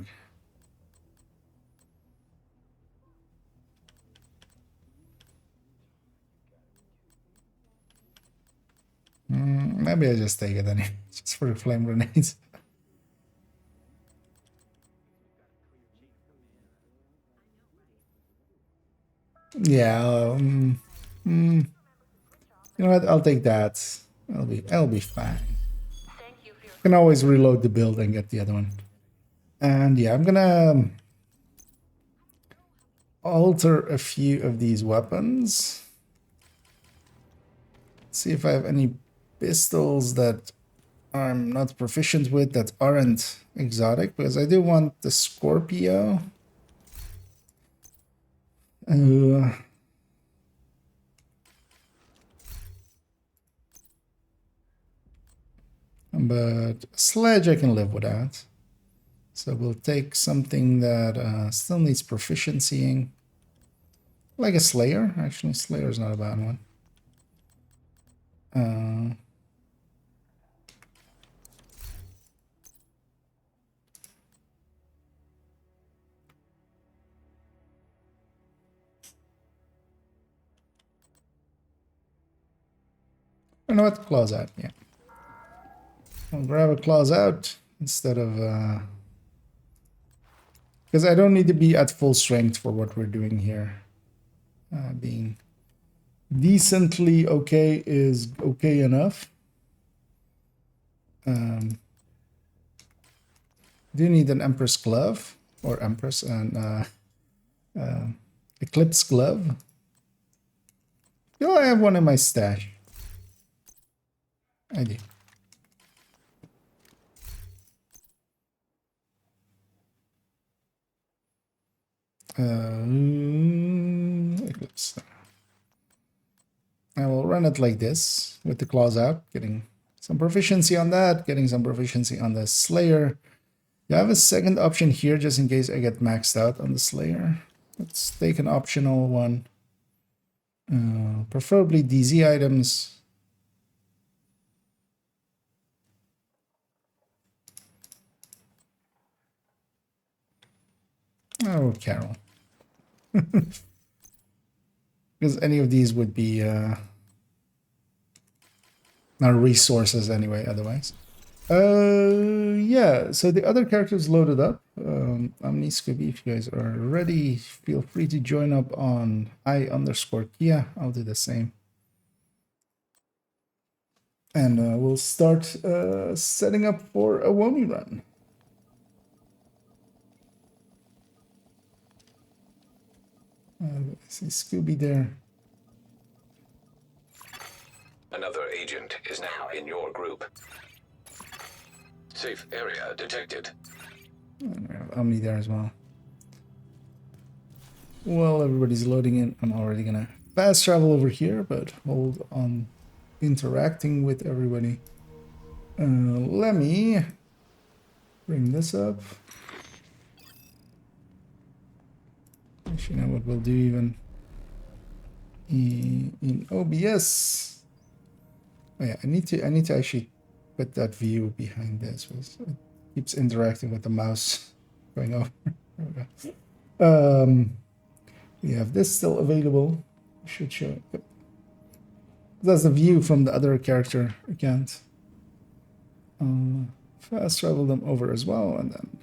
Maybe I just take it anyway, just for the flame grenades. Yeah. You know what? I'll take that. I'll be fine. Can always reload the build and get the other one. And yeah, I'm gonna alter a few of these weapons. See if I have any pistols that I'm not proficient with that aren't exotic, because I do want the Scorpio. But sledge I can live without. So we'll take something that still needs proficiencying. Like a Slayer. Actually, Slayer is not a bad one. You know what? Claws out, yeah. I'll grab a claws out instead of... because I don't need to be at full strength for what we're doing here. Being decently okay is okay enough. Do need an Empress glove or Empress and Eclipse glove. Do I have one in my stash? I do. Eclipse. I will run it like this with the claws out, getting some proficiency on that, getting some proficiency on the Slayer. You have a second option here just in case I get maxed out on the Slayer. Let's take an optional one. Preferably DZ items. Oh, Carol. Because any of these would be not resources anyway, otherwise. Yeah, so the other characters loaded up. Omni Scooby, if you guys are ready, feel free to join up on I_Kia. I'll do the same. And we'll start setting up for a Woni run. I see Scooby there. Another agent is now in your group. Safe area detected. And we have Omni there as well. Well, everybody's loading in. I'm already gonna fast travel over here, but hold on interacting with everybody. Let me bring this up. Actually, you know what we'll do even in OBS. Oh yeah, I need to actually put that view behind this because it keeps interacting with the mouse going over. There we go. We have this still available. I should show it. Yep. That's the view from the other character account. Fast travel them over as well, and then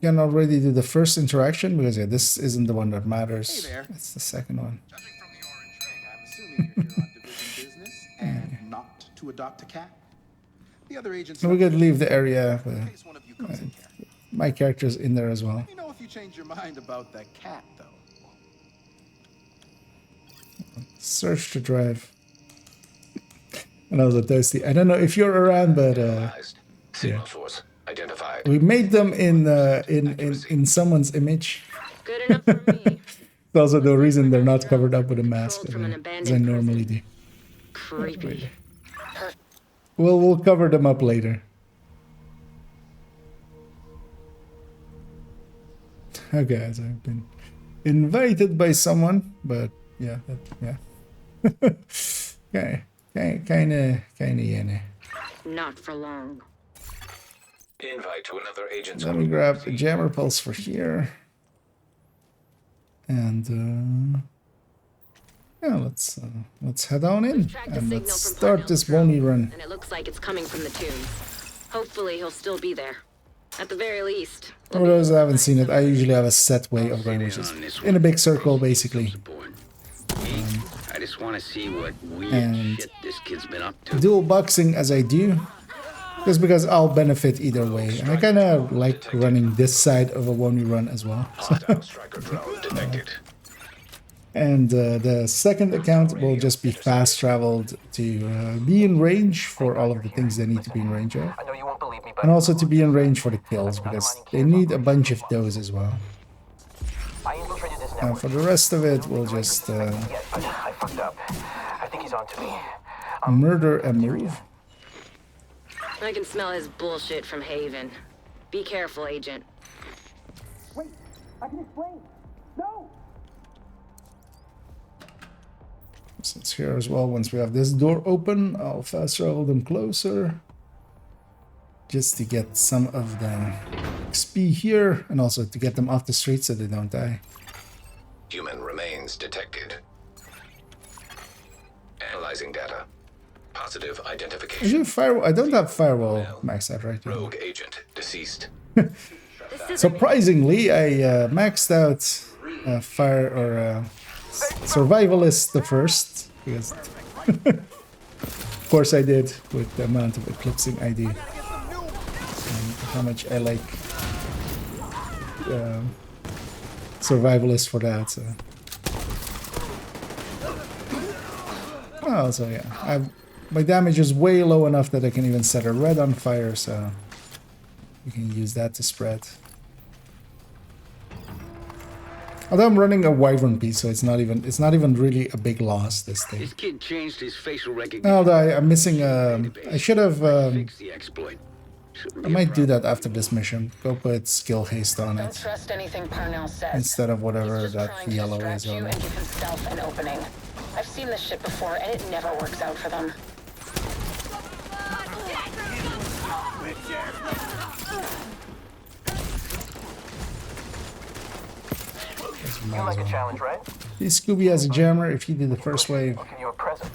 can already do the first interaction because yeah, this isn't the one that matters. Hey there. It's the second one. Judging from the orange ring, I'm assuming you're here on division business and not to adopt a cat. The other agents. We could leave the area. In case one of you comes in here. My character's in there as well. Let me know if you change your mind about that cat, though. Search to drive. And I was a toasty. I don't know if you're around, but Signal source identified. we made them in someone's image. Good enough for me. also the reason they're not covered up with a mask From an as I abandoned normally do. Creepy. We'll cover them up later. Okay, guys, I've been invited by someone, but yeah, okay, kinda, yeah. Not for long. Invite to another agent's Let me group. grab a jammer pulse for here, and yeah, let's head on in and let's start this Wony run. And it looks like it's coming from the tune. Hopefully he'll still be there. At the very least. For those that haven't seen it, I usually have a set way of going, which is in a big circle, basically. I just want to see what weird And shit this kid's been up to. Dual boxing as I do, just because I'll benefit either way. And I kind of like running this side of a Wony run as well. Hostile striker drone detected. And the second account will just be fast traveled to be in range for all of the things they need to be in range of. I know you won't believe me, but And also to be in range for the kills, because they need a bunch of those as well. I infiltrated this And network. for the rest of it, we'll just Yeah, but I fucked up. I think he's on to me. murder and move. I can smell his bullshit from Haven. Be careful, Agent. Wait, I can explain. No! Since here as well, once we have this door open, I'll fast travel them closer. Just to get some of the XP here, and also to get them off the street so they don't die. Human remains detected. Analyzing data. Positive identification. Actually, firewall. I don't have firewall maxed out right now. Rogue agent deceased. Surprisingly, I maxed out fire or survivalist the first, because of course I did, with the amount of eclipsing I do and how much I like survivalist for that. So. Oh, so yeah, my damage is way low enough that I can even set a red on fire, so we can use that to spread. Although I'm running a Wyvern piece, so it's not even really a big loss, this thing. This kid changed his facial recognition. Although I'm missing I should have Fix the exploit. Shouldn't I be a might do problem. that after this mission. Go put skill haste on Don't it trust anything Parnell says. instead of whatever He's just that trying to yellow distract is you on and it. give himself an opening. I've seen this shit before, and it never works out for them. You like a challenge, right? Scooby has a jammer. If he did the first wave, I'll give you a present.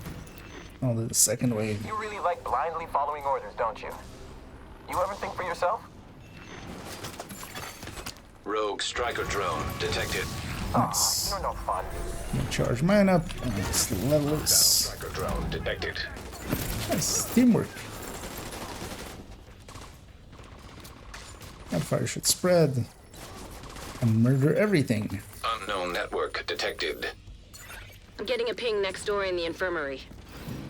I'll do the second wave. You really like blindly following orders, don't you? You ever think for yourself? Rogue striker drone detected. Nice. You're no fun. Charge mine up and let's level this. Striker drone detected. Nice teamwork. That fire should spread and murder everything. Unknown network detected. I'm getting a ping next door in the infirmary.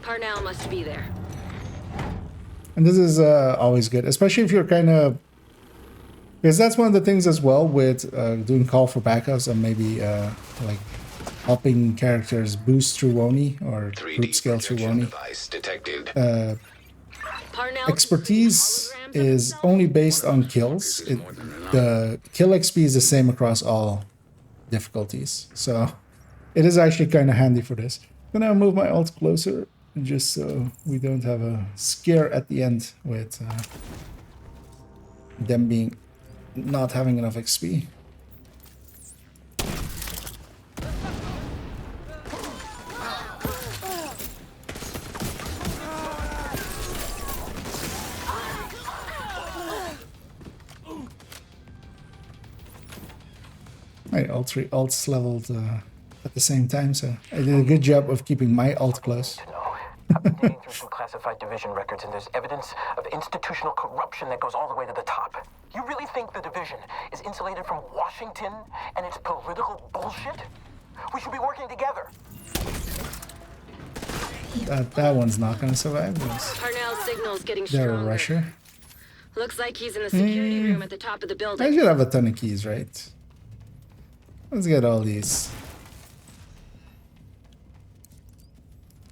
Parnell must be there. And this is always good, especially if you're kind of... Because that's one of the things as well with doing call for backups and maybe like helping characters boost through Wony or 3D group scale through projection Wony. device detected. Parnell Expertise is only based on kills. The kill XP is the same across all difficulties. So it is actually kind of handy for this. I'm gonna move my alt closer just so we don't have a scare at the end with them being not having enough XP. All three alts leveled at the same time, so I did a good job of keeping my alt close. To know. I've been digging through some classified division records, and there's evidence of institutional corruption that goes all the way to the top. You really think the division is insulated from Washington and its political bullshit? We should be working together. That one's not gonna survive this. Parnell's signal's getting They're a stronger. rusher. Looks like he's in the security room at the top of the I building. should have a ton of keys, right? Let's get all these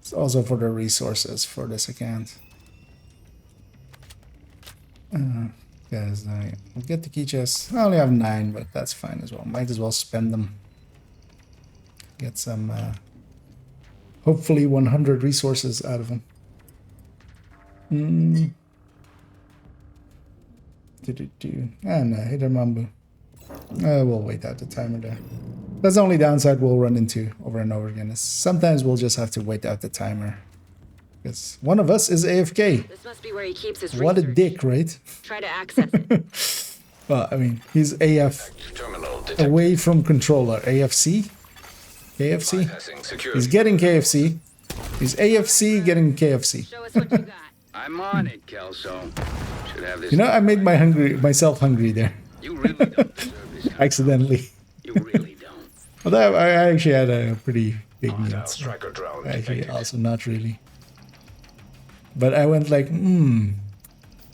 It's also for the resources for this account. Because I'll get the key chests. I only have 9, but that's fine as well. Might as well spend them. Get some, hopefully 100 resources out of them. And Hider Mambu. We'll wait out the timer there. That's the only downside we'll run into over and over again. Is sometimes we'll just have to wait out the timer. Because one of us is AFK. This must be where he keeps his What a research. dick, right? Try to access it. Well, I mean, he's AF away from controller. AFC? KFC? He's getting KFC. He's AFC getting KFC. Show us what you got. I'm on it, Kelso. Should have this. You know, I made myself hungry there. You really don't deserve this. Accidentally. You really don't. Although I actually had a pretty big meal. So Striker drone actually, detected. also not really. But I went like, yeah,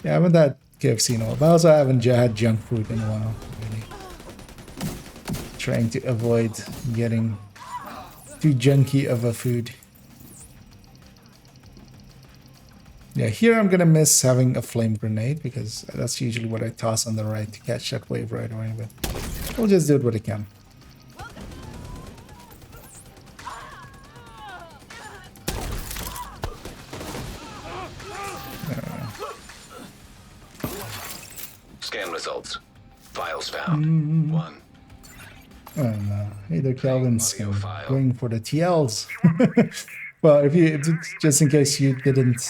I haven't had KFC in a while. But also I haven't had junk food in a while, really. Trying to avoid getting too junky of a food. Yeah, here I'm gonna miss having a flame grenade because that's usually what I toss on the right to catch that wave right away. But we'll just do it with a cam. Scan results. Files found. 1. Oh no, hey there, Calvin's Audio file. going for the TLs. Well, if you just in case you didn't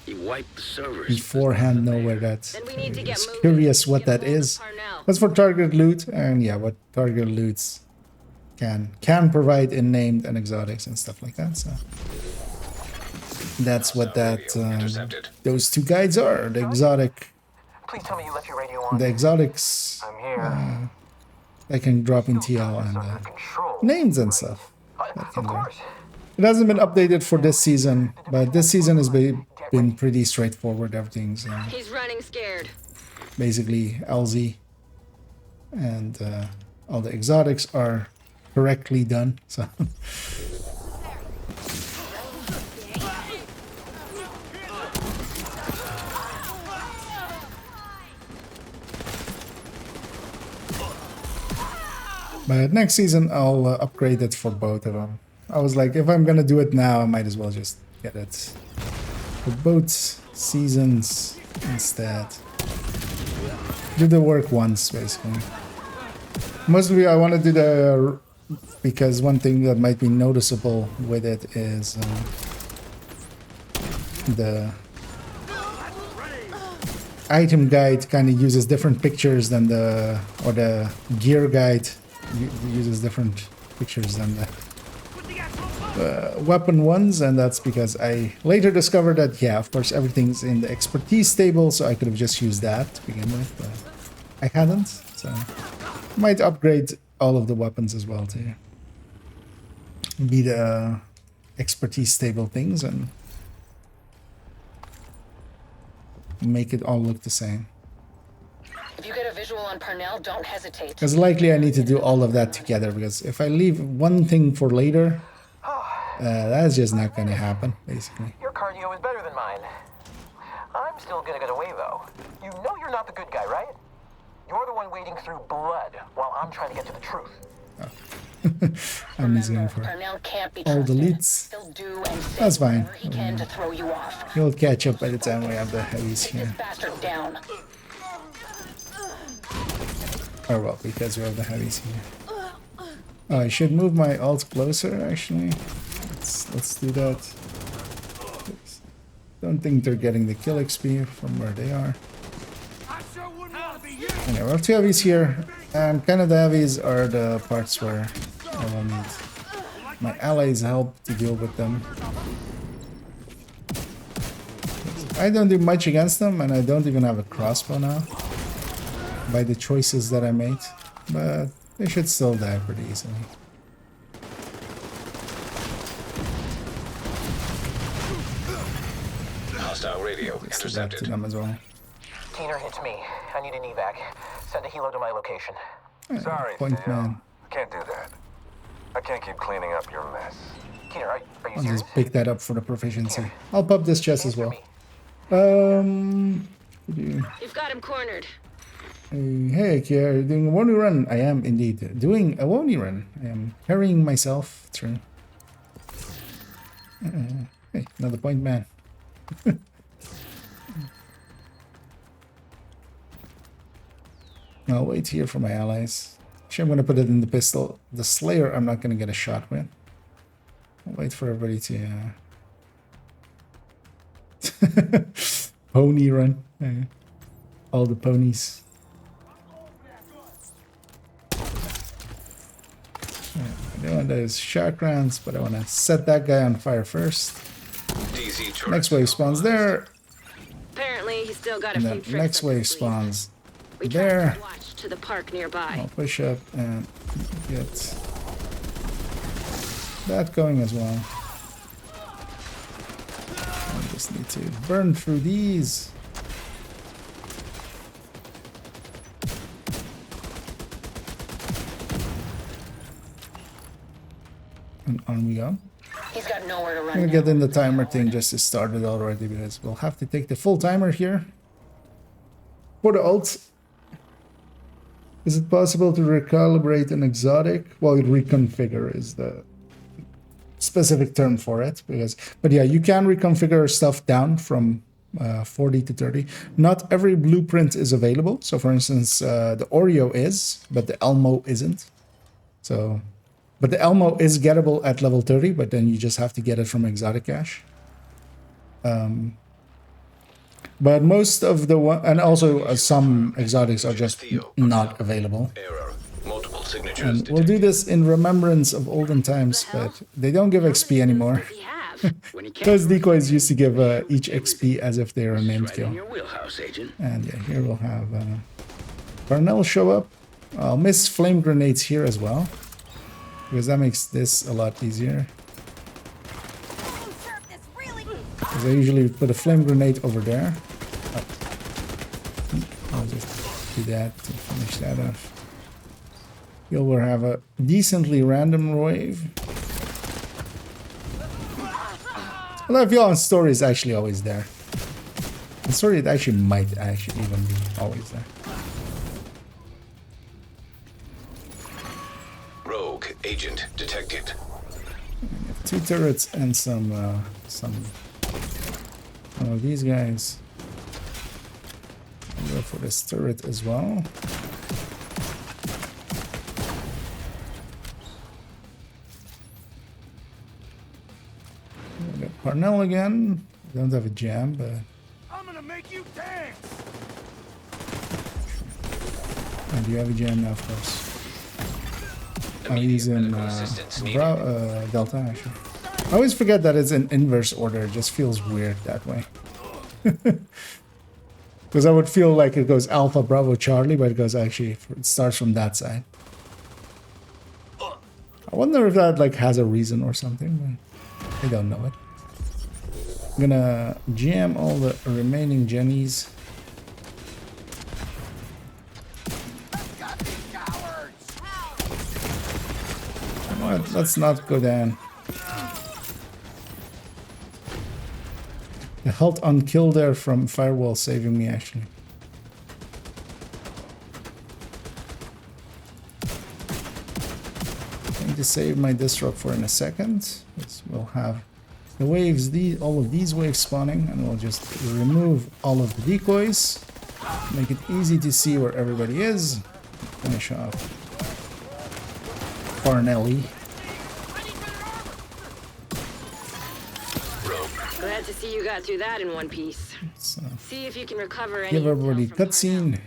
He wiped the servers. beforehand know where that Then we need to get is moving. curious what Get that hold of is. Parnell. That's for target loot, and yeah, what target loots can provide in named and exotics and stuff like that. So that's what that Intercepted. those two guides are. The exotic, Please tell me you left your radio on. the exotics I'm here. that can drop in TL and Under control. names and stuff. Of course. It hasn't been updated for this season, but this season has been pretty straightforward. Everything's He's running scared. basically LZ, and all the exotics are correctly done. So but next season I'll upgrade it for both of them. I was like, if I'm gonna do it now, I might as well just get it for both seasons instead. Do the work once, basically. Mostly I want to do the... because one thing that might be noticeable with it is the item guide kind of uses different pictures than the... or the gear guide uses different pictures than the weapon ones, and that's because I later discovered that, yeah, of course, everything's in the expertise table, so I could have just used that to begin with, but I hadn't, so might upgrade all of the weapons as well to be the expertise table things and make it all look the same. If you get a visual on Parnell, don't hesitate. Because likely I need to do all of that together, because if I leave one thing for later, that's just not going to happen, basically. Your cardio is better than mine. I'm still gonna get away, though. You know you're not the good guy, right? You're the one wading through blood while I'm trying to get to the truth. I'm just going Remember, for Parnell can't be all trusted. deletes. He'll do and say That's fine. whatever he can to throw you off. He'll catch up by the time we have the heavies Take this here. bastard down. Oh well, because we have the heavies here. Oh, I should move my alt closer, actually. Let's do that. Oops. Don't think they're getting the kill XP from where they are. Anyway, we have two heavies here. And kind of the heavies are the parts where I will need my allies' help to deal with them. I don't do much against them, and I don't even have a crossbow now by the choices that I made, but they should still die pretty easily. Hostile radio Let's do that to intercepted. them as well. Keener, it's me. I need an evac. Send a helo to my location. Sorry, point man. Can't do that. I can't keep cleaning up your mess. Here, are you I'll serious? just pick that up for the proficiency. I'll pop this chest as well. You've got him cornered. Hey, Kia, are you doing a Wony run? I am indeed doing a Wony run. I am carrying myself through. Hey, another point man. I'll wait here for my allies. Actually, I'm going to put it in the pistol. The Slayer I'm not going to get a shot with. I'll wait for everybody to... Pony run. All the ponies. I don't want those shock rounds, but I want to set that guy on fire first. Next wave spawns there. Apparently, he's still got a And few then tricks next up his wave sleeve. spawns We there. watch to the park nearby. I'll push up and get that going as well. I just need to burn through these. And on we go. He's got nowhere to I'm run gonna now. get in the timer thing just to start it already because we'll have to take the full timer here. For the ult, is it possible to recalibrate an exotic? Well, reconfigure is the specific term for it. But yeah, you can reconfigure stuff down from 40 to 30. Not every blueprint is available. So for instance, the Oreo is, but the Elmo isn't. So, but the Elmo is gettable at level 30, but then you just have to get it from exotic cache. But most of the one, and also some exotics are just not available. And we'll do this in remembrance of olden times, but they don't give XP anymore. Those decoys used to give each XP as if they were a named kill. And yeah, here we'll have Parnell show up. I'll miss flame grenades here as well, because that makes this a lot easier. Because I usually put a flame grenade over there. I'll just do that to finish that off. You'll have a decently random wave. A lot of y'all in story is actually always there. In story it actually might actually even be always there. Rogue agent detected. We have 2 turrets and some of these guys. I'll go for this turret as well. We got Parnell again. Don't have a jam, but I'm gonna make you dance. and you have a jam now, of course. I'm using Delta actually. I always forget that it's in inverse order. It just feels weird that way. Because I would feel like it goes Alpha, Bravo, Charlie, but it goes actually, it starts from that side. I wonder if that like has a reason or something. I don't know it. I'm gonna jam all the remaining Jennies. You know what? Let's not go down. The health on kill there from Firewall saving me actually. I'm going to save my disrupt for in a second. We'll have the waves, all of these waves spawning, and we'll just remove all of the decoys. Make it easy to see where everybody is. Finish off Parnelli. Glad to see you got through that in one piece. See if you can recover any. Give everybody cutscene.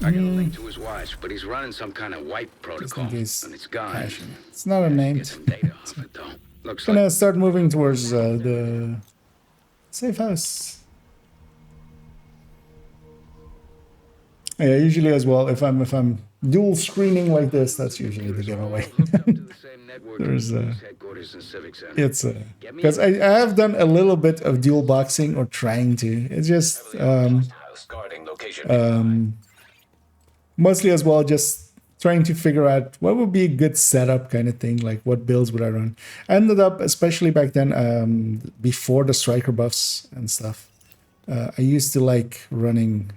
I got a link to his watch, but he's running some kind of wipe protocol, and it's gone. It's not a name. Looks Gonna like start moving towards the safe house. Yeah, usually as well. If I'm dual screening like this, that's usually the giveaway. There's it's because I have done a little bit of dual boxing or trying to. It's just mostly as well just trying to figure out what would be a good setup kind of thing, like what builds would I run. I ended up, especially back then, before the striker buffs and stuff, I used to like running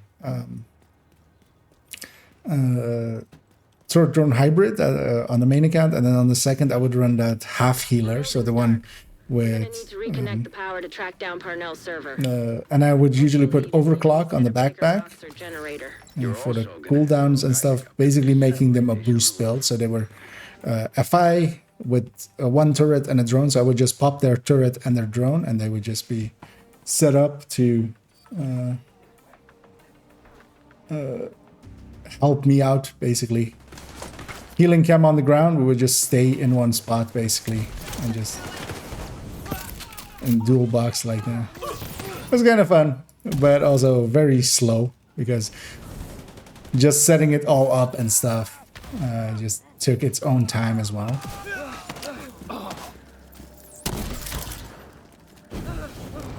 Sword Drone Hybrid on the main account, and then on the second I would run that half healer, so the one with Need to reconnect the power to track down Parnell's server. and I would usually put overclock on the backpack Generator. for the cooldowns and stuff, basically making them a boost build. So they were FI with one turret and a drone, so I would just pop their turret and their drone, and they would just be set up to help me out, basically. Healing cam on the ground, we would just stay in one spot, basically, and just in dual box like that. It was kind of fun, but also very slow, because just setting it all up and stuff just took its own time as well.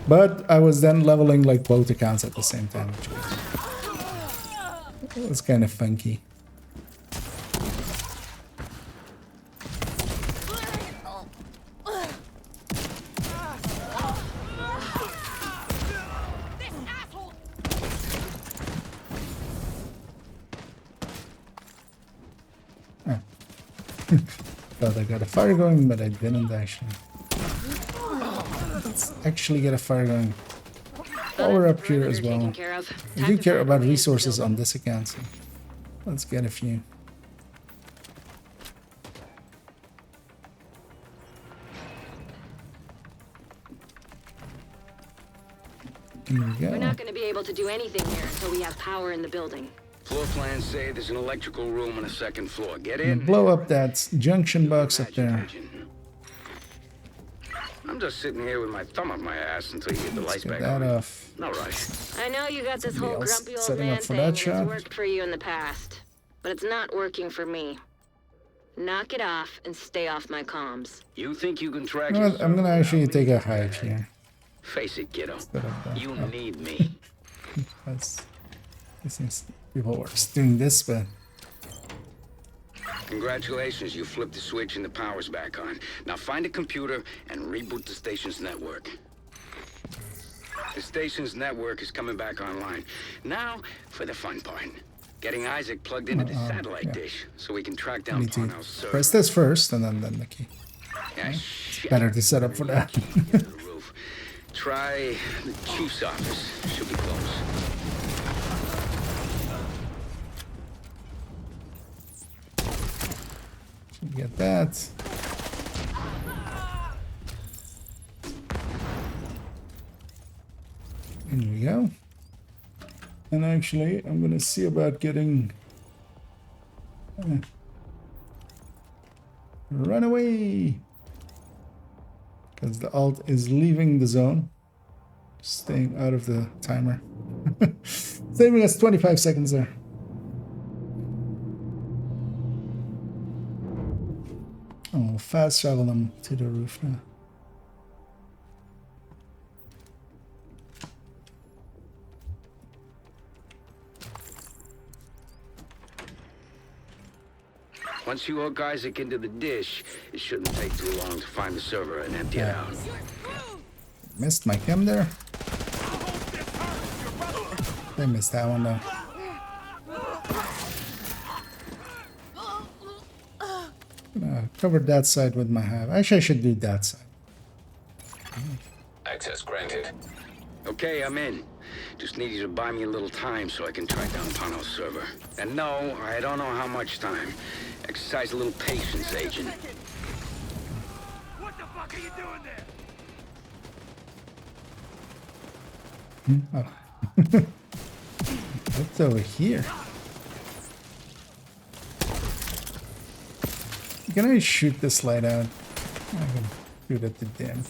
But I was then leveling like both accounts at the same time, which was kind of funky. Thought I got a fire going, but I didn't actually. Let's actually get a fire going while we're up here as well. I do care about resources on this account, so let's get a few. Here we go. We're not going to be able to do anything here until we have power in the building. Floor plans say there's an electrical room on the second floor. Get I'm in. gonna blow up that junction box up there. I'm just sitting here with my thumb up my ass until you get the lights back That on. off. No rush. I know you got this whole Somebody else grumpy old setting man up for thing, that and shot? it's worked for you in the past. But it's not working for me. Knock it off and stay off my comms. You think you can track You know what? I'm gonna yourself actually without take me? a hike here. Face it, kiddo. Instead of that. You Oh, need me. this seems people were doing this, but Congratulations, you flipped the switch and the power's back on. Now find a computer and reboot the station's network. The station's network is coming back online. Now for the fun part. Getting Isaac plugged into the satellite yeah. dish so we can track I down need to Parnell's server. press this first and then the key. Yeah, shit. Better to set up for that. The roof. Try the chief's office. Should be close. Get that. Here we go. And actually, I'm gonna see about getting run away, because the alt is leaving the zone, staying out of the timer, saving us 25 seconds there. Oh, fast travel them to the roof now. Once you hook Isaac into the dish, it shouldn't take too long to find the server and empty it out. Missed my chem there. I missed that one though. Covered that side with my hive. Actually, I should do that side. Access granted. Okay, I'm in. Just need you to buy me a little time so I can track down Parnell's server. And no, I don't know how much time. Exercise a little patience, Agent. What the fuck are you doing there? Oh. What's over here? Can I shoot this light out? I can shoot at the damn.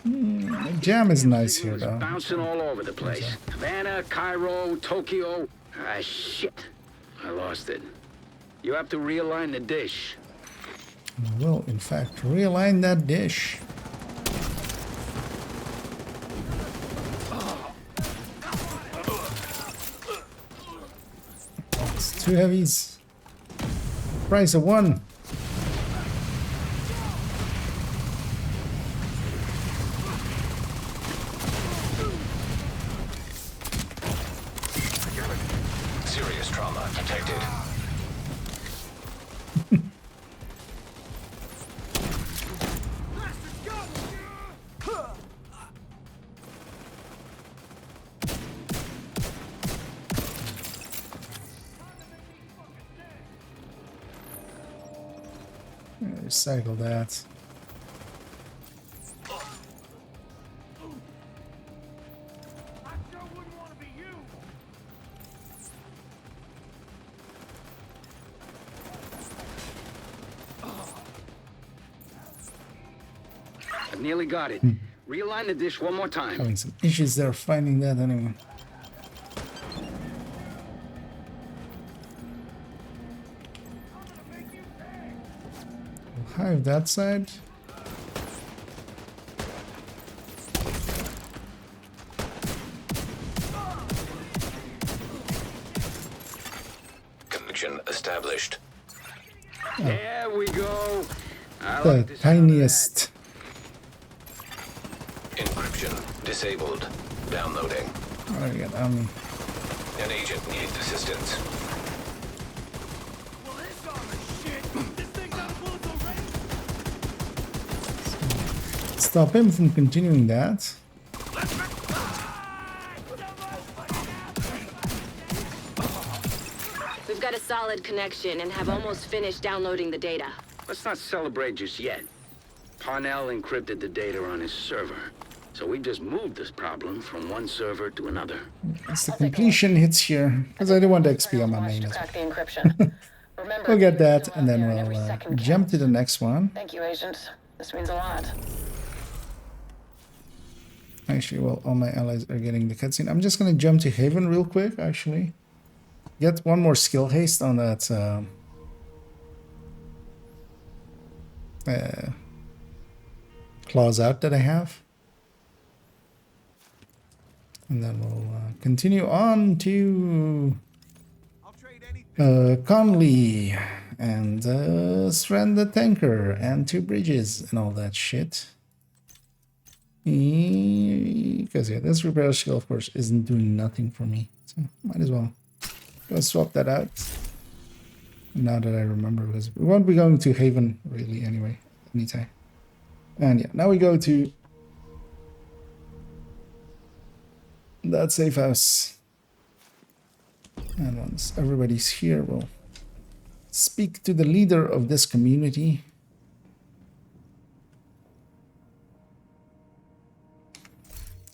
The jam is nice here, though. Bouncing all over the place. Havana, Cairo, Tokyo. Ah, shit. I lost it. You have to realign the dish. I will, in fact, realign that dish. It's 2 heavies. Price of 1. Serious trauma detected. Recycle that. I've nearly got it. Realign the dish one more time. Having some issues there finding that anyway. We'll hive that side. Connection established. There we go. I The like the sound of tiniest. Encryption disabled. Downloading. Oh, yeah, An agent needs assistance. Well, this armor's shit. This thing's out of bullets already. stop him from continuing that. We've got a solid connection and have almost finished downloading the data. Let's not celebrate just yet. Parnell encrypted the data on his server. So we just moved this problem from one server to another. As the completion hits here, because I do want the XP on my main as well. Crack the encryption. Remember, We'll get that, still and out then there, every we'll second jump counts. to the next one. Thank you, Agent. This means a lot. Actually, well, all my allies are getting the cutscene. I'm just going to jump to Haven real quick, actually. Get one more skill haste on that claws out that I have. And then we'll continue on to Conley and Strand the Tanker and 2 bridges and all that shit. Because yeah, this repair skill, of course, isn't doing nothing for me. So might as well go swap that out. Now that I remember, because we won't be going to Haven really anyway, anytime. And yeah, now we go to that safe house. And once everybody's here, we'll speak to the leader of this community.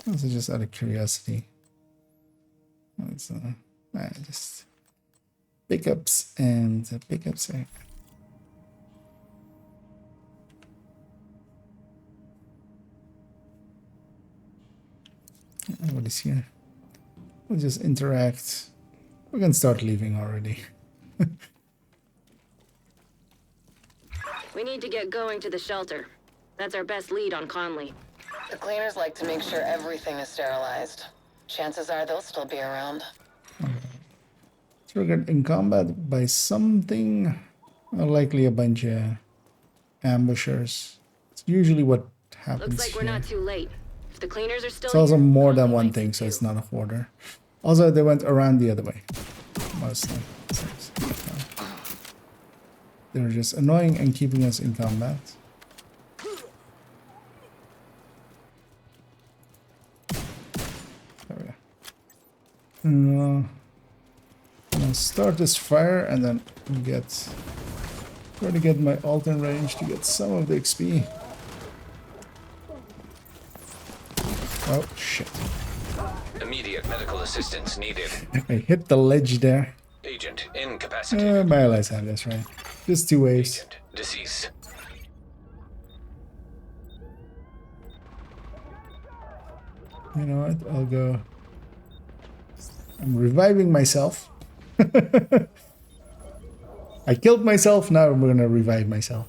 Also, just out of curiosity. It's just pickups and pickups. Nobody's here. We'll just interact. We can start leaving already. We need to get going to the shelter. That's our best lead on Conley. The cleaners like to make sure everything is sterilized. Chances are they'll still be around. Triggered in combat by something, likely a bunch of ambushers. It's usually what happens. Looks like we're not too late. If the cleaners are still It's also here, more than Conley one likes thing, it so it's too. not a hoarder. Also, they went around the other way. Mostly. They're just annoying and keeping us in combat. There we go. I'll start this fire and then try to get my alt in range to get some of the XP. Oh shit. Immediate medical assistance needed. I hit the ledge there. Agent incapacitated. My allies have this, right? Just 2 waves. Agent deceased. You know what? I'll go. I'm reviving myself. I killed myself, now I'm gonna revive myself.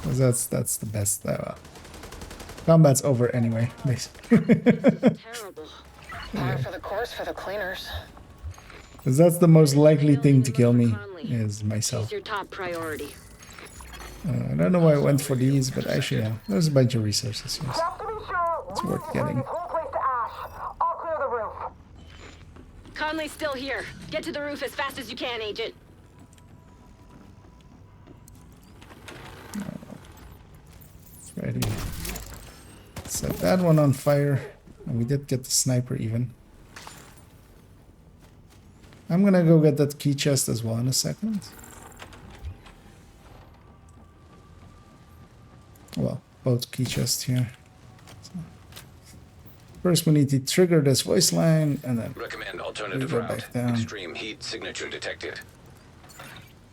'Cause that's the best. Combat's over anyway, basically. Terrible. Par for the course for the cleaners. Because that's the most likely thing to kill me, is myself. She's your top priority. I don't know why I went for these, but actually, yeah, there's a bunch of resources here. It's worth getting. Conley's still here. Get to the roof as fast as you can, Agent. Try to set that one on fire. And we did get the sniper even. I'm gonna go get that key chest as well in a second. Well, both key chests here. So first we need to trigger this voice line and then Recommend alternative go route. back down. Extreme heat signature detected.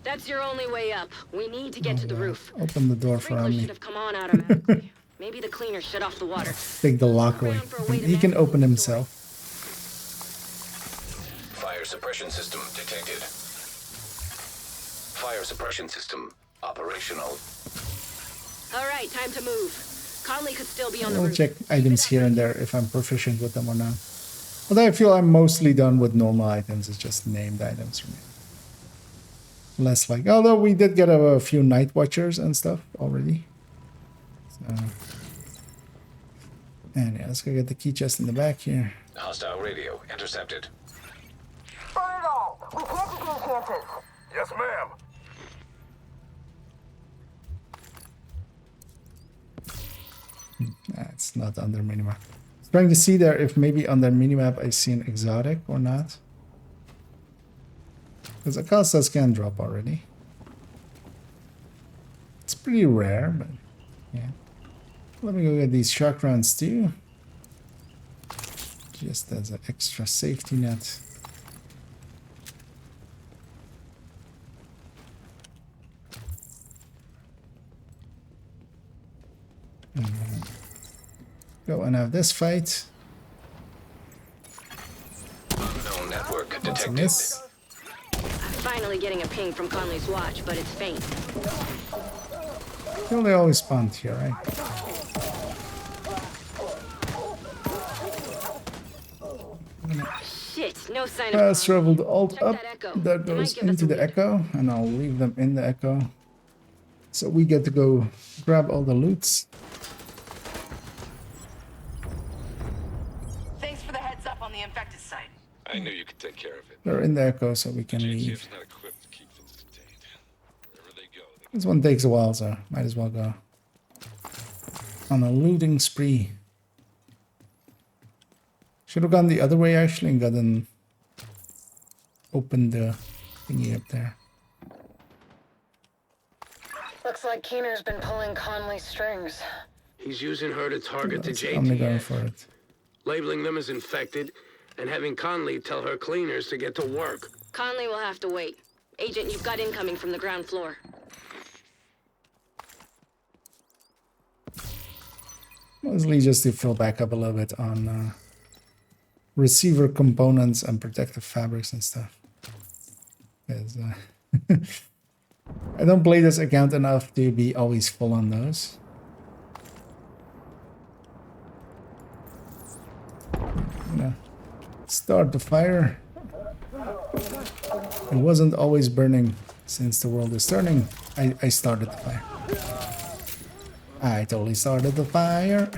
That's your only way up. We need to get to the roof. Open the door for Sprinklers me. should have come on automatically. Maybe the cleaner shut off the water. Take the lock away. He can open himself. Fire suppression system detected. Fire suppression system operational. All right, time to move. Conley could still be on the I'll roof. check items here and there if I'm proficient with them or not. But I feel I'm mostly done with normal items. It's just named items for me. Less like, although we did get a few night watchers and stuff already. So, and yeah, let's go get the key chest in the back here. Hostile radio intercepted. Burn it all! We can't take any chances! Yes, ma'am. Nah, it's not under minimap. Trying to see there if maybe on their minimap I see an exotic or not. Because Acastas can drop already. It's pretty rare, but yeah. Let me go get these shock rounds too. Just as an extra safety net. Go and have this fight. Unknown network What's a detected. miss? I'm finally getting a ping from Conley's watch, but it's faint. Well, they always spawned here, right? Shit, no sign of Fast Conley. traveled alt Check up. that echo. That They might goes give us into a the lead. echo, and I'll leave them in the echo. So we get to go grab all the loots. Thanks for the heads up on the infected site. I knew you could take care of it. They're in the echo, so we can leave. JTF's not equipped to keep things contained. Wherever they go, This one takes a while, so might as well go on a looting spree. Should have gone the other way actually and gotten opened the thingy up there. Looks like Keener's been pulling Conley's strings. He's using her to target the That's only going JTF, for it. labeling them as infected, and having Conley tell her cleaners to get to work. Conley will have to wait. Agent, you've got incoming from the ground floor. Mostly just to fill back up a little bit on receiver components and protective fabrics and stuff. 'Cause, I don't play this account enough to be always full on those. Start the fire. It wasn't always burning since the world is turning. I started the fire. I totally started the fire.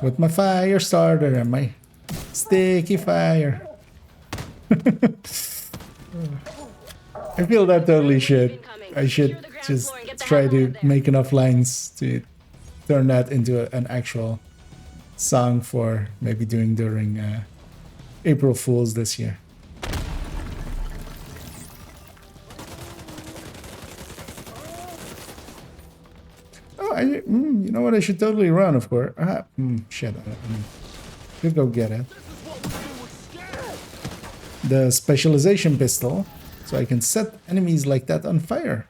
With my fire starter and my sticky fire. I feel that totally should. I should just try to make enough lines to turn that into an actual song for maybe doing during April Fools this year. Oh, you know what? I should totally run, of course. Shit. Should go get it. The specialization pistol, so I can set enemies like that on fire.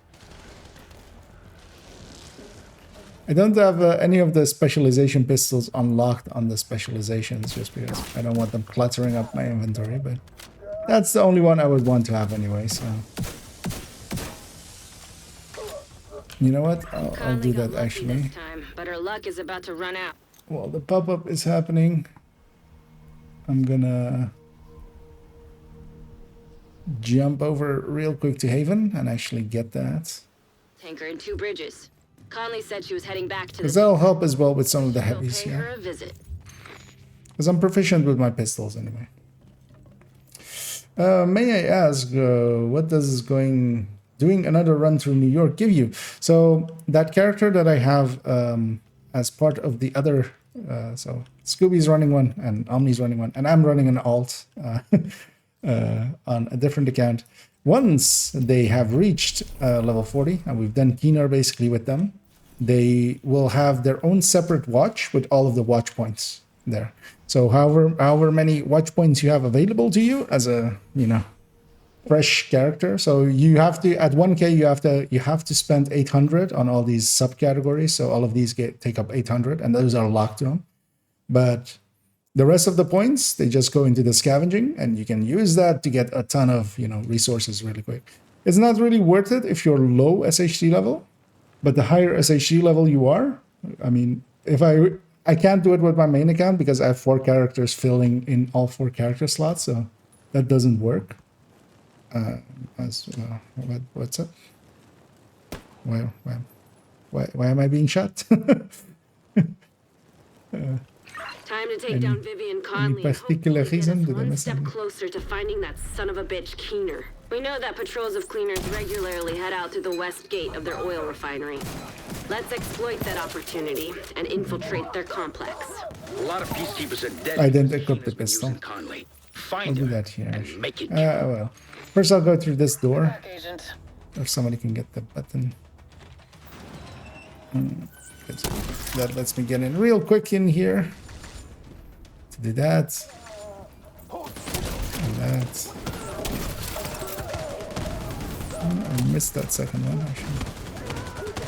I don't have any of the specialization pistols unlocked on the specializations just because I don't want them cluttering up my inventory, but that's the only one I would want to have anyway, so... You know what? I'll do that actually. This time, but her luck is about to run out. While the pop-up is happening, I'm gonna jump over real quick to Haven and actually get that. Tanker and 2 bridges. Conley said she was heading back to Because the... that'll help as well with some of the Go heavies pay her here. a visit. Because I'm proficient with my pistols anyway. May I ask, what does doing another run through New York give you? So that character that I have as part of the other, so Scooby's running one and Omni's running one, and I'm running an alt on a different account. Once they have reached level 40, and we've done Keener basically with them, they will have their own separate watch with all of the watch points there. So however many watch points you have available to you as a, you know, fresh character. So you have to, at 1k, you have to spend 800 on all these subcategories. So all of these take up 800, and those are locked to them. But the rest of the points, they just go into the scavenging, and you can use that to get a ton of, you know, resources really quick. It's not really worth it if you're low SHD level, but the higher SHD level you are, I mean, if I can't do it with my main account because I have 4 characters filling in all 4 character slots, so that doesn't work. What's up? Why am I being shot? Time to take down Vivian Conley. Any particular reason? Did I One miss step something? closer to finding that son of a bitch Keener. We know that patrols of cleaners regularly head out through the west gate of their oil refinery. Let's exploit that opportunity and infiltrate their complex. A lot of peacekeepers are dead. I didn't equip the pistol. Conley. I'll Find do her that here. and make it. Well, first I'll go through this door, Back, Agent. or somebody can get the button. That lets me get in real quick in here. To do that. And that. I missed that second one, actually.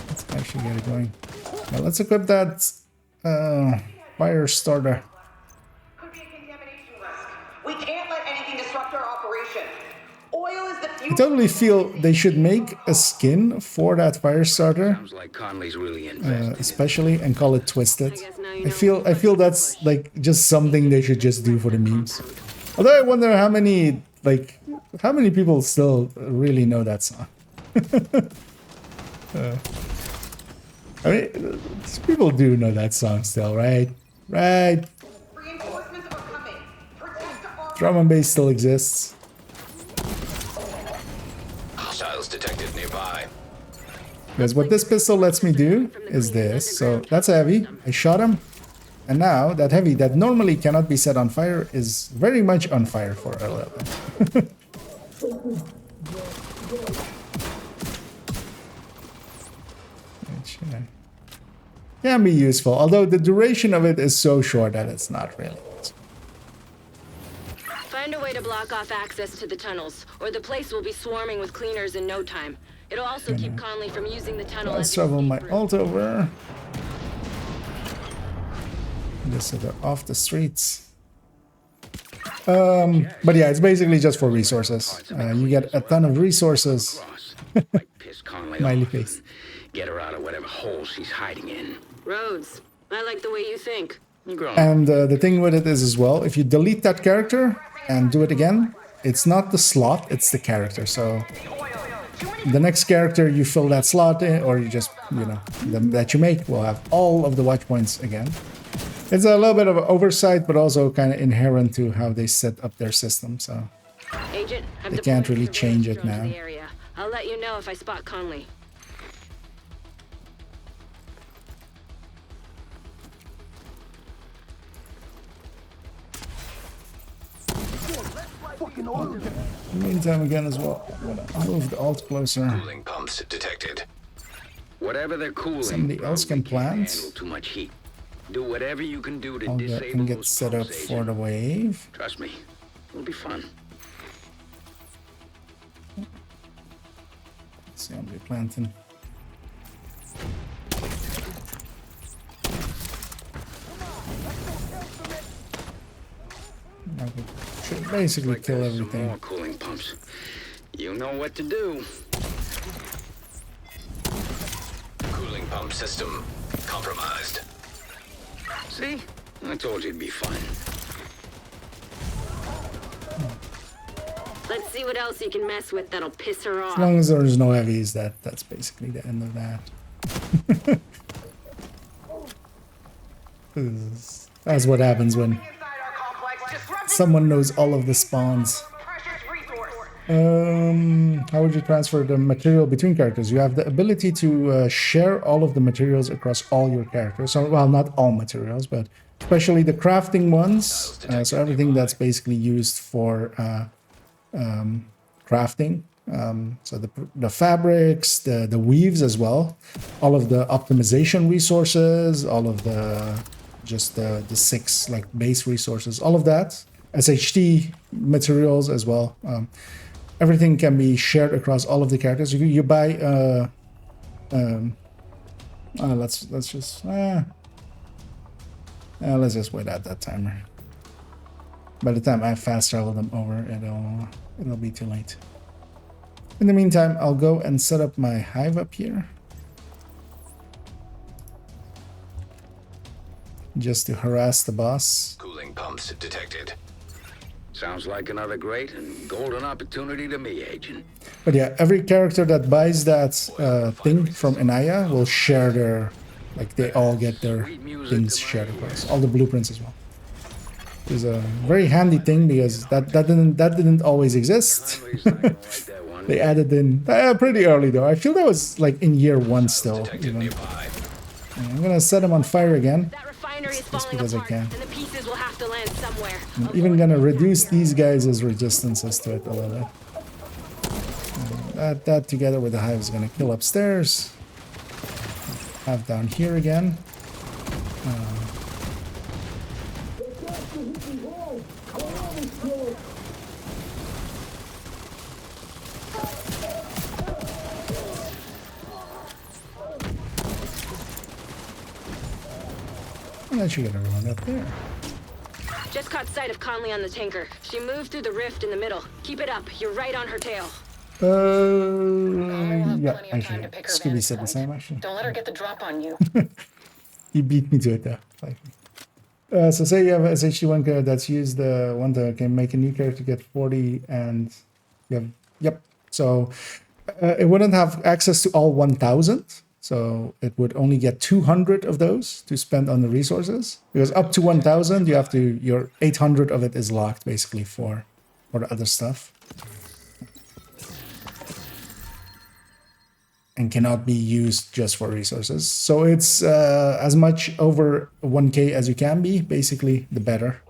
Let's actually get it going. Now let's equip that fire starter. Could be a contamination risk. We can't let anything disrupt our operation. Oil is the I future. totally feel they should make a skin for that fire starter. Sounds like Conley's really invested. Especially, and call it Twisted. I feel that's like just something they should just do for the memes. Although I wonder how many people still really know that song. I mean, people do know that song still, right? Right. Reinforcements are coming. Protect our Drum and bass still exists. Hostiles detected nearby. Because what this pistol lets me do is this. So that's a heavy. I shot him. And now that heavy that normally cannot be set on fire is very much on fire for a little bit. Which can be useful, although the duration of it is so short that it's not really useful. Find a way to block off access to the tunnels, or the place will be swarming with cleaners in no time. It'll also keep Conley from using the tunnel Let's as travel my escape route. alt over. Just so they're off the streets. But yeah, it's basically just for resources. You get a ton of resources. Like piss Conley Smiley off. face. Get her out of whatever hole she's hiding in. Rhodes, I like the way you think. And the thing with it is as well, if you delete that character and do it again, it's not the slot, it's the character. So the next character you fill that slot in, or you just, you know, that you make will have all of the watch points again. It's a little bit of an oversight, but also kind of inherent to how they set up their system. So Agent, I've they can't deployed really a change it surveillance drone to now. the area. I'll let you know if I spot Conley. In the meantime, again as well, I'm gonna move the alt closer. Cooling pumps detected. Whatever they're cooling, Somebody else can probably can't plant. handle too much heat. Do whatever you can do to I'll disable get and get those set up pumps, for Agent. the wave. Trust me, it'll be fun. Let's see, I'll be planting. basically Like kill there's some everything. more cooling pumps. You know what to do. Cooling pump system compromised. See? I told you it'd be fun. Let's see what else you can mess with that'll piss her off. As long as there's no heavies, that's basically the end of that. That's what happens when someone knows all of the spawns. How would you transfer the material between characters? You have the ability to share all of the materials across all your characters. So, well, not all materials, but especially the crafting ones. So everything that's basically used for crafting. So the fabrics, the weaves as well, all of the optimization resources, all of the just the 6 like base resources, all of that, SHT materials as well. Everything can be shared across all of the characters. You buy let's just wait out that timer. By the time I fast travel them over, it'll be too late. In the meantime, I'll go and set up my hive up here. Just to harass the boss. Cooling pumps detected. Sounds like another great and golden opportunity to me, Agent. But yeah, every character that buys that thing from Inaya will share their, like they all get their things shared across, all the blueprints as well. It's a very handy thing because that didn't always exist. They added in pretty early though. I feel that was like in year 1 still. Even. I'm gonna set them on fire again. Just because I can. I'm even gonna reduce these guys' resistances to it a little bit. That together with the hive is gonna kill upstairs. Have down here again. And that should get everyone up there. Just caught sight of Conley on the tanker. She moved through the rift in the middle. Keep it up. You're right on her tail. Yeah, actually, Scooby said the same, actually. Don't let her get the drop on you. He beat me to it, though. So say you have a SHD1 character that's used one that can make a new character get 40, and you have, yep. So it wouldn't have access to all 1,000. So it would only get 200 of those to spend on the resources. Because up to 1,000, you have to, your 800 of it is locked basically for the other stuff. And cannot be used just for resources. So it's as much over 1K as you can be, basically the better.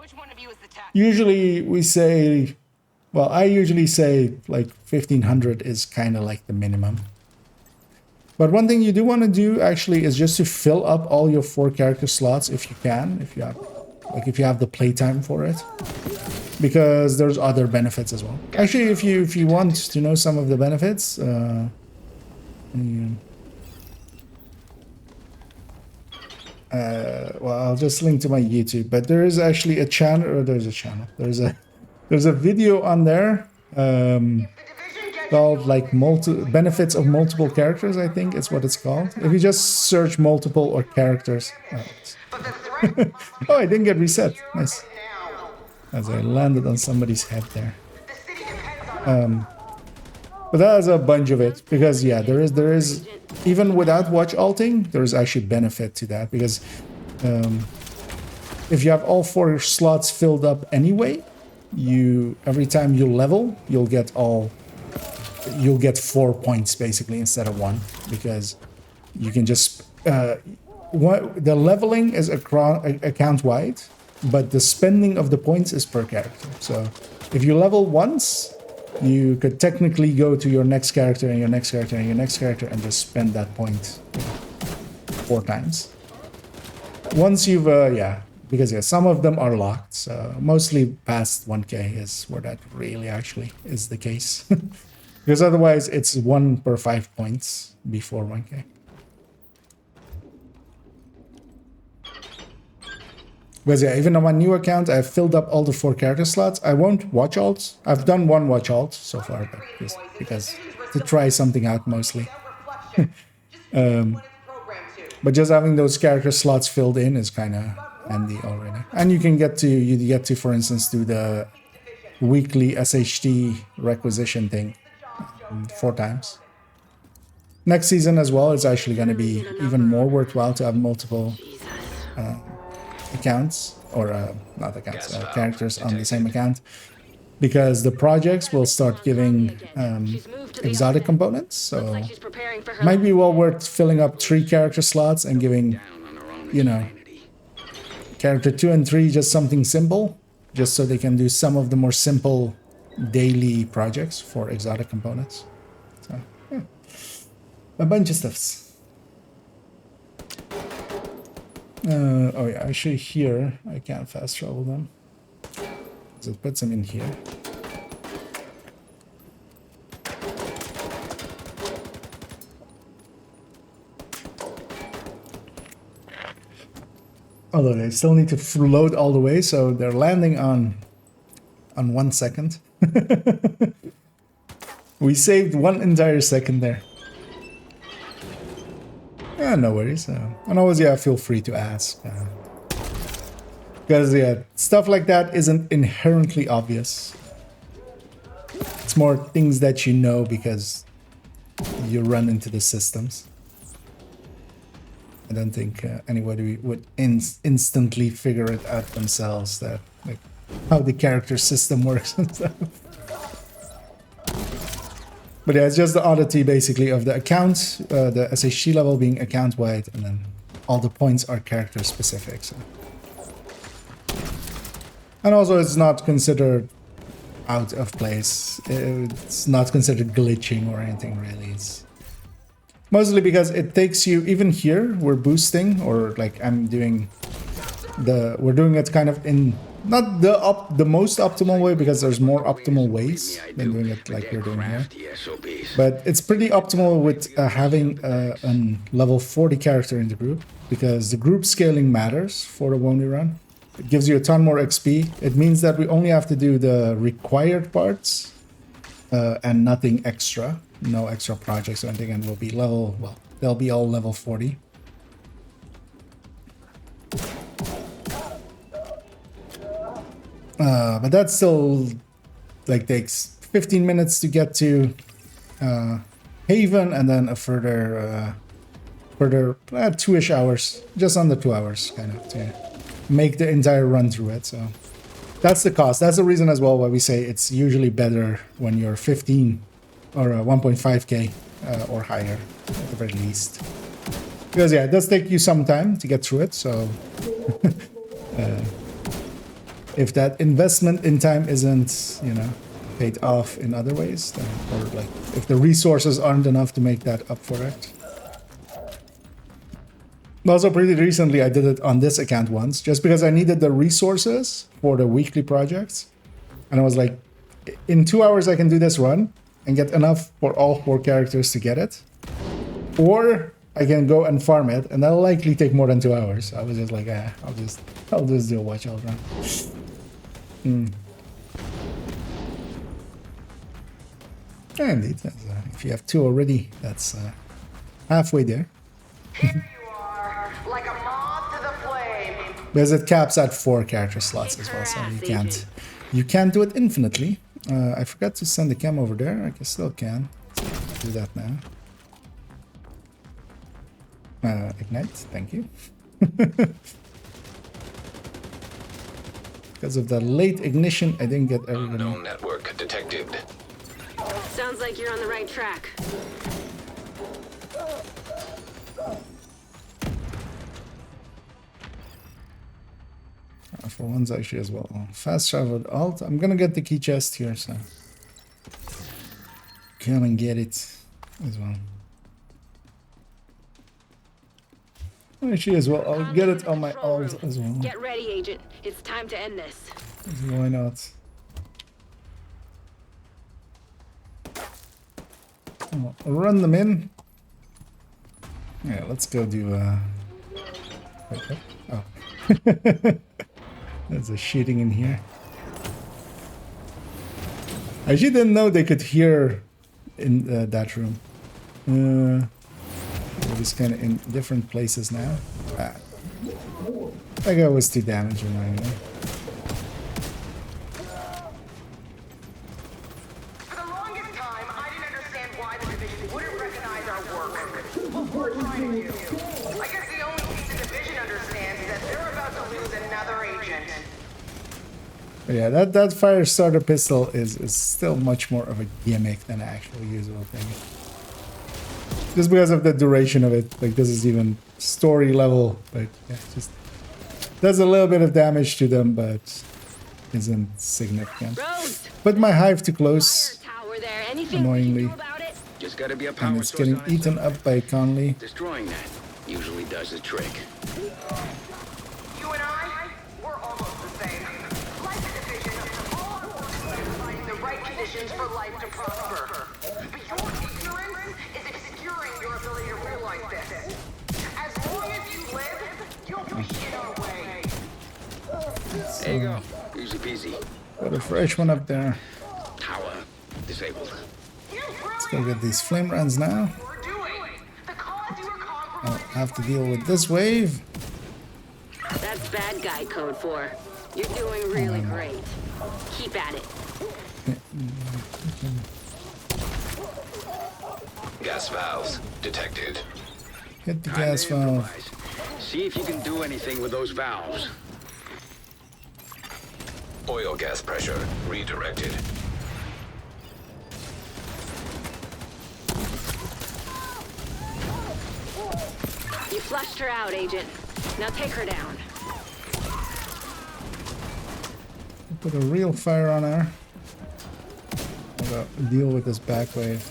Usually we say, well, I usually say like 1,500 is kind of like the minimum. But one thing you do want to do actually is just to fill up all your 4 character slots if you can, if you have the playtime for it, because there's other benefits as well. Actually, if you want to know some of the benefits, well, I'll just link to my YouTube. But there is actually a channel, or there's a video on there. Called like benefits of multiple characters, I think it's what it's called. If you just search multiple or characters. Oh, I didn't get reset. Nice. As I landed on somebody's head there. But that is a bunch of it, because yeah, there is even without watch alting, there is actually benefit to that, because if you have all 4 slots filled up anyway, every time you level, you'll get 4 points basically instead of 1, because you can just the leveling is account wide, but the spending of the points is per character. So if you level once, you could technically go to your next character and your next character and your next character and just spend that point 4 times. Once you've because some of them are locked, so mostly past 1K is where that really actually is the case. Because otherwise, it's 1 per 5 points before 1K. Because yeah, even on my new account, I've filled up all the 4 character slots. I won't watch alt. I've done 1 watch alt so far, but just because to try something out mostly. But just having those character slots filled in is kind of handy already. And you get to, for instance, do the weekly SHT requisition thing 4 times. Next season as well, it's actually going to be even more worthwhile to have multiple accounts, or not accounts, characters on the same account, because the projects will start giving exotic components. So it might be well worth filling up 3 character slots and giving, you know, character 2 and 3 just something simple, just so they can do some of the more simple daily projects for exotic components. So yeah, a bunch of stuffs. Oh yeah, actually here I can't fast travel them. So it puts them in here. Although they still need to load all the way, so they're landing on 1 second. We saved 1 entire second there. Yeah, no worries. And always, yeah, feel free to ask. Because, yeah, stuff like that isn't inherently obvious. It's more things that you know because you run into the systems. I don't think anybody would instantly figure it out themselves, that like how the character system works and stuff. But yeah, it's just the oddity basically of the account, the SHT level being account wide, and then all the points are character specific. So. And also, it's not considered out of place. It's not considered glitching or anything really. It's mostly because it takes you, even here, we're boosting, or like I'm doing we're doing it kind of in not the most optimal way, because there's more optimal ways than doing it like we're doing here. But it's pretty optimal with having a level 40 character in the group, because the group scaling matters for the Wondy run. It gives you a ton more XP. It means that we only have to do the required parts and nothing extra. No extra projects or anything, and we'll be level, well, they'll be all level 40. But that still like takes 15 minutes to get to Haven, and then a further 2-ish hours, just under 2 hours kind of, to make the entire run through it. So that's the cost. That's the reason as well why we say it's usually better when you're 15 or 1.5k or higher at the very least, because yeah, it does take you some time to get through it. So if that investment in time isn't, you know, paid off in other ways, then, or like if the resources aren't enough to make that up for it. Also, pretty recently I did it on this account once, just because I needed the resources for the weekly projects, and I was like, in 2 hours I can do this run and get enough for all 4 characters to get it, or I can go and farm it, and that'll likely take more than 2 hours. I was just like, I'll just do a watch out run. Yeah, indeed. If you have 2 already, that's halfway there. Here you are, like a moth to the flame. Because it caps at 4 character slots as well, so you can't do it infinitely. I forgot to send the cam over there. I guess still can. Do that now. Ignite, thank you. Because of the late ignition, I didn't get everything. Unknown network detected. Sounds like you're on the right track. For once, actually, as well. Fast traveled alt. I'm gonna get the key chest here, so come and get it as well. Actually, as well, I'll get it on my alt as well. Get ready, Agent. It's time to end this. Why not? I'll run them in. Yeah, let's go do. Wait, what? Oh. There's a shooting in here. I actually didn't know they could hear in that room. We're just kind of in different places now. That guy was too damaging right now. For the longest time, I didn't understand why the division wouldn't recognize our work. What we're trying to do. I guess the only thing the division understands is that they're about to lose another agent. But yeah, that fire starter pistol is still much more of a gimmick than an actual usable thing. Just because of the duration of it, like this is even story level, but yeah, just does a little bit of damage to them, but isn't significant. Rose, But my hive too close, tower there. Anything annoyingly, we can do about it? Just gotta be a power and it's source getting on its eaten own. up by Conley. Destroying that usually does the trick. You and I, we're almost the same. Like the division, all our work is finding the right conditions for life to prosper. But your ignorance is obscuring your ability to realize this. As long as you live, you'll be in our way. There you go. Easy peasy. Got a fresh one up there. Tower disabled. Let's go get these flame runs now. I'll have to deal with this wave. That's bad guy code for. You're doing really great. Keep at it. Gas valves detected. Hit the gas valve. See if you can do anything with those valves. Oil gas pressure redirected. You flushed her out, Agent. Now take her down. Put a real fire on her. I'll go deal with this back wave.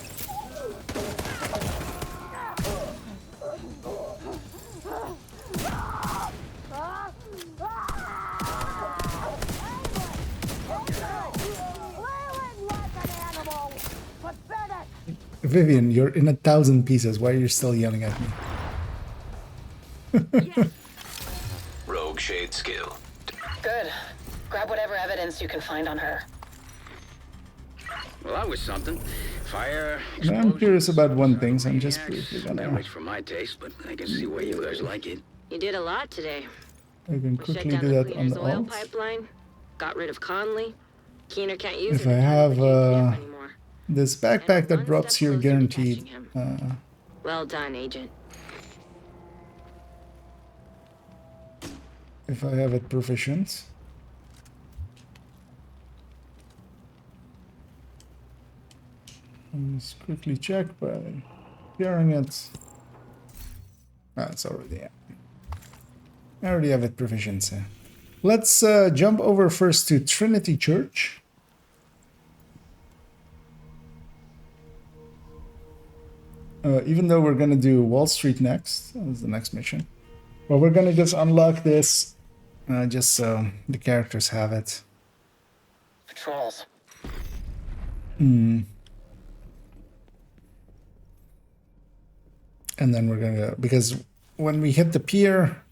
Vivian, you're in 1,000 pieces. Why are you still yelling at me? Rogue shade skill. Good. Grab whatever evidence you can find on her. Well, that was something. Fire. Now I'm curious about one thing, so I'm just briefly gonna. Damage for my taste, but I can see why you guys like it. You did a lot today. I can Shut quickly down do the that on cleaner's the oil alt. pipeline. Got rid of Conley. Keener can't use If it. I have this backpack that drops here guaranteed. Well done, Agent. If I have it proficient. Let's quickly check by clearing it. Ah, it's already out. I already have it proficiency. Let's jump over first to Trinity Church. Even though we're gonna do Wall Street next, that was the next mission. But we're gonna just unlock this, just so the characters have it. Patrols. And then we're gonna, because when we hit the pier,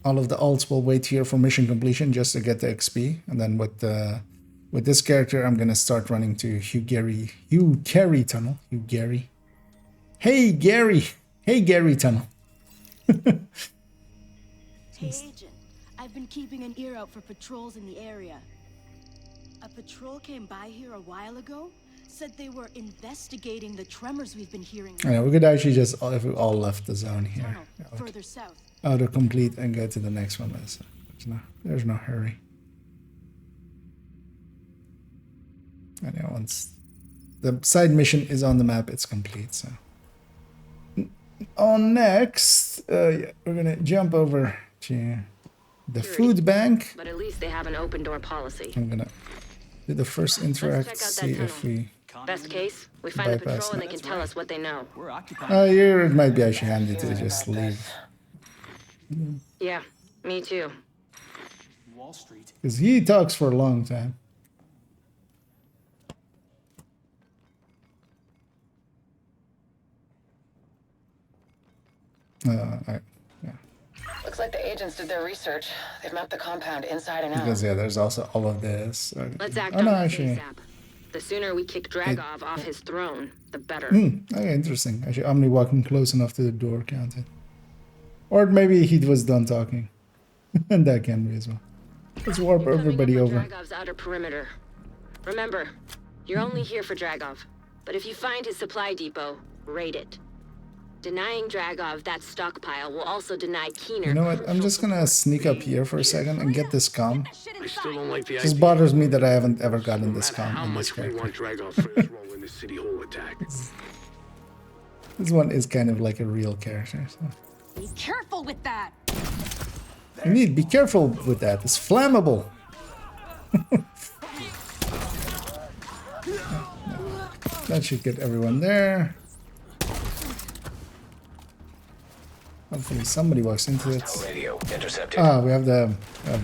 all of the alts will wait here for mission completion just to get the XP. And then with this character, I'm gonna start running to Hugh Carey Tunnel. Hugh Gary. Hey Gary Tunnel. Hey Agent, I've been keeping an ear out for patrols in the area. A patrol came by here a while ago, said they were investigating the tremors we've been hearing. I know, we could actually just, if we all left the zone here, Further south. auto-complete and go to the next one. There's no hurry. I know, once the side mission is on the map, it's complete, so. On next, yeah, we're gonna jump over to the food bank. But at least they have an open door policy. I'm gonna do the first interact, see if we Best case, we find the bypass patrol and that. they can tell us what they know. Here it might be actually handy to just leave. Yeah, me too. Wall Street. Because he talks for a long time. Looks like like the agents did their research. They've mapped the compound inside and out. Because yeah, there's also all of this. Let's act oh on no, this actually. ASAP. The sooner we kick Dragov off his throne, the better. Okay, interesting. Actually, Omni walking close enough to the door counted. Or maybe he was done talking. And that can be as well. Let's warp everybody over. Dragov's outer perimeter. Remember, you're only here for Dragov. But if you find his supply depot, raid it. Denying Dragov that stockpile will also deny Keener. You know what? I'm just gonna sneak up here for a second and get this comm. I still don't like the It just idea. bothers me that I haven't ever gotten this comm How on this much we character. want Dragov for his role in the City Hall attack? This one is kind of like a real character. So. Be careful with that. You need to be careful with that. It's flammable. That should get everyone there. Hopefully somebody walks into it. Radio intercepted. Ah, we have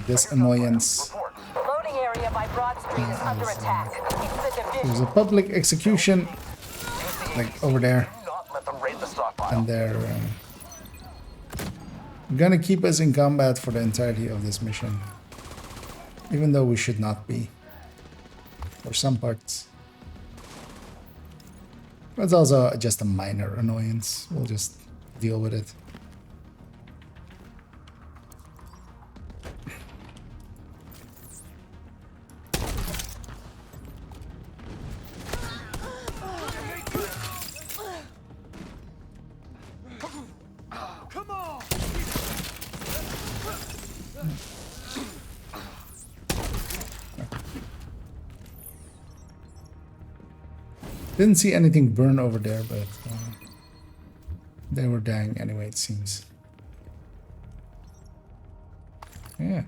this annoyance. Loading area by Broad Street is under attack. It's the division. There's a public execution, like over there, Not let them raid the stockpile. and they're gonna keep us in combat for the entirety of this mission, even though we should not be for some parts. That's also just a minor annoyance. We'll just deal with it. Come on! Didn't see anything burn over there, but they were dying anyway, it seems. Yeah.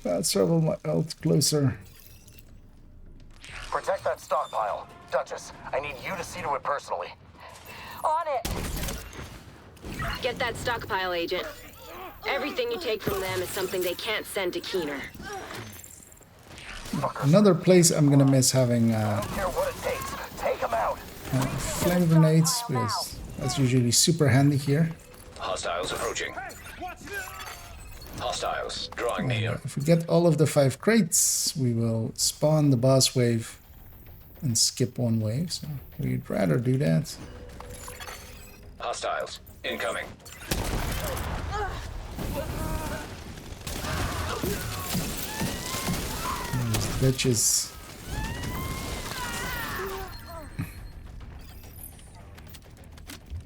Let's travel my out closer. Protect that stockpile. Duchess, I need you to see to it personally. On it! Get that stockpile, Agent. Everything you take from them is something they can't send to Keener. Another place I'm gonna miss having Care what it takes. Take them out. flame grenades, because that's usually super handy here. Hostiles approaching. Hostiles drawing near. If we get all of the 5 crates, we will spawn the boss wave and skip one wave, so we'd rather do that. Hostiles incoming. These bitches.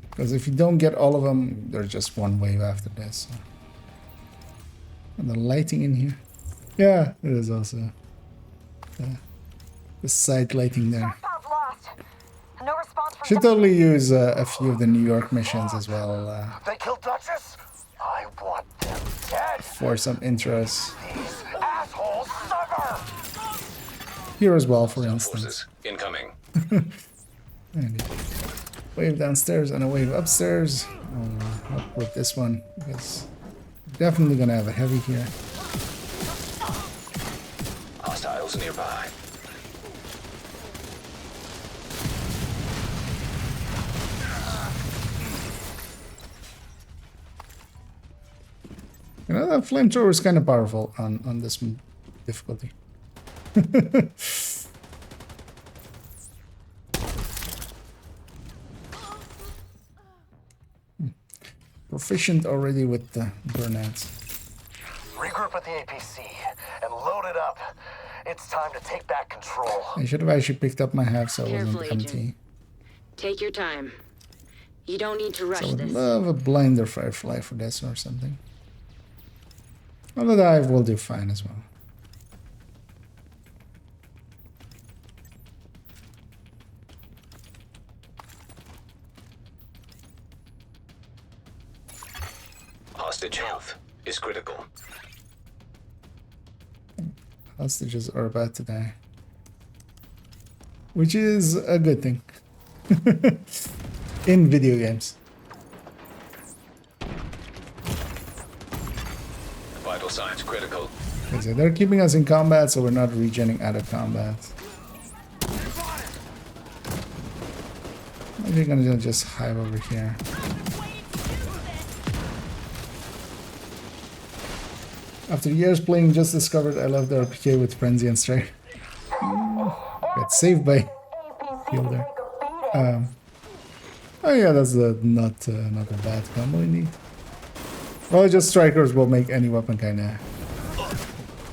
Because if you don't get all of them, there's just one wave after this. So. And the lighting in here. Yeah, it is also the side lighting there. Stockpile's lost. No response from Should totally use a few of the New York missions as well They killed Duchess? I want them dead. for some intros. These assholes suffer. Here as well, for instance. Incoming. And wave downstairs and a wave upstairs. I'll put this one because definitely gonna have a heavy here. Hostiles nearby. You know, that flamethrower is kind of powerful on this difficulty. Proficient already with the burnouts. Regroup with the APC and load it up. It's time to take back control. I should have actually picked up my half so it Careful, wasn't empty. Agent. Take your time. You don't need to rush So I would this. love a blinder firefly for this or something. Well, the dive will do fine as well. Hostage health is critical. Hostages are about to die. Which is a good thing. In video games. Vital signs critical. Okay, so they're keeping us in combat, so we're not regenerating out of combat. We're gonna just hive over here. After years playing, just discovered I love the RPK with Frenzy and Stray. Got saved by Fielder. Oh yeah, that's not a bad combo indeed. Well, just strikers will make any weapon kinda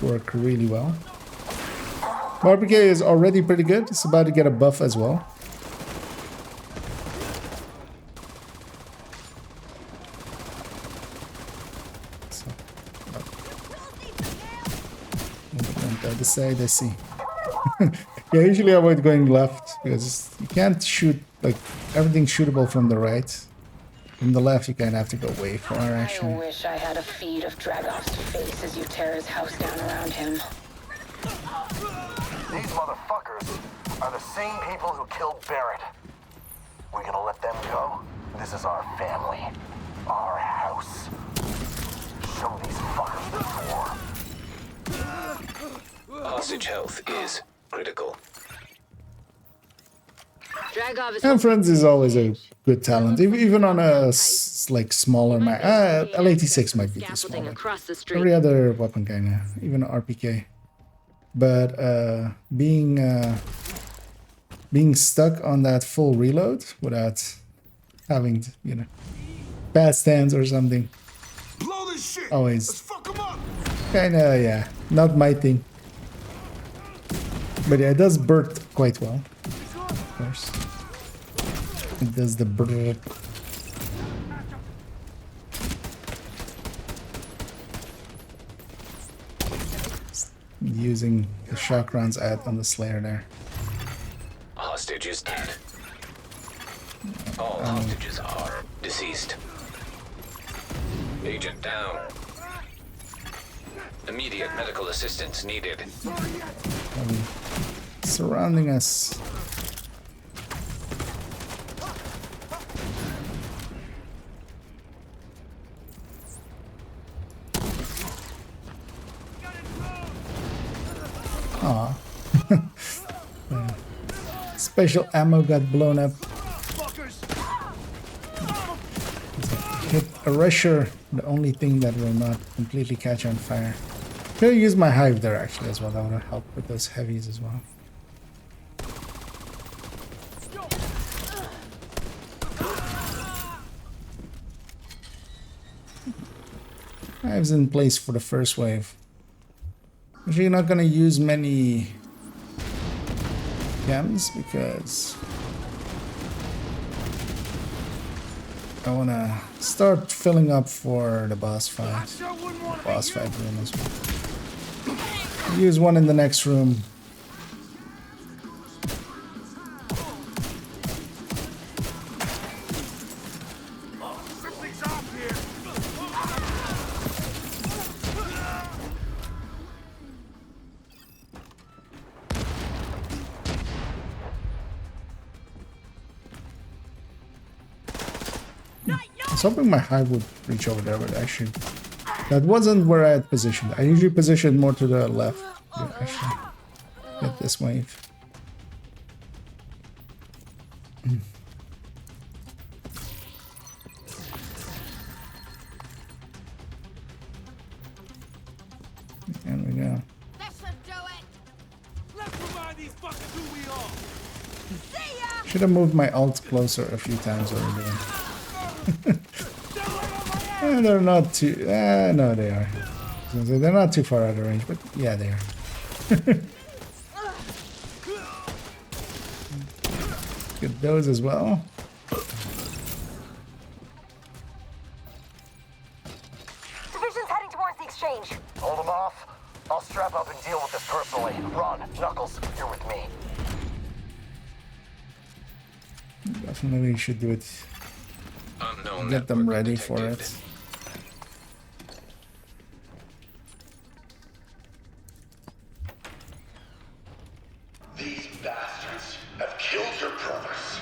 work really well. RPK is already pretty good. It's about to get a buff as well. So, on the other side, I see. Yeah, usually I avoid going left because you can't shoot, like, everything's shootable from the right. From the left, you kind of have to go way far, actually. I wish I had a feed of Dragov's face as you tear his house down around him. These motherfuckers are the same people who killed Barrett. We're gonna let them go? This is our family. Our house. Show these fuckers the door. Hostage health is critical. Dragov is And Friends is always a good talent, even on a like smaller map. L86 might be too small. Every other weapon kinda, even RPK. But being stuck on that full reload without having to, you know, bad stands or something, always kinda, yeah, not my thing. But yeah, it does burst quite well. Of course. It does the burst. Using the shock rounds out on the Slayer there. Hostage is dead. All hostages are deceased. Agent down. Immediate medical assistance needed. Surrounding us. Aw. Special ammo got blown up. Hit a rusher, the only thing that will not completely catch on fire. Could use my hive there actually as well. That would help with those heavies as well. Hive's in place for the first wave. Actually, you're not gonna use many gems because I wanna start filling up for the boss fight. Boss fight room as well. Use one in the next room. I was hoping my hive would reach over there, but actually that wasn't where I had positioned. I usually position more to the left to actually get this wave. There we go. Should have moved my ult closer a few times already. They're not too... no, they are. They're not too far out of range, but yeah, they are. Get those as well. Division's heading towards the exchange. Hold them off. I'll strap up and deal with this personally. Ron, Knuckles, you're with me. Definitely should do it. Get them ready for it. These bastards have killed your brothers,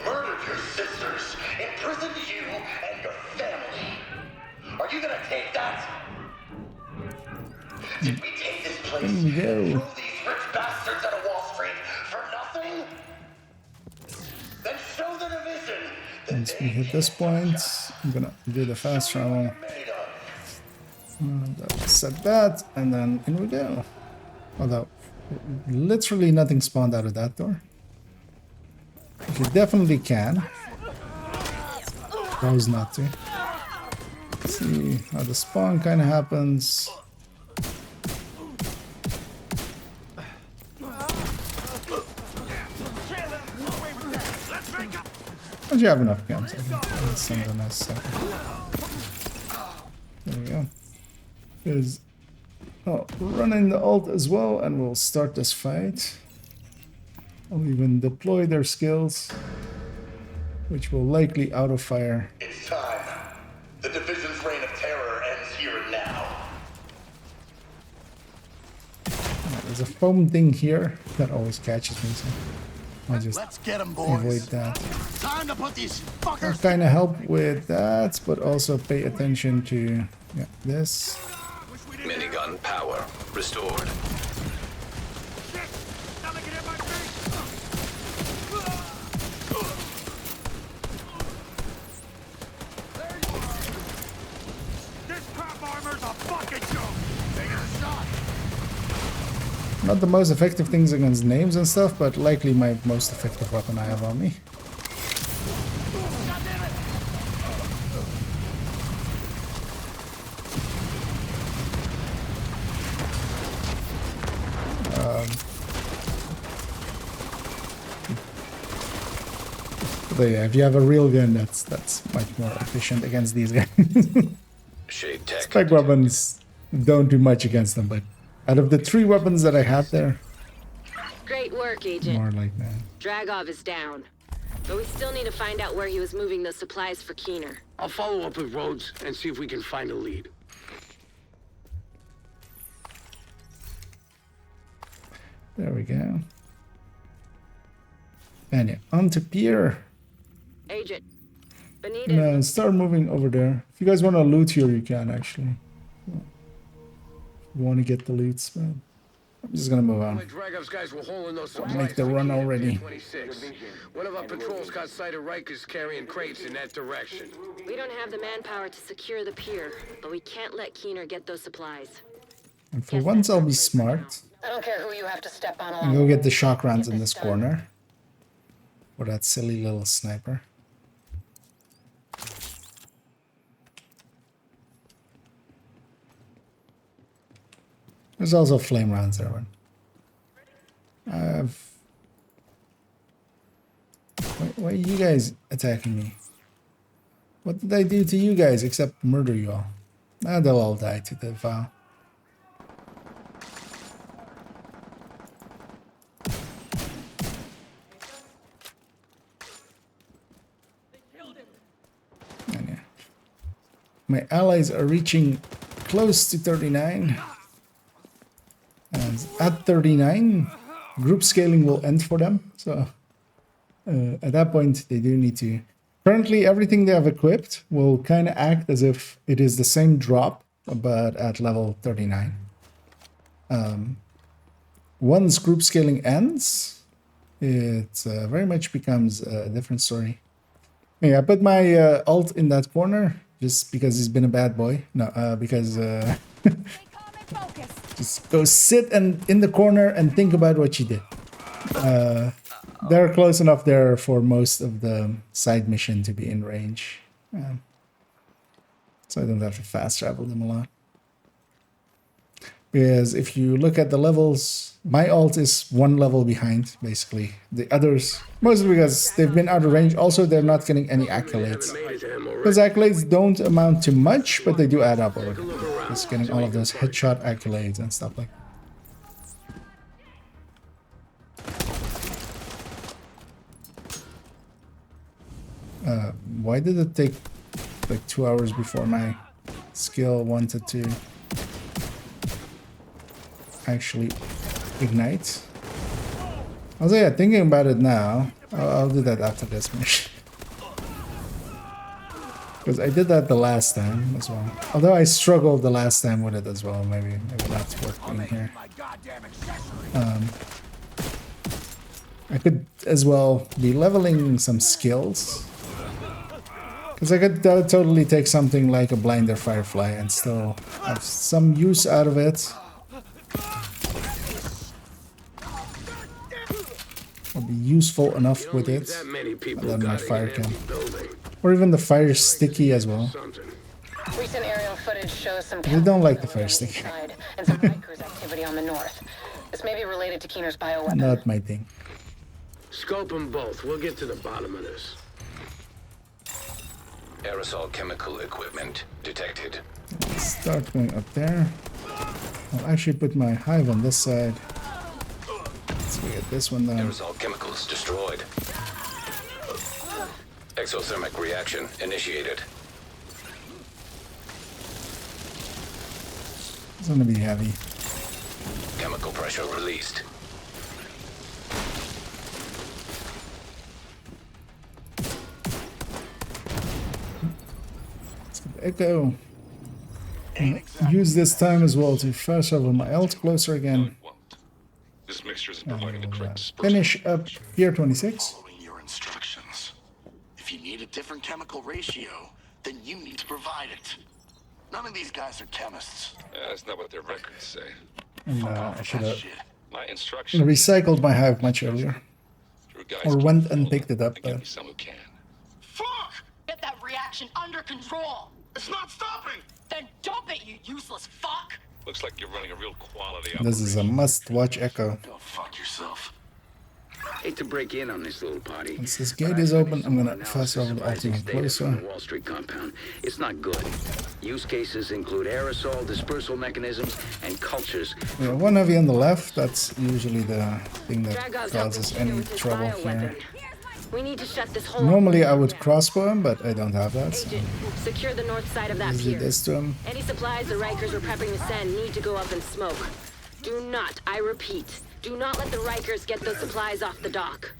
murdered your sisters, imprisoned you and your family. Are you gonna take that? Did we take this place and throw these rich bastards out of Wall Street for nothing? Then show the division we hit this point, I'm gonna do the fast travel. Set that, and then in we go. Although, literally nothing spawned out of that door. You definitely can. Chose not to. Let's see how the spawn kind of happens. Don't you have enough guns? I'll send them a second. There we go. Is running the ult as well, and we'll start this fight. I'll even deploy their skills, which will likely auto-fire. It's time. The division's reign of terror ends here and now. There's a foam thing here that always catches me, so I'll just avoid that. Time to put these fuckers. I'll kind of help with that, but also pay attention to this. Minigun power restored. Not the most effective things against names and stuff, but likely my most effective weapon I have on me. But yeah, if you have a real gun, that's much more efficient against these guys. Shade tech. Spec weapons don't do much against them, but out of the 3 weapons that I have there, Great work, Agent. more like that. Dragov is down. But we still need to find out where he was moving those supplies for Keener. I'll follow up with Rhodes and see if we can find a lead. There we go. And yeah, on to Pier. Agent, Benitez. And start moving over there. If you guys want to loot here, you can actually. If you want to get the loots, but I'm just gonna move on. Dragov's guys were hauling those Make supplies the to run Keener already. 26. One of our patrols caught sight of Rikers carrying crates in that direction. We don't have the manpower to secure the pier, but we can't let Keener get those supplies. And for once, I'll be smart I don't care who you have to step on and along. go get the shock rounds in this corner. For that silly little sniper. There's also flame rounds there. One. Why are you guys attacking me? What did I do to you guys except murder you all? Ah, they'll all die to the vow. And yeah. My allies are reaching close to 39. And at 39, group scaling will end for them. So at that point, they do need to... Currently, everything they have equipped will kind of act as if it is the same drop, but at level 39. Once group scaling ends, it very much becomes a different story. Yeah, I put my ult in that corner just because he's been a bad boy. No, because... Just go sit in the corner and think about what you did. They're close enough there for most of the side mission to be in range. So I don't have to fast travel them a lot. Because if you look at the levels, my ult is 1 level behind, basically. The others, mostly because they've been out of range. Also, they're not getting any accolades. Those accolades don't amount to much, but they do add up over time. Just getting all of those headshot accolades and stuff like that. Why did it take like 2 hours before my skill wanted to actually ignite? Also, yeah, thinking about it now, I'll do that after this mission. Because I did that the last time as well. Although I struggled the last time with it as well. Maybe that's worth doing here. I could as well be leveling some skills. Because I could totally take something like a blinder firefly and still have some use out of it. Or be useful enough with it. And then my fire can. Or even the fire sticky as well. Recent aerial footage shows some We don't like the fire sticky. and some Rikers activity on the north. This may be related to Keener's bioweapon. Not my thing. Scope them both. We'll get to the bottom of this. Aerosol chemical equipment detected. Start going up there. I'll actually put my hive on this side. Let's get this one done. Aerosol chemicals destroyed. Exothermic reaction initiated. It's gonna be heavy. Chemical pressure released. Let's get the echo. Use this time as well to fast travel my ult closer again. This mixture isn't providing the correct Finish up Pier 26. Following your instructions. If you need a different chemical ratio, then you need to provide it. None of these guys are chemists. That's not what their records say. And I should have My instructions. recycled my hive much earlier. Or went and picked it up. But Some who can. Fuck! Get that reaction under control! It's not stopping! Then dump it, you useless fuck! Looks like you're running a real quality this is a must-watch echo. Go fuck yourself. Hate to break in on this little party. Once this gate is open, I'm gonna fast travel the ult even closer. Wall Street compound. It's not good. Use cases include aerosol dispersal mechanisms and cultures. We have one heavy on the left. That's usually the thing that causes any trouble here. We need to shut this whole. Normally I would crossbow him, but I don't have that. So Agent, secure the north side of that easily pier. this to him. Any supplies the Rikers were prepping to send need to go up in smoke. Do not, I repeat, do not let the Rikers get those supplies off the dock.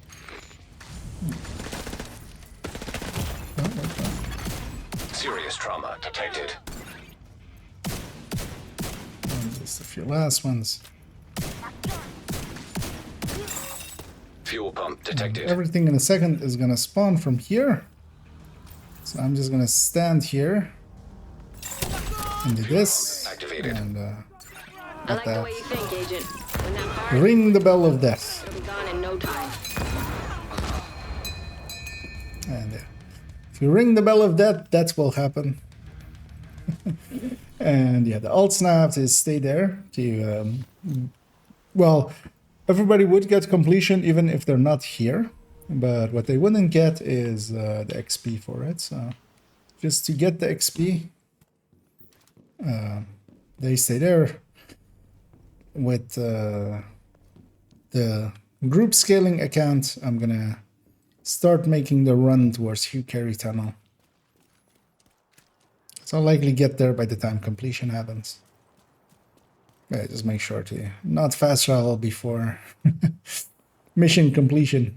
Serious trauma detected. And just a few last ones. Fuel pump detected. Everything in a second is gonna spawn from here. So I'm just gonna stand here and do this. Activated. And I like the way you think, Agent. When that fire ring the bell of death. it'll be gone in no time. And if you ring the bell of death, that will happen. And yeah, the alt snap is stay there to well, everybody would get completion even if they're not here, but what they wouldn't get is the XP for it. So just to get the XP, they stay there. With the group scaling account, I'm gonna start making the run towards Hugh Carey Tunnel. So I'll likely get there by the time completion happens. Yeah, just make sure to not fast travel before mission completion.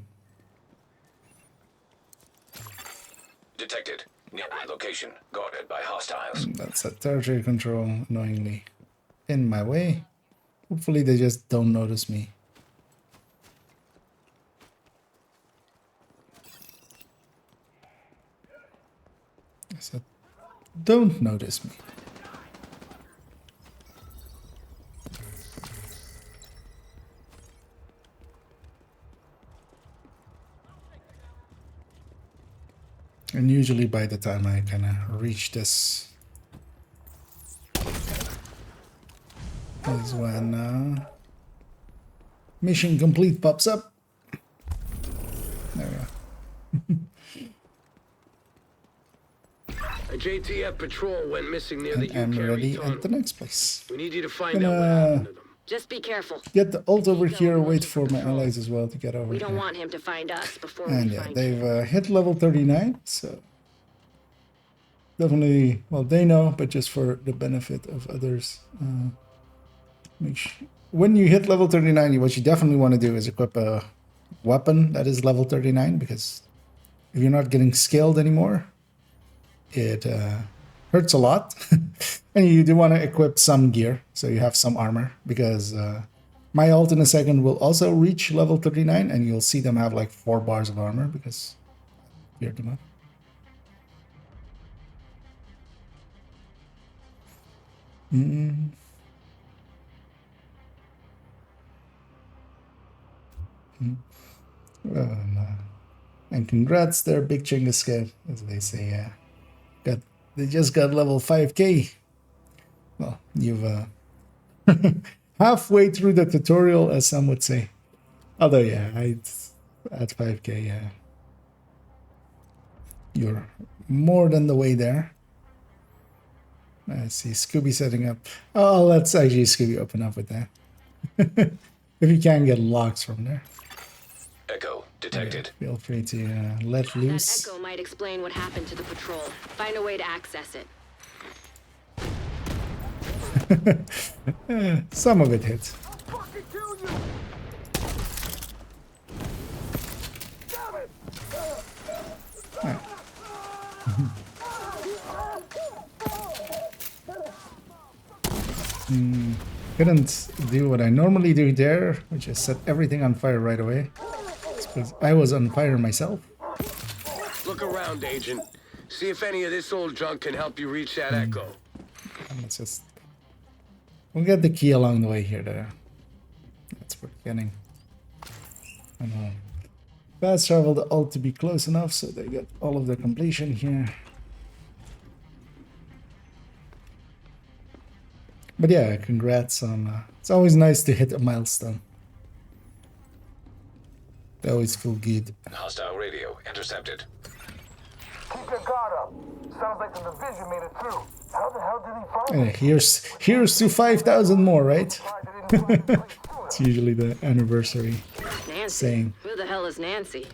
Detected. Nearby location. Guarded by hostiles. And that's a territory control annoyingly in my way. Hopefully they just don't notice me. I said, don't notice me. And usually by the time I kind of reach this is when mission complete pops up. There we go. A JTF patrol went missing near the And I'm U-Carry ready tunnel. at the next place. We need you to find out what happened to them. Just be careful. Get the ult over here, wait for my allies as well to get over We don't here. want him to find us before And we yeah, find they've him. hit level 39, so definitely, well, they know, but just for the benefit of others, when you hit level 39, what you definitely want to do is equip a weapon that is level 39, because if you're not getting scaled anymore, it hurts a lot. And you do want to equip some gear, so you have some armor, because my ult in a second will also reach level 39, and you'll see them have like 4 bars of armor, because geared them up. Mm. Mm. Oh, no. And congrats there, Big Chinggis Kid, as they say. They just got level 5k. Well, you've halfway through the tutorial, as some would say. Although, yeah, at 5k, yeah, you're more than the way there. I see Scooby setting up. Oh, let's actually Scooby open up with that. If you can get locks from there. Echo detected. Okay, feel free to let loose. That echo might explain what happened to the patrol. Find a way to access it. Some of it hits. Couldn't do what I normally do there, which is set everything on fire right away. Because I was on fire myself. Look around, Agent. See if any of this old junk can help you reach that echo. Let's just... We'll get the key along the way here, though. That's what we're getting. I know. Fast travel the ult to be close enough so they get all of the completion here. But yeah, congrats on... it's always nice to hit a milestone. They always feel good. Hostile radio intercepted. Keep your guard up. Sounds like the division made it through. How the hell did he find it? Here's to 5,000 more, right? It's usually the anniversary Nancy. saying. Who the hell is Nancy?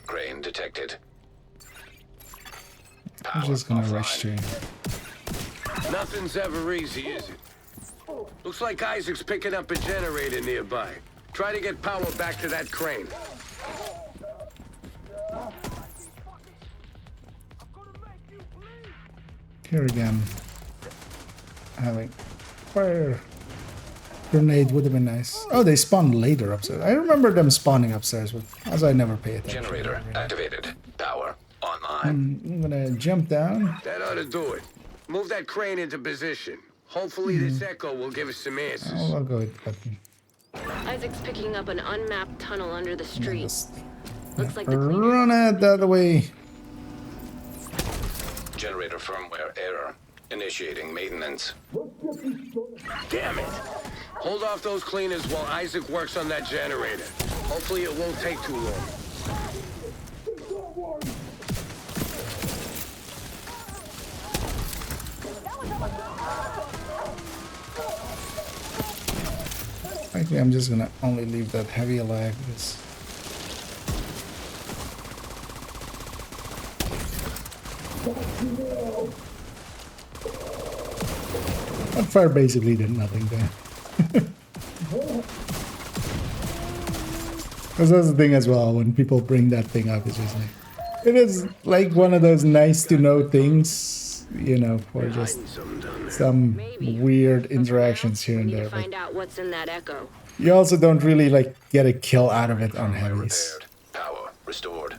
Crane detected. I'm just gonna rush to him. Nothing's ever easy, is it? Looks like Isaac's picking up a generator nearby. Try to get power back to that crane. Here again. Having fire grenade would have been nice. Oh, they spawned later upstairs. I remember them spawning upstairs, but as I never pay attention. Generator activated. Power online. I'm gonna jump down. That ought to do it. Move that crane into position. Hopefully this echo will give us some answers. I'll go with button. Isaac's picking up an unmapped tunnel under the street. Looks like Run it the other way. Generator firmware error. Initiating maintenance. Damn it! Hold off those cleaners while Isaac works on that generator. Hopefully it won't take too long. Actually, I'm just gonna only leave that heavy alive because that fire basically did nothing there. Because that's the thing as well, when people bring that thing up, it's just like, it is like one of those nice to know things, you know, for just some weird interactions here and there. Find out what's in that echo. You also don't really like get a kill out of it on heavies. Power restored.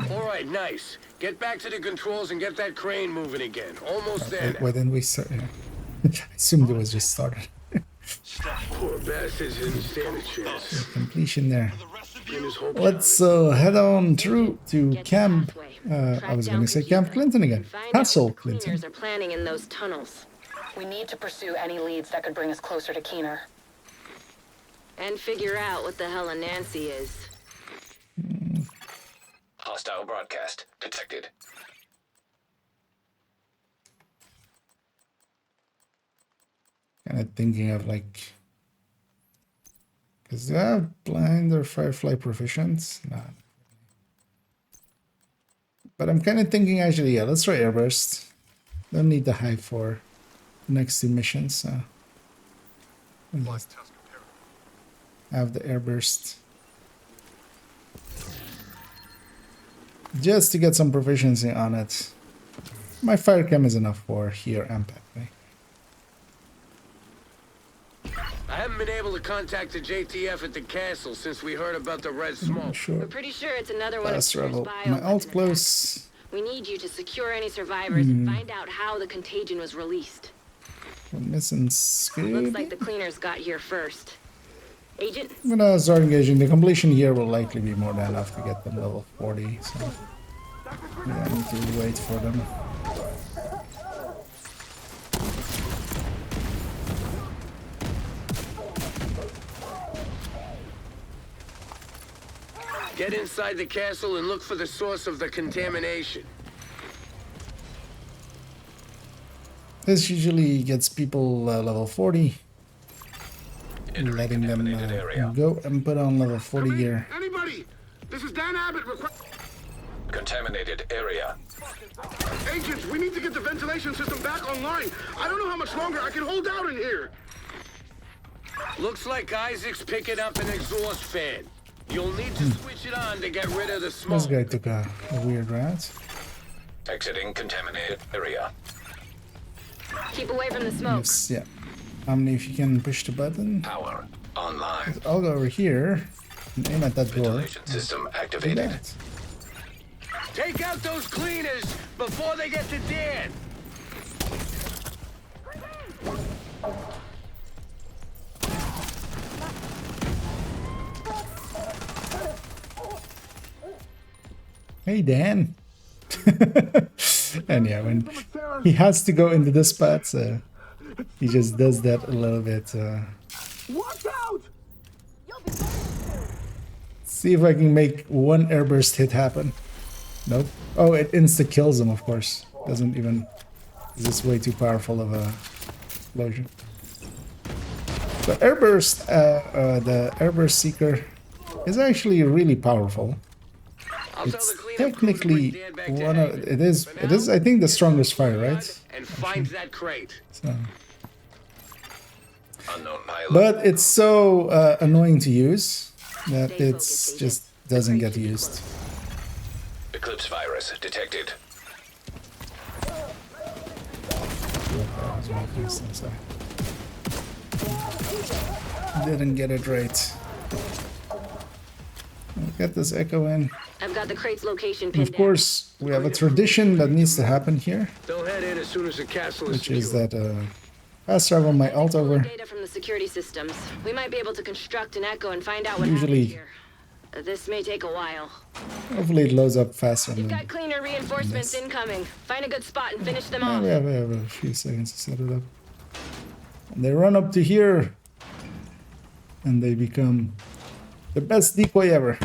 All right, nice. Get back to the controls and get that crane moving again. Almost there. Why didn't we start? I assumed it was just started. Poor bastards didn't stand a chance. Completion there. Let's head on through to Camp. I was going to say Camp Clinton again. Castle Clinton. Cleaners are planning in those tunnels. We need to pursue any leads that could bring us closer to Keener. And figure out what the hell a Nancy is. Hostile broadcast detected. Kind of thinking of like, because they have blind or firefly proficient. Nah. But I'm kind of thinking actually, yeah, let's try airburst. Don't need the hive for the next two missions. So have the airburst just to get some proficiency on it. My fire chem is enough for here and back. Right? I haven't been able to contact the JTF at the castle since we heard about the red smoke. Sure. We're pretty sure it's another one of Fast Peter's travel. bio My alt weapon close. attacks. We need you to secure any survivors and find out how the contagion was released. We're missing Looks Scooby. like the cleaners got here first. Agent, I'm gonna start engaging. The completion here will likely be more than enough to get them level 40, so yeah, I need to wait for them. Get inside the castle and look for the source of the contamination. This usually gets people level 40. Letting them go and put on level 40 gear. Anybody? This is Dan Abbott. Contaminated area. Agents, we need to get the ventilation system back online. I don't know how much longer I can hold out in here. Looks like Isaac's picking up an exhaust fan. You'll need to switch it on to get rid of the This smoke. guy took a weird route. Exiting contaminated area. keep away from the smoke. Yes, yeah. Omni, if you can push the button. Power online. I'll go over here and aim at that door. Ventilation system activated. Take out those cleaners before they get to Dan. Hey, Dan. And yeah, when he has to go into this spot, so he just does that a little bit. Watch out! See if I can make one airburst hit happen. Nope. Oh, it insta kills him, of course. Doesn't even. This is way too powerful of a explosion. The airburst, the airburst seeker, is actually really powerful. It's technically one of it is I think the strongest fire, right? And find that crate. So. Unknown pilot. But it's so annoying to use that it's just doesn't get used. Eclipse virus detected. Didn't get it right. Get this echo in. I've got the crate's location And pinned of course, we have a tradition that needs to happen here, They'll head in as soon as the castle is which is secure. that fast travel my alt over. data from the security systems. We might be able to construct an echo and find out what Usually- happened here. This may take a while. Hopefully, it loads up faster You've than. got cleaner reinforcements incoming. Find a good spot and finish them off. We have a few seconds to set it up. And they run up to here, and they become the best decoy ever.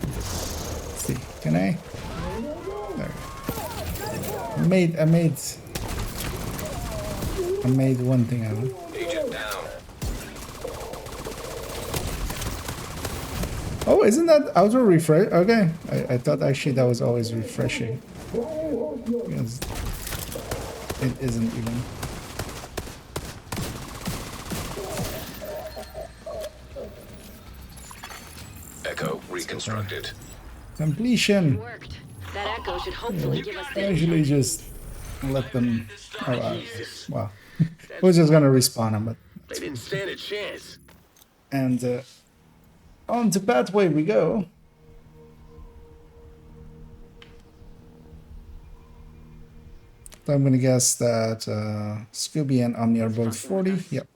Let's see, can I? There. I made one thing out of it. Agent down. Oh, isn't that auto refresh? Okay, I thought actually that was always refreshing. Because it isn't even. Echo reconstructed. Completion. Worked. That echo should hopefully give us the Usually just let them. Oh, wow. We're just gonna respawn them, but. They didn't stand a chance. And on to pathway we go. So I'm gonna guess that Scooby and Omni are both 40. Yep.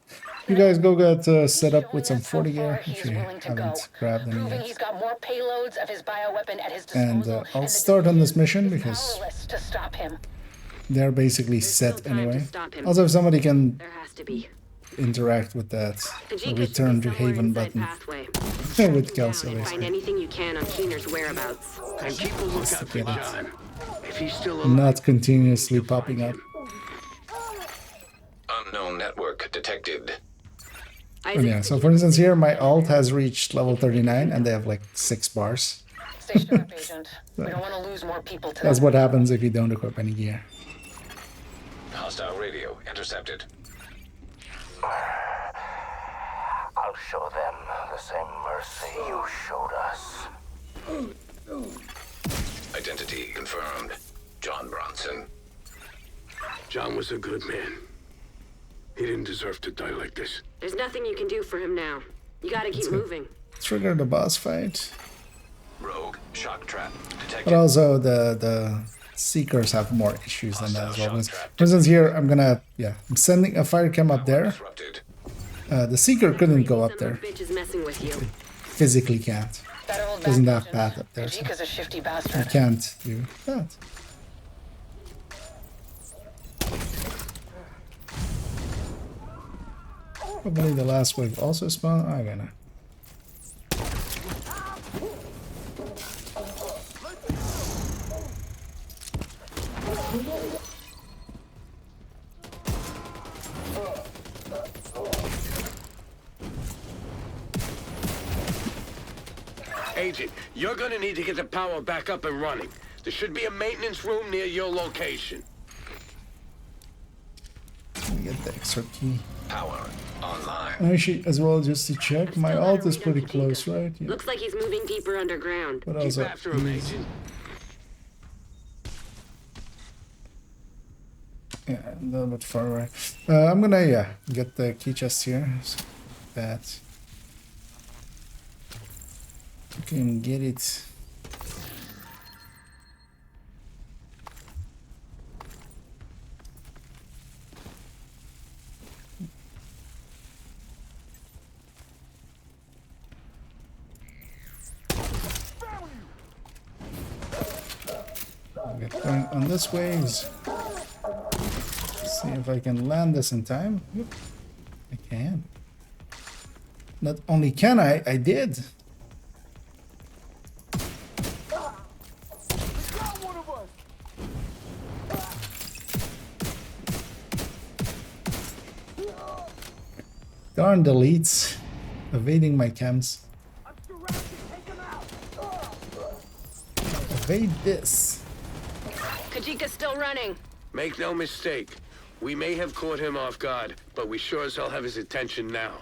You guys go get set up with some 40 gear if you haven't grabbed any Proving yet. he's got more payloads of his bioweapon at his And disposal. I'll start on this mission because Powerless to stop him. they're basically set time to anyway. stop him. Also, if somebody can There has to be. interact with that The G return to Haven button pathway. with Kelsey, Find basically. anything you can on Keener's whereabouts. And keep a lookout for get it. John. If he's still alive, Not continuously popping up. Unknown network detected. Oh, yeah, so for instance here, my alt has reached level 39 and they have like 6 bars. Station up, Agent. We don't want to lose more people to That's that. what happens if you don't equip any gear. Hostile radio intercepted. I'll show them the same mercy you showed us. Identity confirmed. John Bronson. John was a good man. He didn't deserve to die like this. There's nothing you can do for him now. You gotta keep moving. Trigger the boss fight. Rogue shock trap detected. But also the Seekers have more issues than that as well. For instance, here I'm sending a fire cam up there. The Seeker couldn't go up there. Bitch is messing with you. Physically can't. Doesn't have path up there. So Kajika's a shifty you bastard. can't do that. Probably the last wave also spawn. I'm gonna. Agent, you're gonna need to get the power back up and running. There should be a maintenance room near your location. Let me get the extra key. Power online. Actually, as well, just to check, my alt is pretty close, right? Yeah. Looks like he's moving deeper underground. But Keep also, after him, Agent. yeah, a little bit far away. I'm gonna get the key chest here. So that you can get it. Get going on this way. See if I can land this in time. Yep, I can. Not only can I did. Darn deletes. Evading my chems. Evade this. Kajika's still running. Make no mistake. We may have caught him off guard, but we sure as hell have his attention now.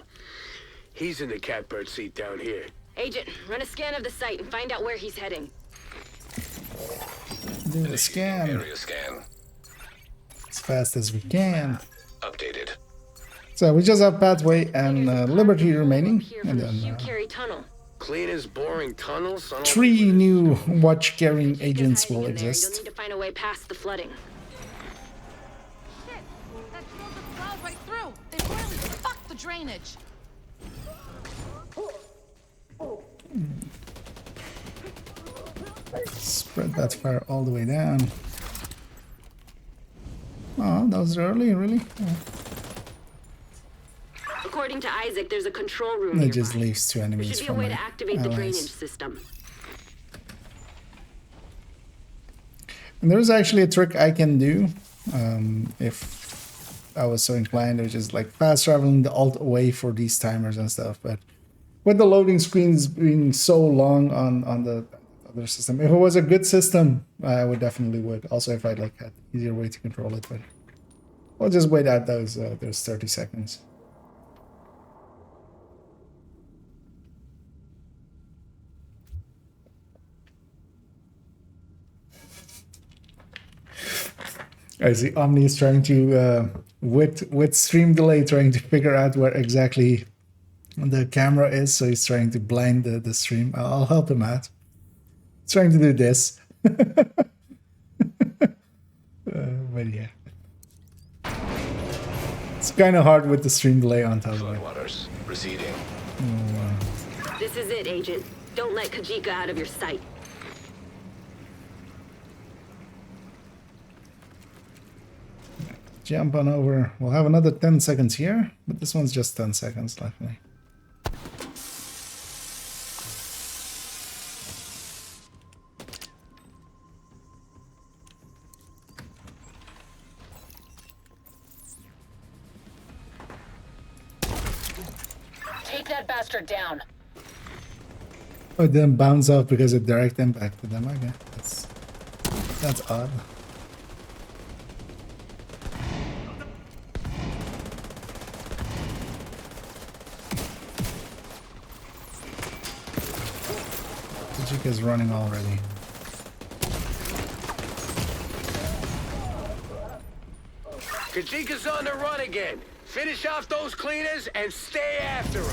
He's in the catbird seat down here. Agent, run a scan of the site and find out where he's heading. Do the scan Area scan. as fast as we can. Updated. So we just have Pathway and Liberty remaining, Here and from the then Hugh Carey tunnel. Clean as boring tunnels. I don't 3 new watch-carrying Kajika's agents hiding will in there. You'll exist. need to find a way past the flooding. Shit! That drove the cloud right through. They really fucked the drainage. Spread that fire all the way down. Oh, that was early, really? Oh. According to Isaac, there's a control room It nearby. just leaves 2 There enemies should be a from way my to activate the drainage allies. system. And there's actually a trick I can do if I was so inclined, which is like fast traveling the alt away for these timers and stuff. But with the loading screens being so long on the other system, if it was a good system, I would definitely would. Also, if I like had easier way to control it, but we'll just wait out those 30 seconds. I see Omni is trying to, with stream delay, trying to figure out where exactly the camera is. So he's trying to blind the stream. I'll help him out. He's trying to do this. But yeah. It's kind of hard with the stream delay on top of it. Floodwaters receding. This is it, Agent. Don't let Kajika out of your sight. Jump on over. We'll have another 10 seconds here, but this one's just 10 seconds, luckily. Take that bastard down. Oh, it didn't bounce off because it direct impacted them. Okay, that's odd. Kajika is running already. Kajika's on the run again. Finish off those cleaners and stay after him.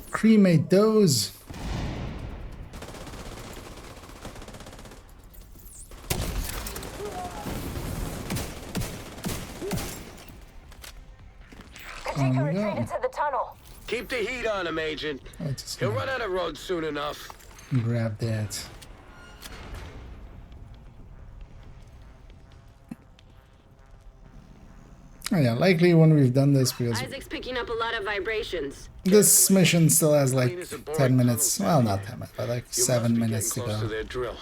Cremate those. Kajika retreated to the tunnel. Keep the heat on him, Agent. He'll run out of road soon enough. Grab that. Oh yeah, likely when we've done this, because Isaac's picking up a lot of vibrations. this mission still has like 10 minutes. Well, not 10 minutes, but like 7 minutes to go.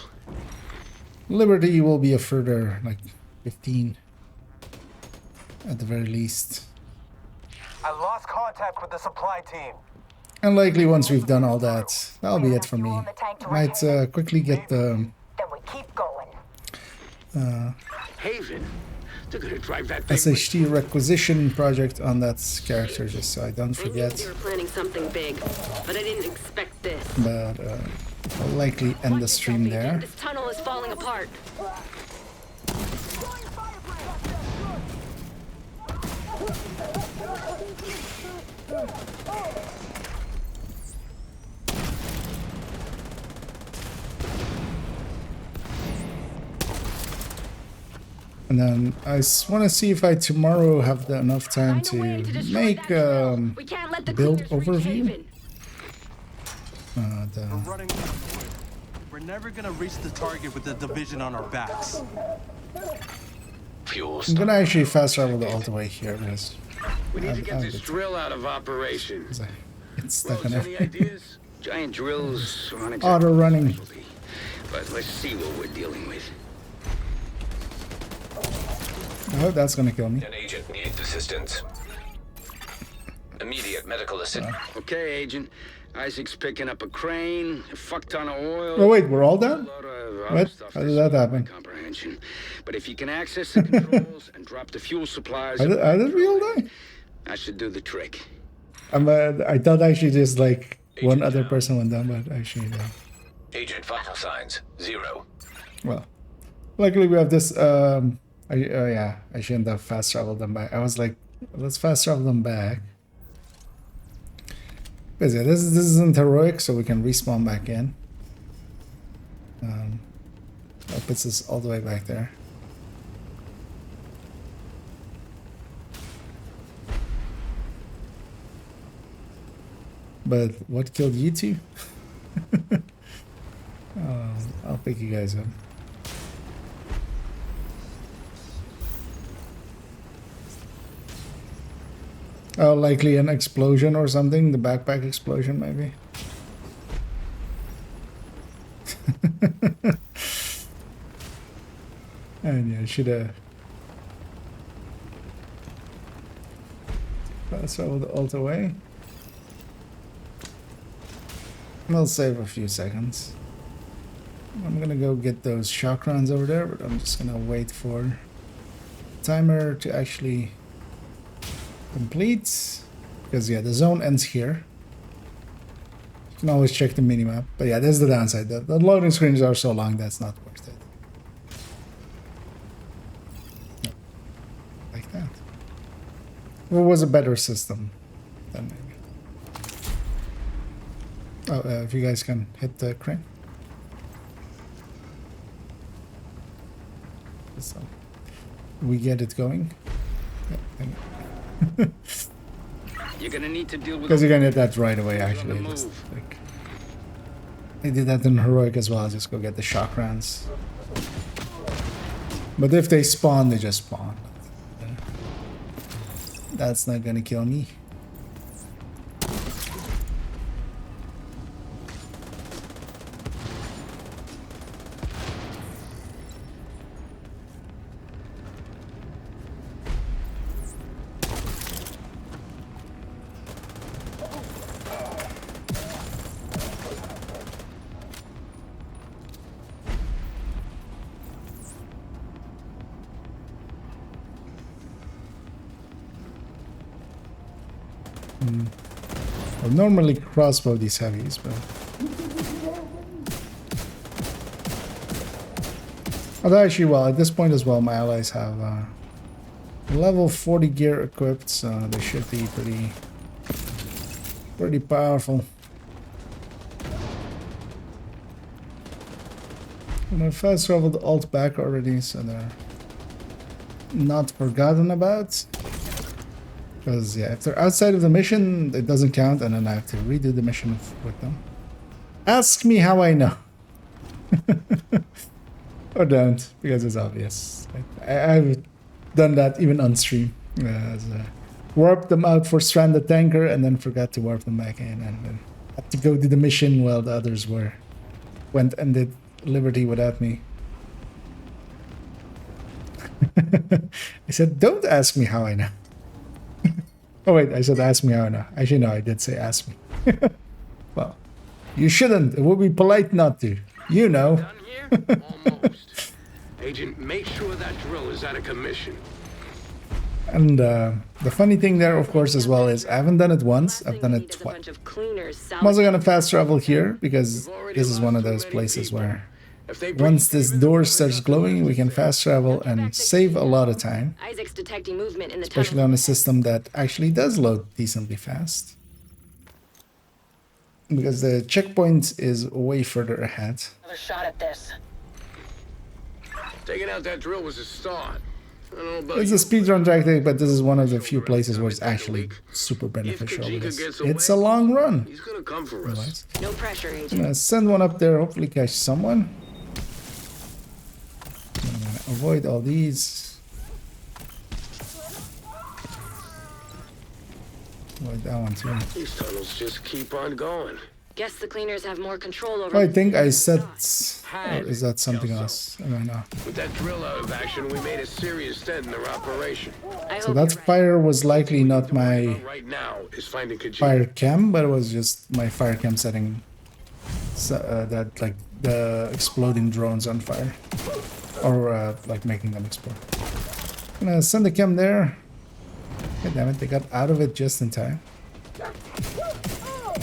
Liberty will be a further like 15 at the very least. I lost contact with the supply team. And likely once we've done all that, that'll be it for me. Might quickly get the Then we keep going. Haven. They're gonna drive that thing. SHT requisition project on that character, just so I don't I knew forget. they were planning something big, but I didn't expect this. But I'll likely end the stream there. This tunnel is falling apart. And then I want to see if I tomorrow have enough time to make build overview. We're never gonna reach the target with the division on our backs. I'm gonna actually fast travel all the way here because We need to get this drill out of operation. it's stuck Roads, in any ideas? Giant drills are unacceptable. auto running. But let's see what we're dealing with. Oh, that's gonna kill me. An agent needs assistance. Immediate medical assistance. Okay, Agent. Isaac's picking up a crane, a fuck ton of oil. Oh wait, we're all done? What? How did that happen? Comprehension. But if you can access the controls and drop the fuel supplies, How did we all die? I should do the trick. I thought actually just like one other person went down, but actually no. Agent vital signs 0. Well, luckily we have this. Yeah, I shouldn't have fast traveled them back. I was like, let's fast travel them back. But yeah, this isn't heroic, so we can respawn back in. That puts us all the way back there. But what killed you two? Oh, I'll pick you guys up. Oh, likely an explosion or something. The backpack explosion, maybe. And yeah, I should have fast traveled all the way. We'll save a few seconds. I'm gonna go get those shock rounds over there, but I'm just gonna wait for timer to actually complete, because yeah, the zone ends here. You can always check the minimap, but yeah, that's the downside. The loading screens are so long that's not worth it. No. Like that. What was a better system than maybe? Oh, if you guys can hit the crane. So we get it going. Yeah, thank you. You're gonna need to deal with. Because you're gonna hit that right away, actually. Just, like, I did that in heroic as well. Just go get the shock rounds. But if they spawn, they just spawn. That's not gonna kill me. I'll normally crossbow these heavies, but... Although actually, well, at this point as well, my allies have level 40 gear equipped, so they should be pretty powerful. And I fast traveled alt back already, so they're not forgotten about. Because yeah, if they're outside of the mission, it doesn't count, and then I have to redo the mission with them. Ask me how I know. Or don't, because it's obvious. I've done that even on stream. Warped them out for Stranded Tanker and then forgot to warp them back in, and then had to go do the mission while the others went and did Liberty without me. I said, don't ask me how I know. Oh wait, I said ask me how I know. Actually no, I did say ask me. Well, you shouldn't. It would be polite not to. You know. Done here? Almost. Agent, make sure that drill is out of commission. And the funny thing there, of course, as well, is I haven't done it once. I've done it twice. I'm also gonna fast travel here because this is one of those places where once this door starts glowing, we can fast travel and save a lot of time. Isaac's detecting movement in the Especially on a system that actually does load decently fast. Because the checkpoint is way further ahead. Another shot at this. Taking out that drill was a start. I don't know about It's a speedrun tactic, but this is one of the few places where it's actually super beneficial. It's a long run. He's gonna come for us. No pressure, Agent. I'm gonna send one up there, hopefully catch someone. I'm gonna avoid all these. Avoid that one too. These tunnels just keep on going. Guess the cleaners have more control over. Oh, I think I said. Or is that something else? I don't know. With that drill out of action, we made a serious dent in their operation. So that fire was likely not my Right now is finding Kajika. fire cam, but it was just my fire cam setting that like the exploding drones on fire, or like making them explode. I'm gonna send the cam there. God damn it, they got out of it just in time.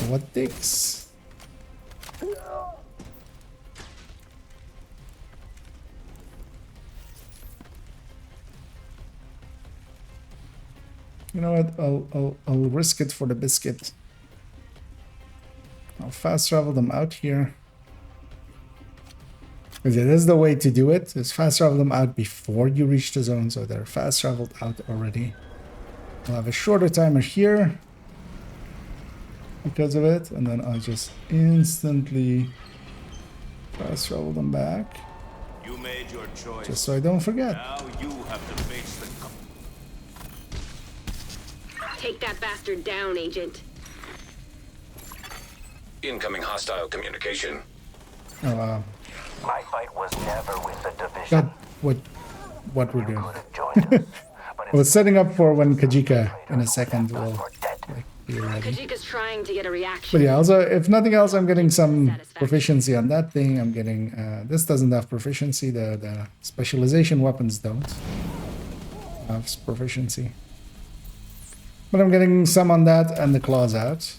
What dicks? You know what? I'll risk it for the biscuit. I'll fast travel them out here. Because it is the way to do it. Is fast travel them out before you reach the zone, so they're fast traveled out already. I'll have a shorter timer here because of it, and then I'll just instantly fast travel them back. You made your choice. Just so I don't forget. Now you have to face the Take that bastard down, Agent. Incoming hostile communication. Oh, My fight was never with the division. God, what we're doing. I was setting up for when Kajika in a second will like, be ready. Kajika's trying to get a reaction. But yeah, also, if nothing else, I'm getting some proficiency on that thing. I'm getting, this doesn't have proficiency, the specialization weapons don't have proficiency. But I'm getting some on that and the claws out.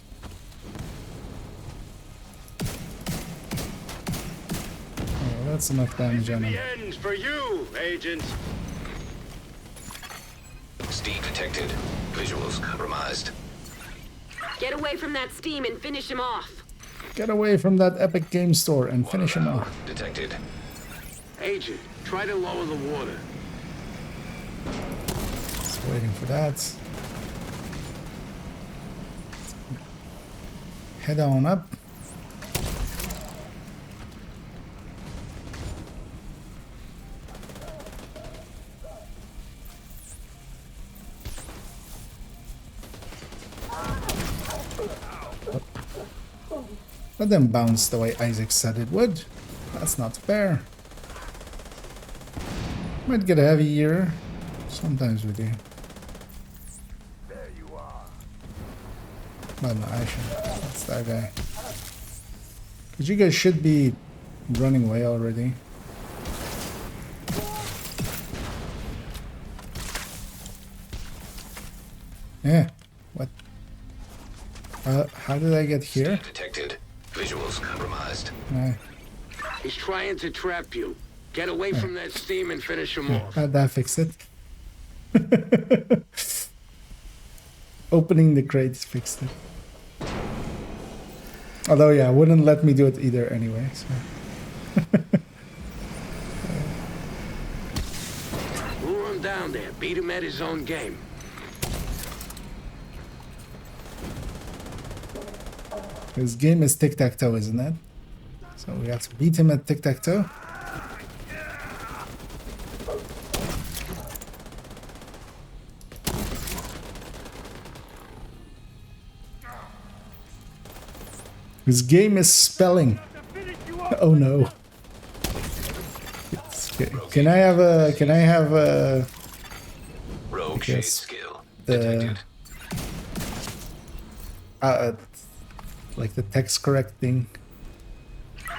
Oh, that's enough damage on him. End for you, Agent. Steam detected. Visuals compromised. Get away from that steam and finish him off. Get away from that Epic Game Store and finish him off. Detected. Agent, try to lower the water. Just waiting for that. Head on up. Let them bounce the way Isaac said it would. That's not fair. Might get a heavy year. Sometimes we do. There you are. But no, actually, that's that guy. Because you guys should be running away already. Yeah. What? How did I get here? Detected. Visuals compromised. He's trying to trap you. Get away from that steam and finish him off. That fixed it. Opening the crate fixed it. Although, yeah, wouldn't let me do it either anyway. So. Lure him down there. Beat him at his own game. His game is tic-tac-toe, isn't it? So we have to beat him at tic-tac-toe. His game is spelling. Oh no. Can I have a Rogue shade skill the like the text correct thing.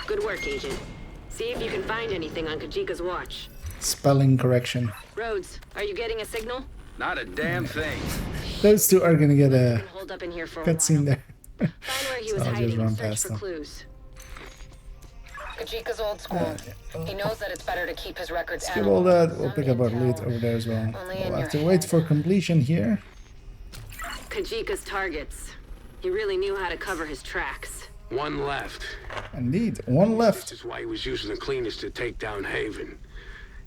Good work, Agent. See if you can find anything on Kajika's watch. Spelling correction. Rhodes, are you getting a signal? Not a damn thing. Those two are gonna get a Hold up in here for a cutscene there. Find where he was So I'll just hiding run and search past for them. clues. Kajika's old school. He knows that it's better to keep his records Skip all that. We'll pick up our loot over there as well. We'll have to wait for completion here. Kajika's targets. He really knew how to cover his tracks. One left. Indeed, one left. This is why he was using the cleaners to take down Haven.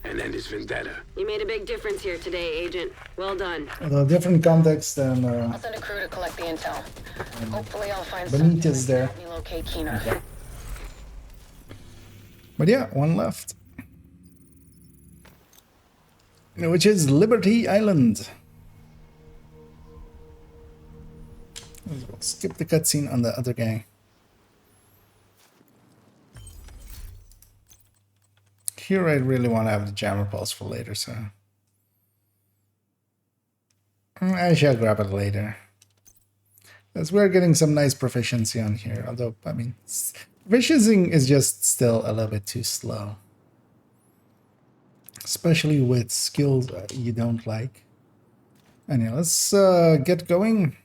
And end his vendetta. You made a big difference here today, Agent. Well done. Although different context than I'll send a crew to collect the intel. Hopefully I'll find Benitez there. something to help me locate Keener. Okay. But yeah, one left. Which is Liberty Island. We'll skip the cutscene on the other guy. Here I really want to have the jammer pulse for later, so I shall grab it later. Because we're getting some nice proficiency on here, although, I mean, proficiency is just still a little bit too slow. Especially with skills you don't like. Anyway, let's get going.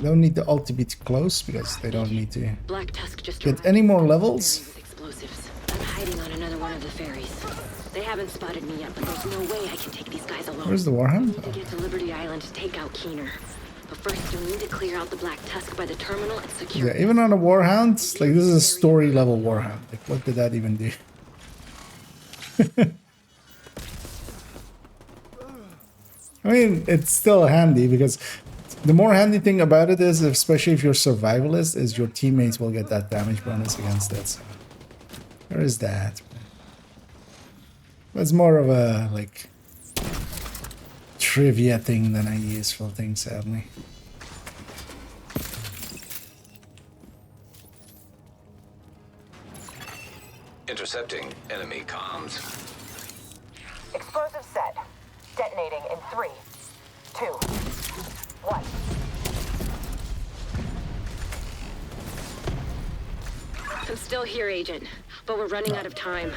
Don't need the ult to be too close, because they don't need to Black Tusk just get any more levels. explosives. I'm hiding on another one of the ferries. They haven't spotted me yet, but there's no way I can take these guys alone. Where's the Warhound? I need to get to Liberty Island to take out Keener. But first, you'll need to clear out the Black Tusk by the terminal and secure Yeah, even on a Warhound, like this is a story level Warhound. Like, what did that even do? I mean, it's still handy because the more handy thing about it is, especially if you're survivalist, is your teammates will get that damage bonus against it. So there is that. It's more of a like trivia thing than a useful thing, sadly. Intercepting enemy comms. Explosive set. Detonating in 3, 2, 1. I'm still here, Agent, but we're running out of time.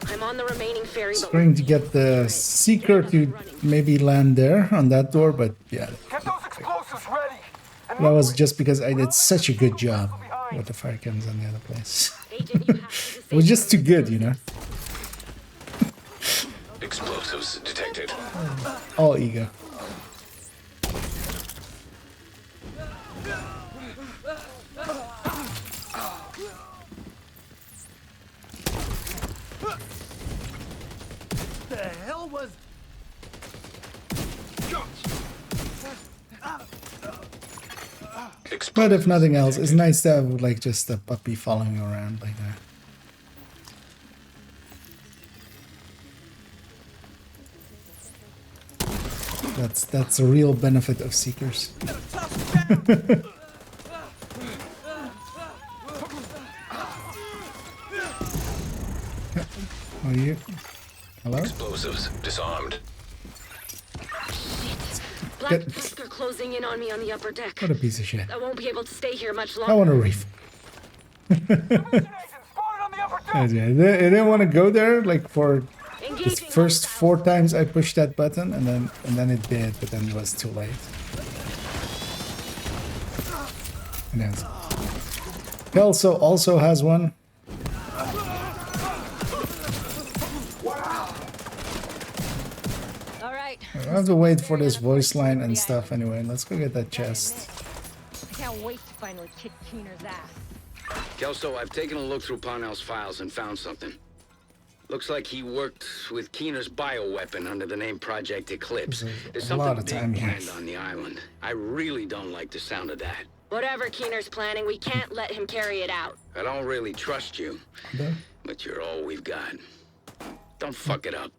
I'm on the remaining ferry, but Trying to get the Seeker to maybe land there on that door, but yeah. Get those explosives ready. That was just because I did such a good job with the fire cams on the other place. It was just too good, you know? Explosives detected. All ego. The hell was... But if nothing else, it's nice to have like just a puppy following you around like that. That's a real benefit of Seekers. Are you? Hello? Explosives disarmed. Black Tusk are closing in on me on the upper deck. What a piece of shit. I won't be able to stay here much I longer. want a reef. I didn't want to go there like for the first 4 times I pushed that button, and then it did, but then it was too late. And yes. Kelso also has one. All right. I have to wait for this voice line and stuff anyway. Let's go get that chest. I can't wait to finally kick Keener's ass. Kelso, I've taken a look through Parnell's files and found something. Looks like he worked with Keener's bioweapon under the name Project Eclipse. There's something big planned on the island. I really don't like the sound of that. Whatever Keener's planning, we can't let him carry it out. I don't really trust you, but you're all we've got. Don't fuck it up.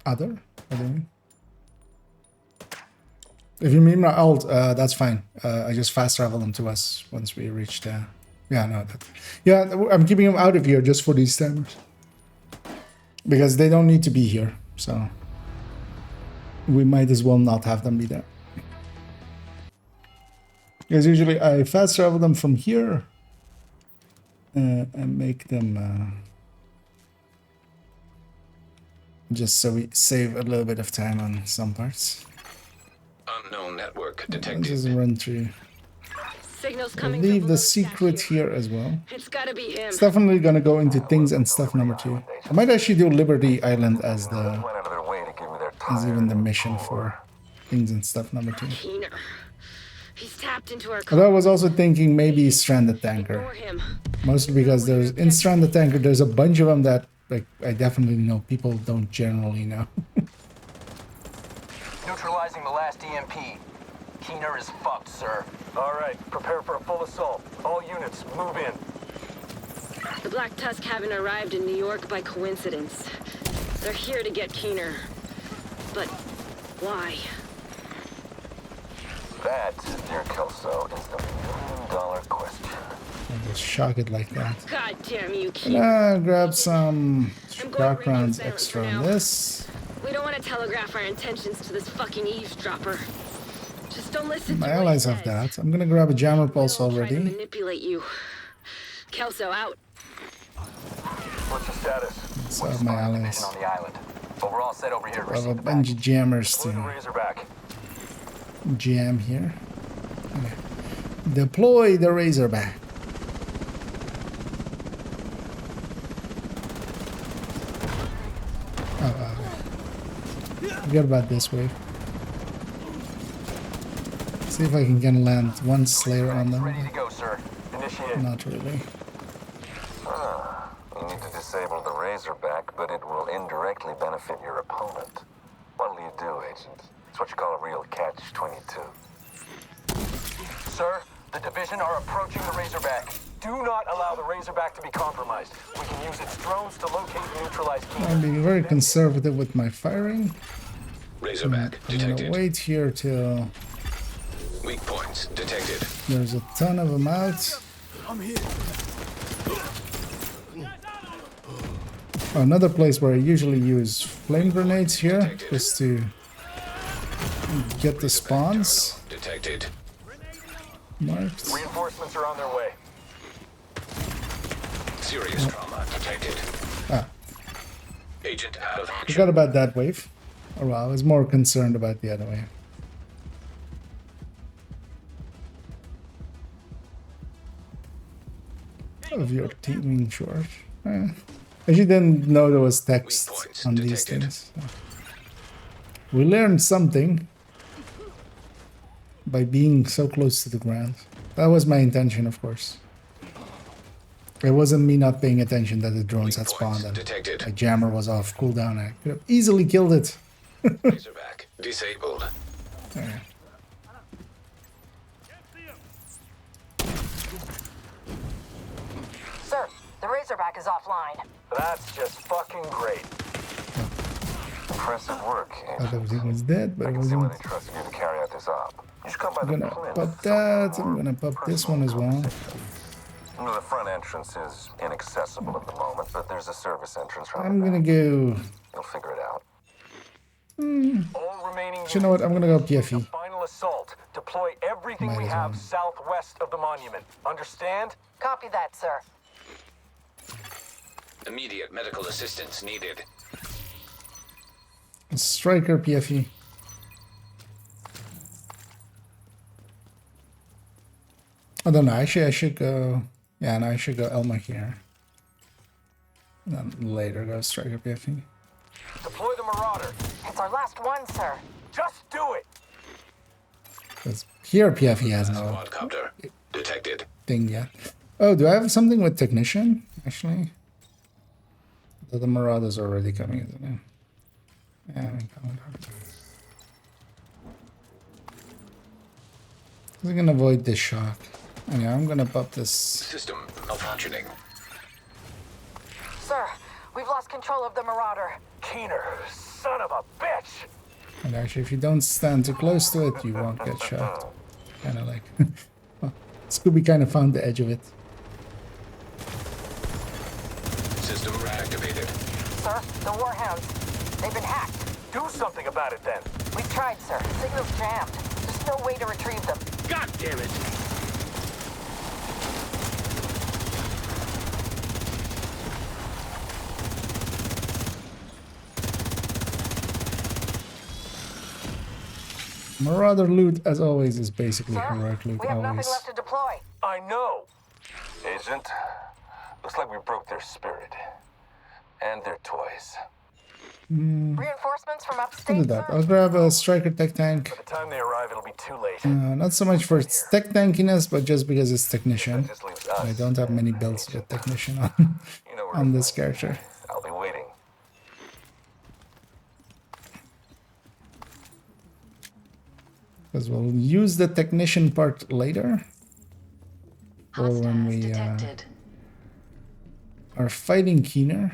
Other? What do you mean? If you mean my alt, that's fine. I just fast travel them to us once we reach the... Yeah, no. Yeah, I'm keeping them out of here just for these timers. Because they don't need to be here, so... We might as well not have them be there. Because usually I fast travel them from here. And make them... just so we save a little bit of time on some parts. Unknown network detected. Let's just run through. Signals coming. Leave the secret here as well. It's gotta be him. It's definitely gonna go into things and stuff number 2. I might actually do Liberty Island as even the mission for things and stuff number 2. Keener. He's tapped into our. Although I was also thinking maybe Stranded Tanker. Mostly because there's in Stranded Tanker there's a bunch of them that like I definitely know people don't generally know. Neutralizing the last EMP. Keener is fucked, sir. All right, prepare for a full assault. All units, move in. The Black Tusk haven't arrived in New York by coincidence. They're here to get Keener. But why? That, dear Kelso, is the million-dollar question. I'll just shock it like that. God damn you, Keener. Grab some backgrounds extra on this. We don't want to telegraph our intentions to this fucking eavesdropper. Just don't listen. My allies have that. I'm gonna grab a jammer pulse already. Manipulate you. Kelso out. What's the status? Let's have my allies. On the island. But we're all set over here to I have a receive the bunch of jammers to Razorback. jam here. Okay. Deploy the Razorback. Forget about this wave. See if I can land one Slayer on them. Ready to go, sir. Initiate. Not really. You need to disable the Razorback, but it will indirectly benefit your opponent. What'll you do, Agent? It's what you call a real catch-22. Sir, the Division are approaching the Razorback. Do not allow the Razorback to be compromised. We can use its drones to locate and neutralize Keener. I'm being very conservative with my firing. Razorback I'm detected. gonna wait here till Weak points detected. there's a ton of them out. I'm here. Another place where I usually use flame grenades here, just to get the spawns Detected. marked. Reinforcements are on their way. Serious trauma detected. Ah, Agent out of action. forgot about that wave. Oh well, I was more concerned about the other wave. Of your teaming short. I actually didn't know there was text on these things. So. We learned something by being so close to the ground. That was my intention, of course. It wasn't me not paying attention that the drones had spawned and a jammer was off cooldown. I could have easily killed it. Razorback disabled. Okay. Sir, the Razorback is offline. That's just fucking great. Impressive work, Thought everything was dead, but it I can see why wasn't. they trusted you to carry out this op. You should come by I'm the gonna plinth. pop that. I'm gonna pop this one as well. The front entrance is inaccessible at the moment, but there's a service entrance right I'm gonna go. You'll figure it out. All remaining you know what? I'm gonna go PFE. Final assault. Deploy everything Might we as have well. southwest of the monument. Understand? Copy that, sir. Immediate medical assistance needed. Striker PFE. don't know. Actually, I should go. Yeah, no, I should go Elma here. And then later go Striker PFE. Deploy the Marauder. It's our last one, sir. Just do it. Because here PFE has no Quadcopter detected. thing yet. Oh, do I have something with Technician? Actually, the Marauder's already coming, isn't it? Yeah, I'm coming. I can avoid this shock. Anyway, I'm gonna pop this. System malfunctioning. Sir, we've lost control of the Marauder. Keener, son of a bitch. And actually, if you don't stand too close to it, you won't get shot. Kind of like... well, Scooby kind of found the edge of it. System reactivated. Sir, the Warhounds. They've been hacked. Do something about it then. We've tried, sir. Signal's jammed. There's no way to retrieve them. God damn it. Marauder loot, as always, is basically heroic loot. We have Always. nothing left to deploy. I know. Agent, looks like we broke their spirit. And their toys. Reinforcements from I'll upstate, do that. sir? I'll grab a Striker Tech Tank. By the time they arrive, it'll be too late. Not so much for its tech tankiness, but just because it's Technician. Just leaves I us. don't have many builds with Technician on, You know where on this character. I'll be waiting. Because we'll use the Technician part later. Or when we are fighting Keener.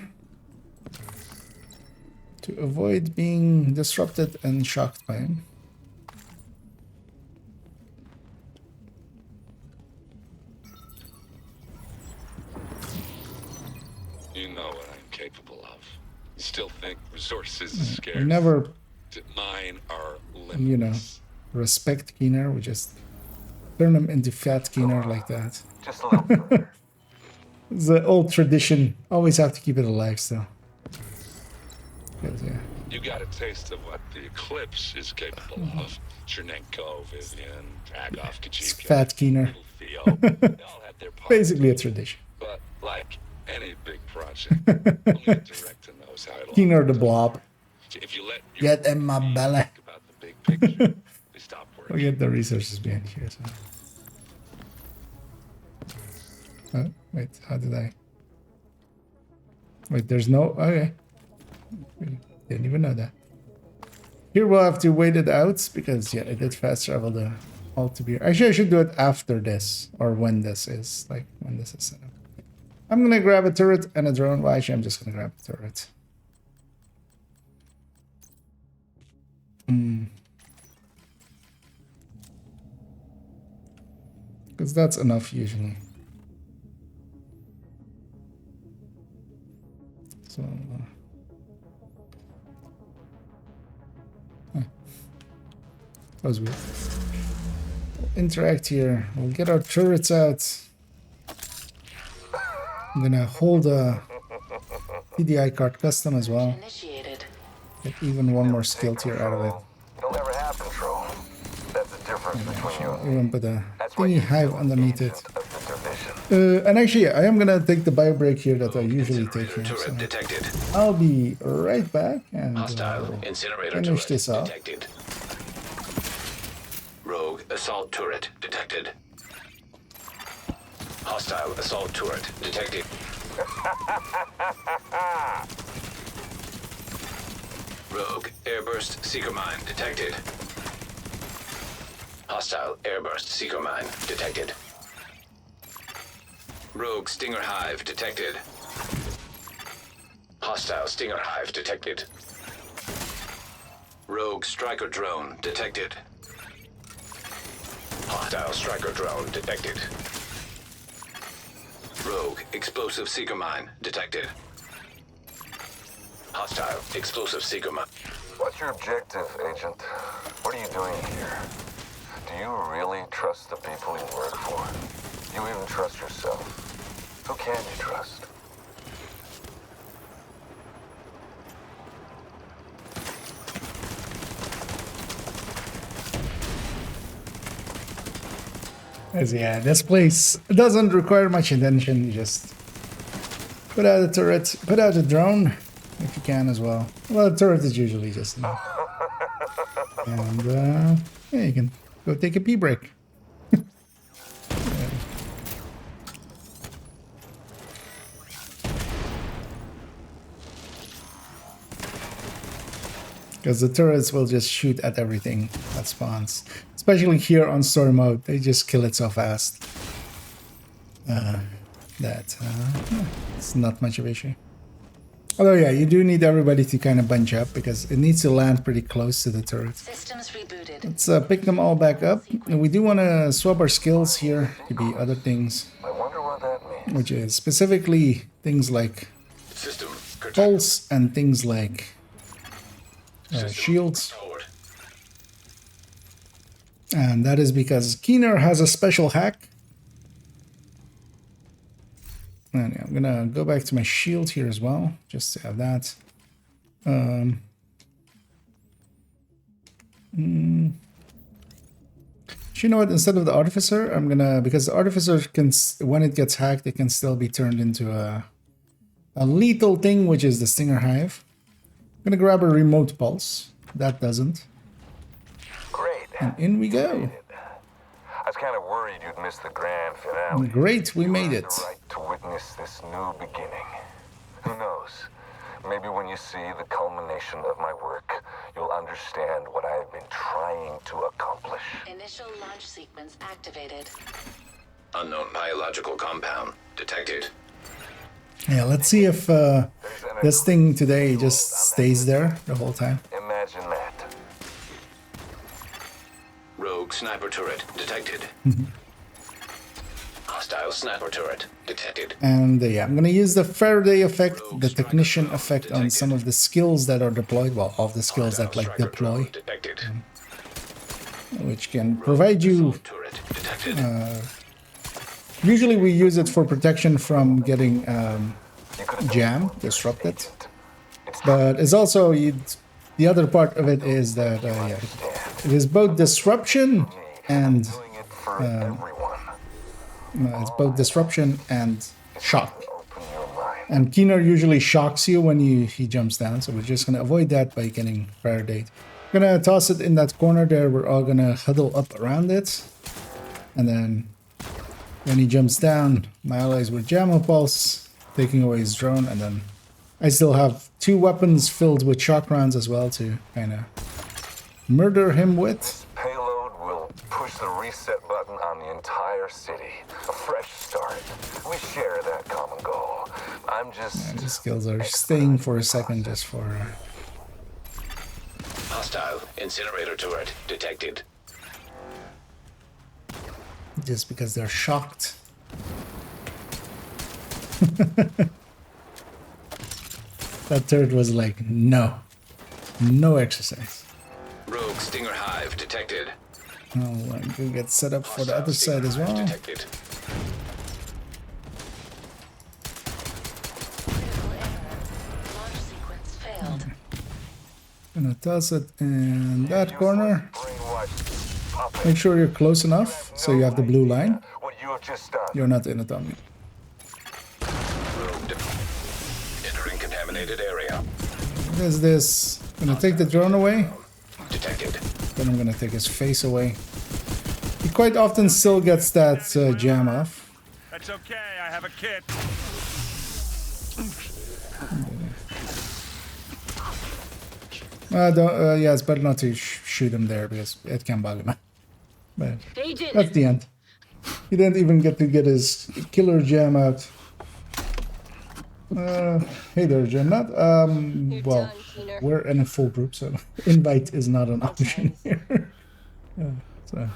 To avoid being disrupted and shocked by him. You know what I'm capable of. Still think resources is scarce. We never, Mine are limitless. you know, respect Keener. We just turn him into fat Keener like that. Just a little further. It's the old tradition. Always have to keep it alive still. Yeah. You got a taste of what the Eclipse is capable of. Chernenko, Vivian, Dragov, It's Kachika, fat Keener. Theo. They all had their parts. Basically a tradition. But like any big project, only a director knows how it'll. Keener the Blob. If you let your Get in my belly. think about the big picture, they stop working. We'll get the resources behind here. So. Oh, wait, how did I? Wait, there's no. Okay. Didn't even know that. Here we'll have to wait it out because, yeah, I did fast travel the all to be. Actually, I should do it after this or when this is, like, when this is set up. I'm gonna grab a turret and a drone. Well, actually, I'm just gonna grab a turret. Because that's enough usually. So. That was weird. We'll interact here. We'll get our turrets out. I'm gonna hold a PDI card custom as well. Get even one more skill tier out of it. It'll never happen, Tro. That's the difference between you and me. Even put a That's why thingy you hive underneath it. of the division. And actually, I am gonna take the bio break here that I usually take here. So Detected. I'll be right back and Hostile incinerator finish turret this off. detected. Rogue assault turret detected. Hostile assault turret detected. Rogue airburst seeker mine detected. Hostile airburst seeker mine detected. Rogue stinger hive detected. Hostile stinger hive detected. Rogue striker drone detected. Hostile striker drone detected. Rogue explosive seeker mine detected. Hostile explosive seeker mine. What's your objective, Agent? What are you doing here? Do you really trust the people you work for? Do you even trust yourself? Who can you trust? As yeah, this place doesn't require much attention. You just put out a turret, put out a drone if you can as well. Well, the turret is usually just enough. And yeah, you can go take a pee break. Because the turrets will just shoot at everything that spawns. Especially here on story mode, they just kill it so fast. It's not much of an issue. Although yeah, you do need everybody to kind of bunch up because it needs to land pretty close to the turret. Systems rebooted. Let's pick them all back up. And we do want to swap our skills here to be other things. I wonder what that means. Which is specifically things like pulse and things like shields. And that is because Keener has a special hack. And yeah, I'm gonna go back to my shield here as well, just to have that. You know what? Instead of the artificer, I'm gonna, because the artificer can, when it gets hacked, it can still be turned into a lethal thing, which is the Stinger Hive. I'm gonna grab a remote pulse. That doesn't. Great. And in we go. I was kind of worried you'd miss the grand finale. Great, we made it. The right to witness this new beginning. Who knows? Maybe when you see the culmination of my work, you'll understand what I have been trying to accomplish. Initial launch sequence activated. Unknown biological compound detected. Yeah, let's see if this thing today just stays there the whole time. Imagine that. Rogue sniper turret detected. Hostile sniper turret detected. And yeah, I'm gonna use the Faraday effect, the technician effect on some of the skills that are deployed. Well, all the skills that like deploy, which can provide you. Usually we use it for protection from getting jammed, disrupted. But it's also the other part of it is that yeah, it is both disruption and it's both disruption and shock. And Keener usually shocks you when he jumps down, so we're just gonna avoid that by getting Faraday. I'm gonna toss it in that corner there. We're all gonna huddle up around it, and then when he jumps down, my allies will jam a pulse, taking away his drone, and then I still have 2 weapons filled with shock rounds as well to kind of murder him with. Payload will push the reset button on the entire city. A fresh start. We share that common goal. I'm just... The skills are staying for a second just for... Hostile incinerator turret detected. Just because they're shocked. That turret was like, no exercise. Rogue Stinger Hive detected. Oh, I'm gonna get set up for the other side as well. Detected. Gonna toss it in that corner. Make sure you're close enough so you have the blue line. You're not in it on me. Entering contaminated area. There's this. Gonna take the drone away. Detected. Then I'm gonna take his face away. He quite often still gets that jam off. That's okay, I have a kit. Yeah, it's better not to shoot him there because it can bug him. But that's the end. He didn't even get to get his killer jam out. Hey there, Jannat. Well, we're in a full group, so invite is not an option here. So,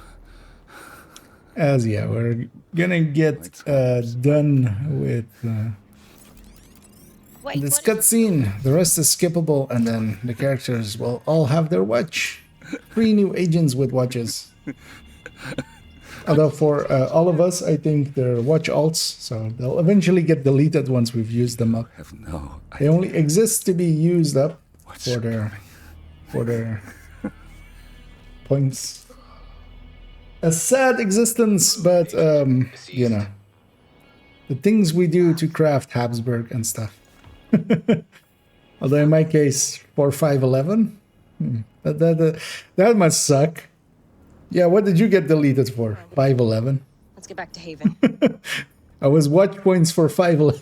as yeah, we're gonna get done with this cutscene. The rest is skippable, and then the characters will all have their watch. 3 new agents with watches. Although for all of us, I think they're watch alts, so they'll eventually get deleted once we've used them up. They only exist to be used up for their points. a sad existence, but you know, the things we do to craft Habsburg and stuff. Although in my case, for 511, that must suck. Yeah, what did you get deleted for? 511. Let's get back to Haven. I was watch points for 511.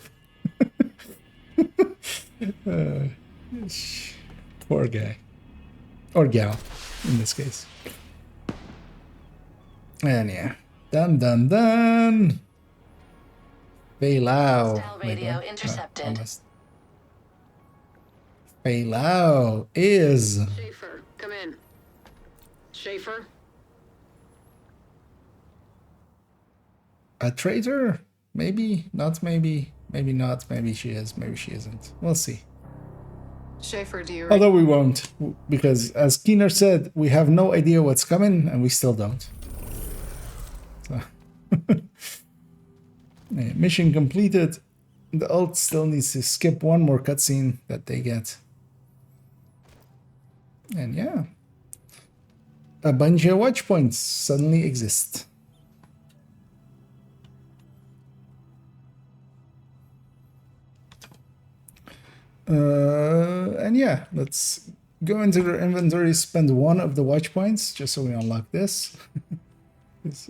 Poor guy. Or gal, in this case. And yeah. Done. Beilao. Radio intercepted. Beilao is... Schaefer, come in. Schaefer? A traitor? Maybe, not maybe. Maybe not, maybe she is, maybe she isn't. We'll see. Schaefer, do you... Although we won't, because as Keener said, we have no idea what's coming, and we still don't. So. Yeah, mission completed. The ult still needs to skip one more cutscene that they get. And yeah. A bunch of watch points suddenly exist. And yeah, let's go into their inventory, spend one of the watch points just so we unlock this.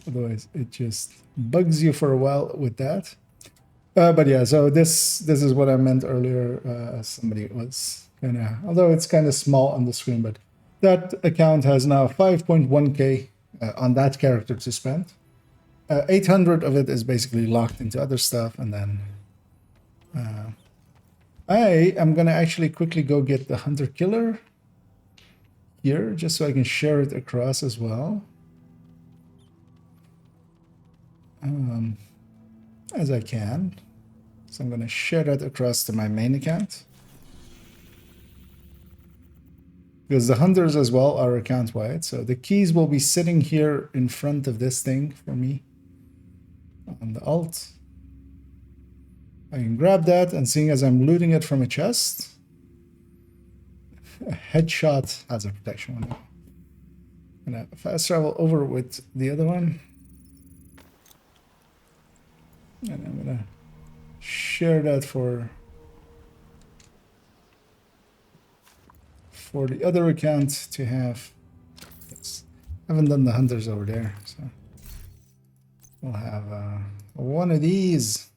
Otherwise, it just bugs you for a while with that. But yeah, so this is what I meant earlier. Somebody was kind of, although it's kind of small on the screen, but that account has now 5.1k on that character to spend. 800 of it is basically locked into other stuff, and then I am gonna actually quickly go get the Hunter Killer here, just so I can share it across as well. As I can. So I'm gonna share that across to my main account. Because the hunters as well are account wide, so the keys will be sitting here in front of this thing for me on the alt. I can grab that, and seeing as I'm looting it from a chest, a headshot has a protection window. I'm gonna fast travel over with the other one, and I'm gonna share that for the other account to have. Yes. I haven't done the hunters over there, so we'll have one of these.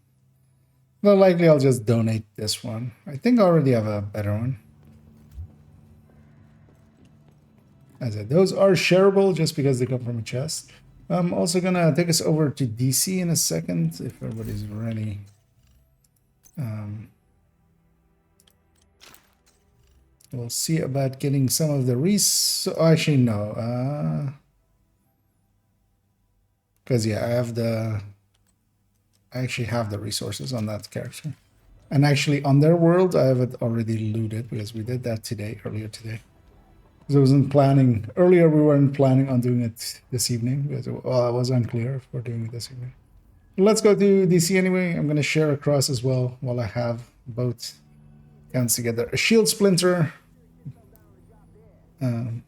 Well, likely I'll just donate this one. I think I already have a better one. As I said, those are shareable just because they come from a chest. I'm also gonna take us over to DC in a second if everybody's ready. We'll see about getting some of the actually no, because yeah, I actually have the resources on that character, and actually on their world I have it already looted because we did that earlier today. Because I wasn't planning earlier. We weren't planning on doing it this evening because I was unclear if we're doing it this evening. Let's go to DC anyway. I'm gonna share across as well while I have both accounts together. A shield splinter. And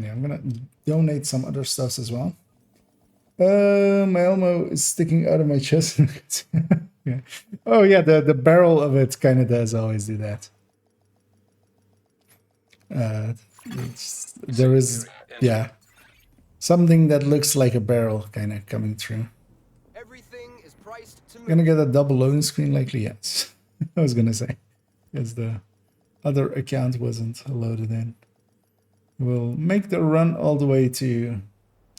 yeah, I'm gonna donate some other stuffs as well. My Elmo is sticking out of my chest. Yeah. Oh yeah, the barrel of it kind of does always do that. There is, yeah, something that looks like a barrel kind of coming through. Everything is priced to Gonna get a double loading screen likely, yes. I was gonna say, because the other account wasn't loaded in. We'll make the run all the way to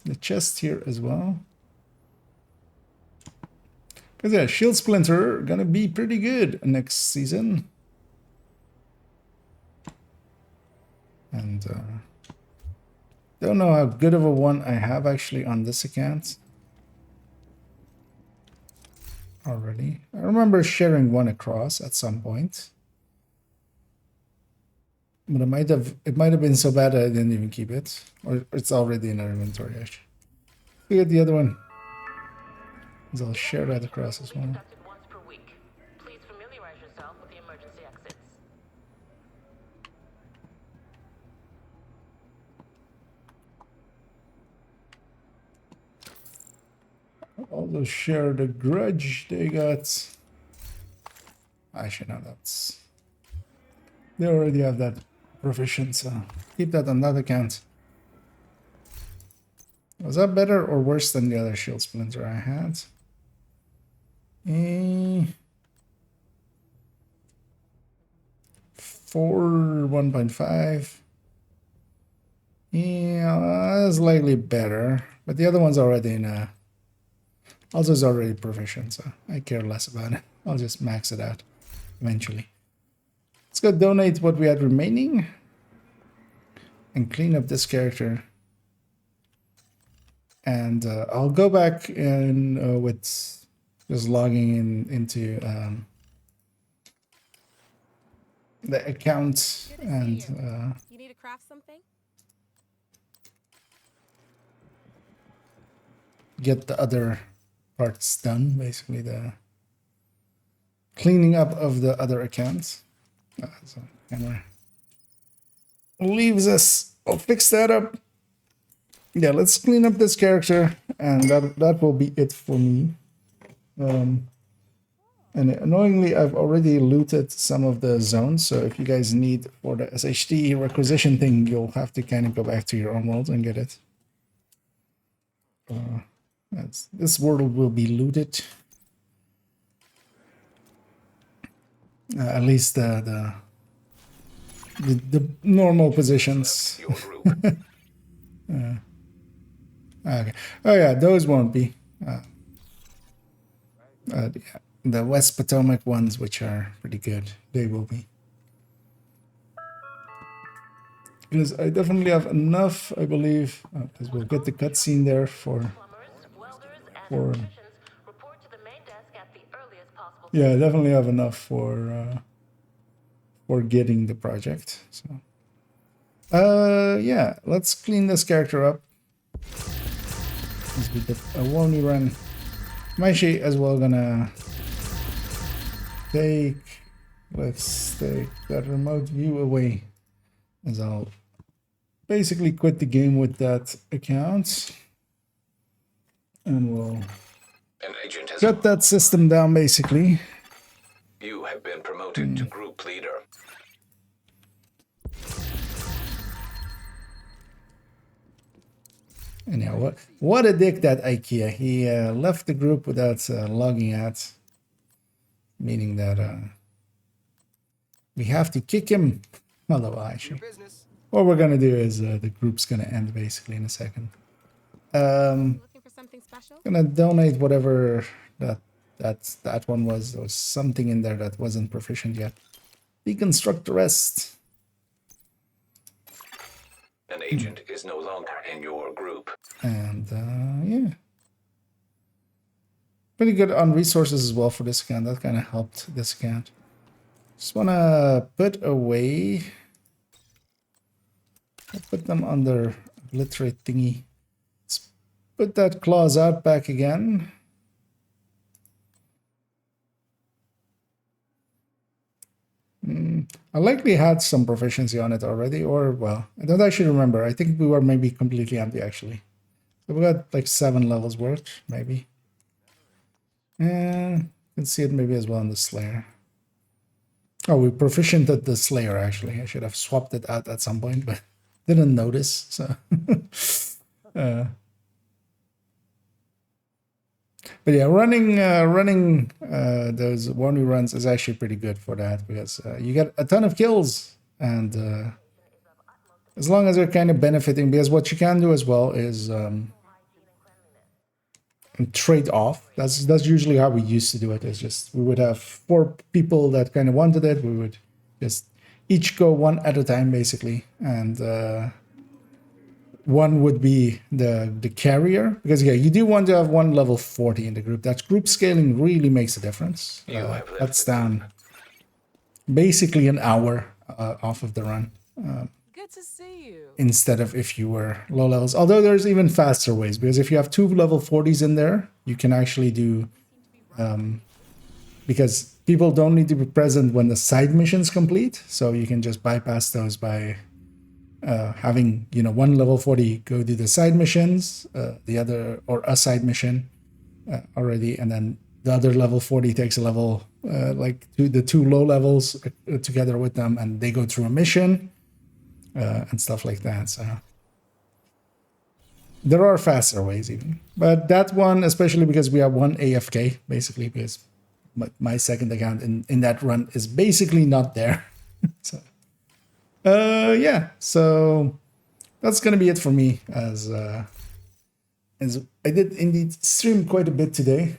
the chest here as well. Because yeah, Shield Splinter gonna be pretty good next season. And don't know how good of a one I have actually on this account already. I remember sharing one across at some point. But it might have been so bad I didn't even keep it. Or it's already in our inventory actually. We get the other one. So I'll share that across as well. Please familiarize yourself with the emergency exits. also share the grudge they got. Actually, no, that's... They already have that proficient, so keep that on that account. Was that better or worse than the other shield splinter I had? 1.5. Yeah, that's slightly better. But the other one's already in a... Also is already proficient, so I care less about it. I'll just max it out eventually. Let's go donate what we had remaining. And clean up this character. And I'll go back in with just logging into the account and you need to craft something? get the other parts done, basically the cleaning up of the other accounts. So camera leaves us. I'll fix that up. Yeah, let's clean up this character, and that will be it for me. And annoyingly, I've already looted some of the zones, so if you guys need for the SHD requisition thing, you'll have to kind of go back to your own world and get it. This world will be looted. At least the normal positions. Okay. Oh yeah, those won't be. Yeah, the West Potomac ones, which are pretty good, they will be. Because I definitely have enough, I believe, because we'll get the cutscene there for. Yeah, I definitely have enough for getting the project. So, yeah, let's clean this character up. Let's do a Wony run. I'm actually as well gonna let's take that remote view away, as I'll basically quit the game with that account, and we'll shut that system down basically. You have been promoted to group leader. Anyhow, what a dick that IKEA. He left the group without logging out, meaning that we have to kick him. Although actually, what we're gonna do is the group's gonna end basically in a second. Looking for something special? Gonna donate whatever that one was. There was something in there that wasn't proficient yet. Deconstruct the rest. An agent is no longer in your group. And yeah, pretty good on resources as well for this account. That kind of helped this account. Just wanna put away. I'll put them under obliterate thingy. Let's put that clause out back again. I likely had some proficiency on it already, or well, I don't actually remember. I think we were maybe completely empty actually. So we got like 7 levels worth, maybe. And you can see it maybe as well in the Slayer. Oh, we proficient at the Slayer actually. I should have swapped it out at some point, but didn't notice. So, but yeah, running those Wony runs is actually pretty good for that, because you get a ton of kills, and as long as they're kind of benefiting, because what you can do as well is trade off. That's usually how we used to do it. Is just we would have 4 people that kind of wanted it. We would just each go one at a time basically, and one would be the carrier, because yeah, you do want to have one level 40 in the group. That group scaling really makes a difference. That's down basically an hour off of the run. Good to see you. Instead of if you were low levels. Although there's even faster ways, because if you have 2 level 40s in there, you can actually do because people don't need to be present when the side missions complete, so you can just bypass those by having, you know, one level 40 go do the side missions, the other, or a side mission, already, and then the other level 40 takes a level like the two low levels together with them, and they go through a mission and stuff like that. So there are faster ways even, but that one, especially because we have one AFK basically, because my second account in that run is basically not there. So yeah, so that's gonna be it for me, as I did indeed stream quite a bit today,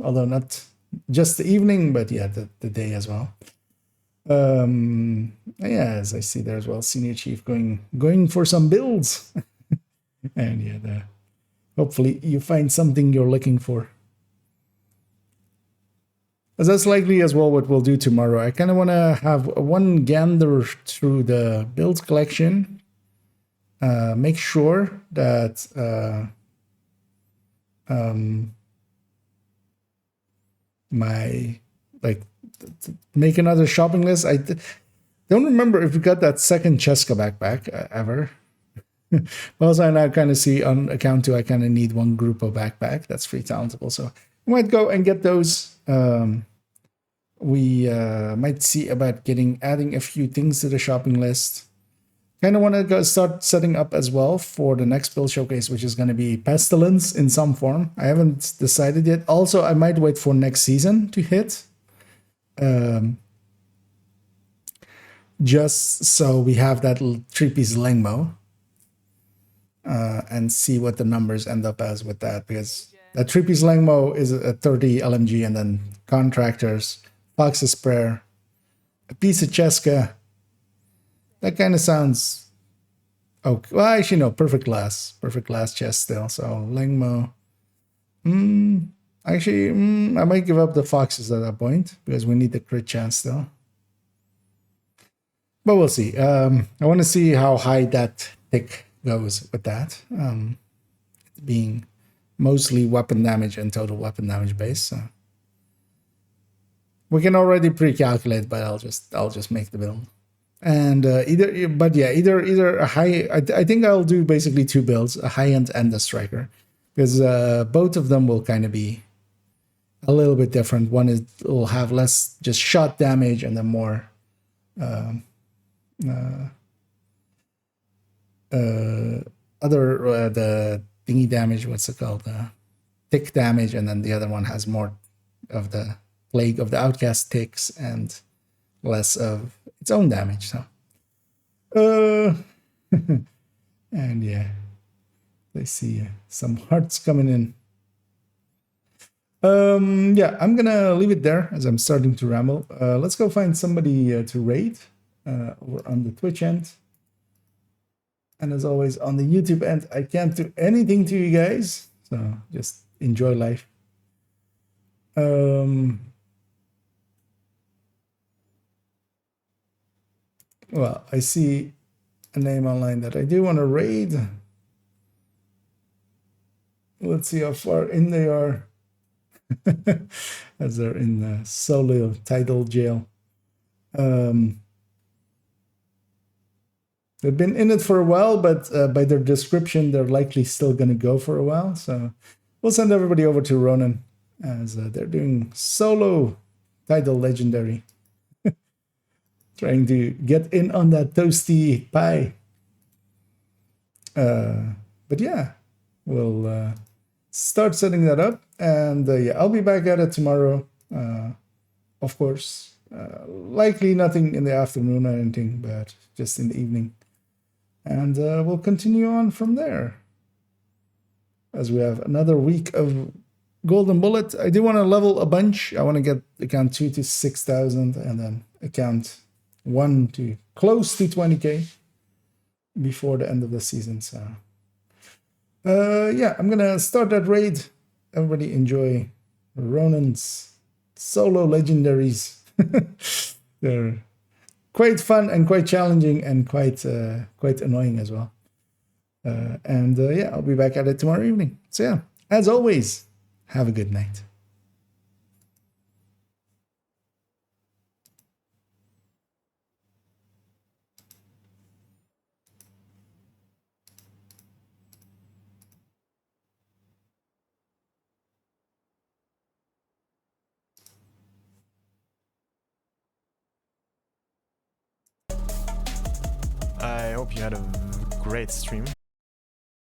although not just the evening, but yeah, the day as well. Yeah, as I see there as well, Senior Chief going for some builds. And yeah, hopefully you find something you're looking for. As that's likely as well what we'll do tomorrow. I kind of want to have one gander through the build collection. Make sure that make another shopping list. I don't remember if we got that second Cheska backpack ever. But also I now kind of see on account 2 I kind of need one group of backpack that's free talentable, so we might go and get those. We might see about adding a few things to the shopping list. Kind of want to start setting up as well for the next build showcase, which is going to be Pestilence in some form. I haven't decided yet. Also, I might wait for next season to hit. Just so we have that 3-piece Lengmo. And see what the numbers end up as with that, because that 3-piece Lengmo is a 30 LMG, and then contractors, Fox's Prayer, a piece of Cheska. That kind of sounds okay. Well, actually, no, perfect glass chest still. So Lengmo. Actually, I might give up the Foxes at that point because we need the crit chance still. But we'll see. I want to see how high that tick goes with that, being mostly weapon damage and total weapon damage base. So we can already pre-calculate, but I'll just make the build. And either a high. I think I'll do basically 2 builds, a high end and a striker, because both of them will kind of be a little bit different. One will have less just shot damage, and then more. The thingy damage, what's it called? Tick damage, and then the other one has more of the Plague of the Outcast ticks and less of its own damage. So, and yeah, I see some hearts coming in. Yeah, I'm gonna leave it there as I'm starting to ramble. Let's go find somebody to raid over on the Twitch end. And as always, on the YouTube end, I can't do anything to you guys, so just enjoy life. Well, I see a name online that I do want to raid. Let's see how far in they are, as they're in the solo title jail. They've been in it for a while, but by their description, they're likely still going to go for a while. So we'll send everybody over to Ronan, as they're doing solo title legendary. Trying to get in on that toasty pie. But yeah, we'll start setting that up. And yeah, I'll be back at it tomorrow. Of course, likely nothing in the afternoon or anything, but just in the evening. And we'll continue on from there, as we have another week of Golden Bullet. I do want to level a bunch. I want to get account 2 to 6,000, and then account 1 to close to 20k before the end of the season. So yeah, I'm gonna start that raid. Everybody enjoy Ronan's solo legendaries. They're quite fun and quite challenging and quite annoying as well. And yeah, I'll be back at it tomorrow evening. So yeah, as always, have a good night. hope you had a great stream.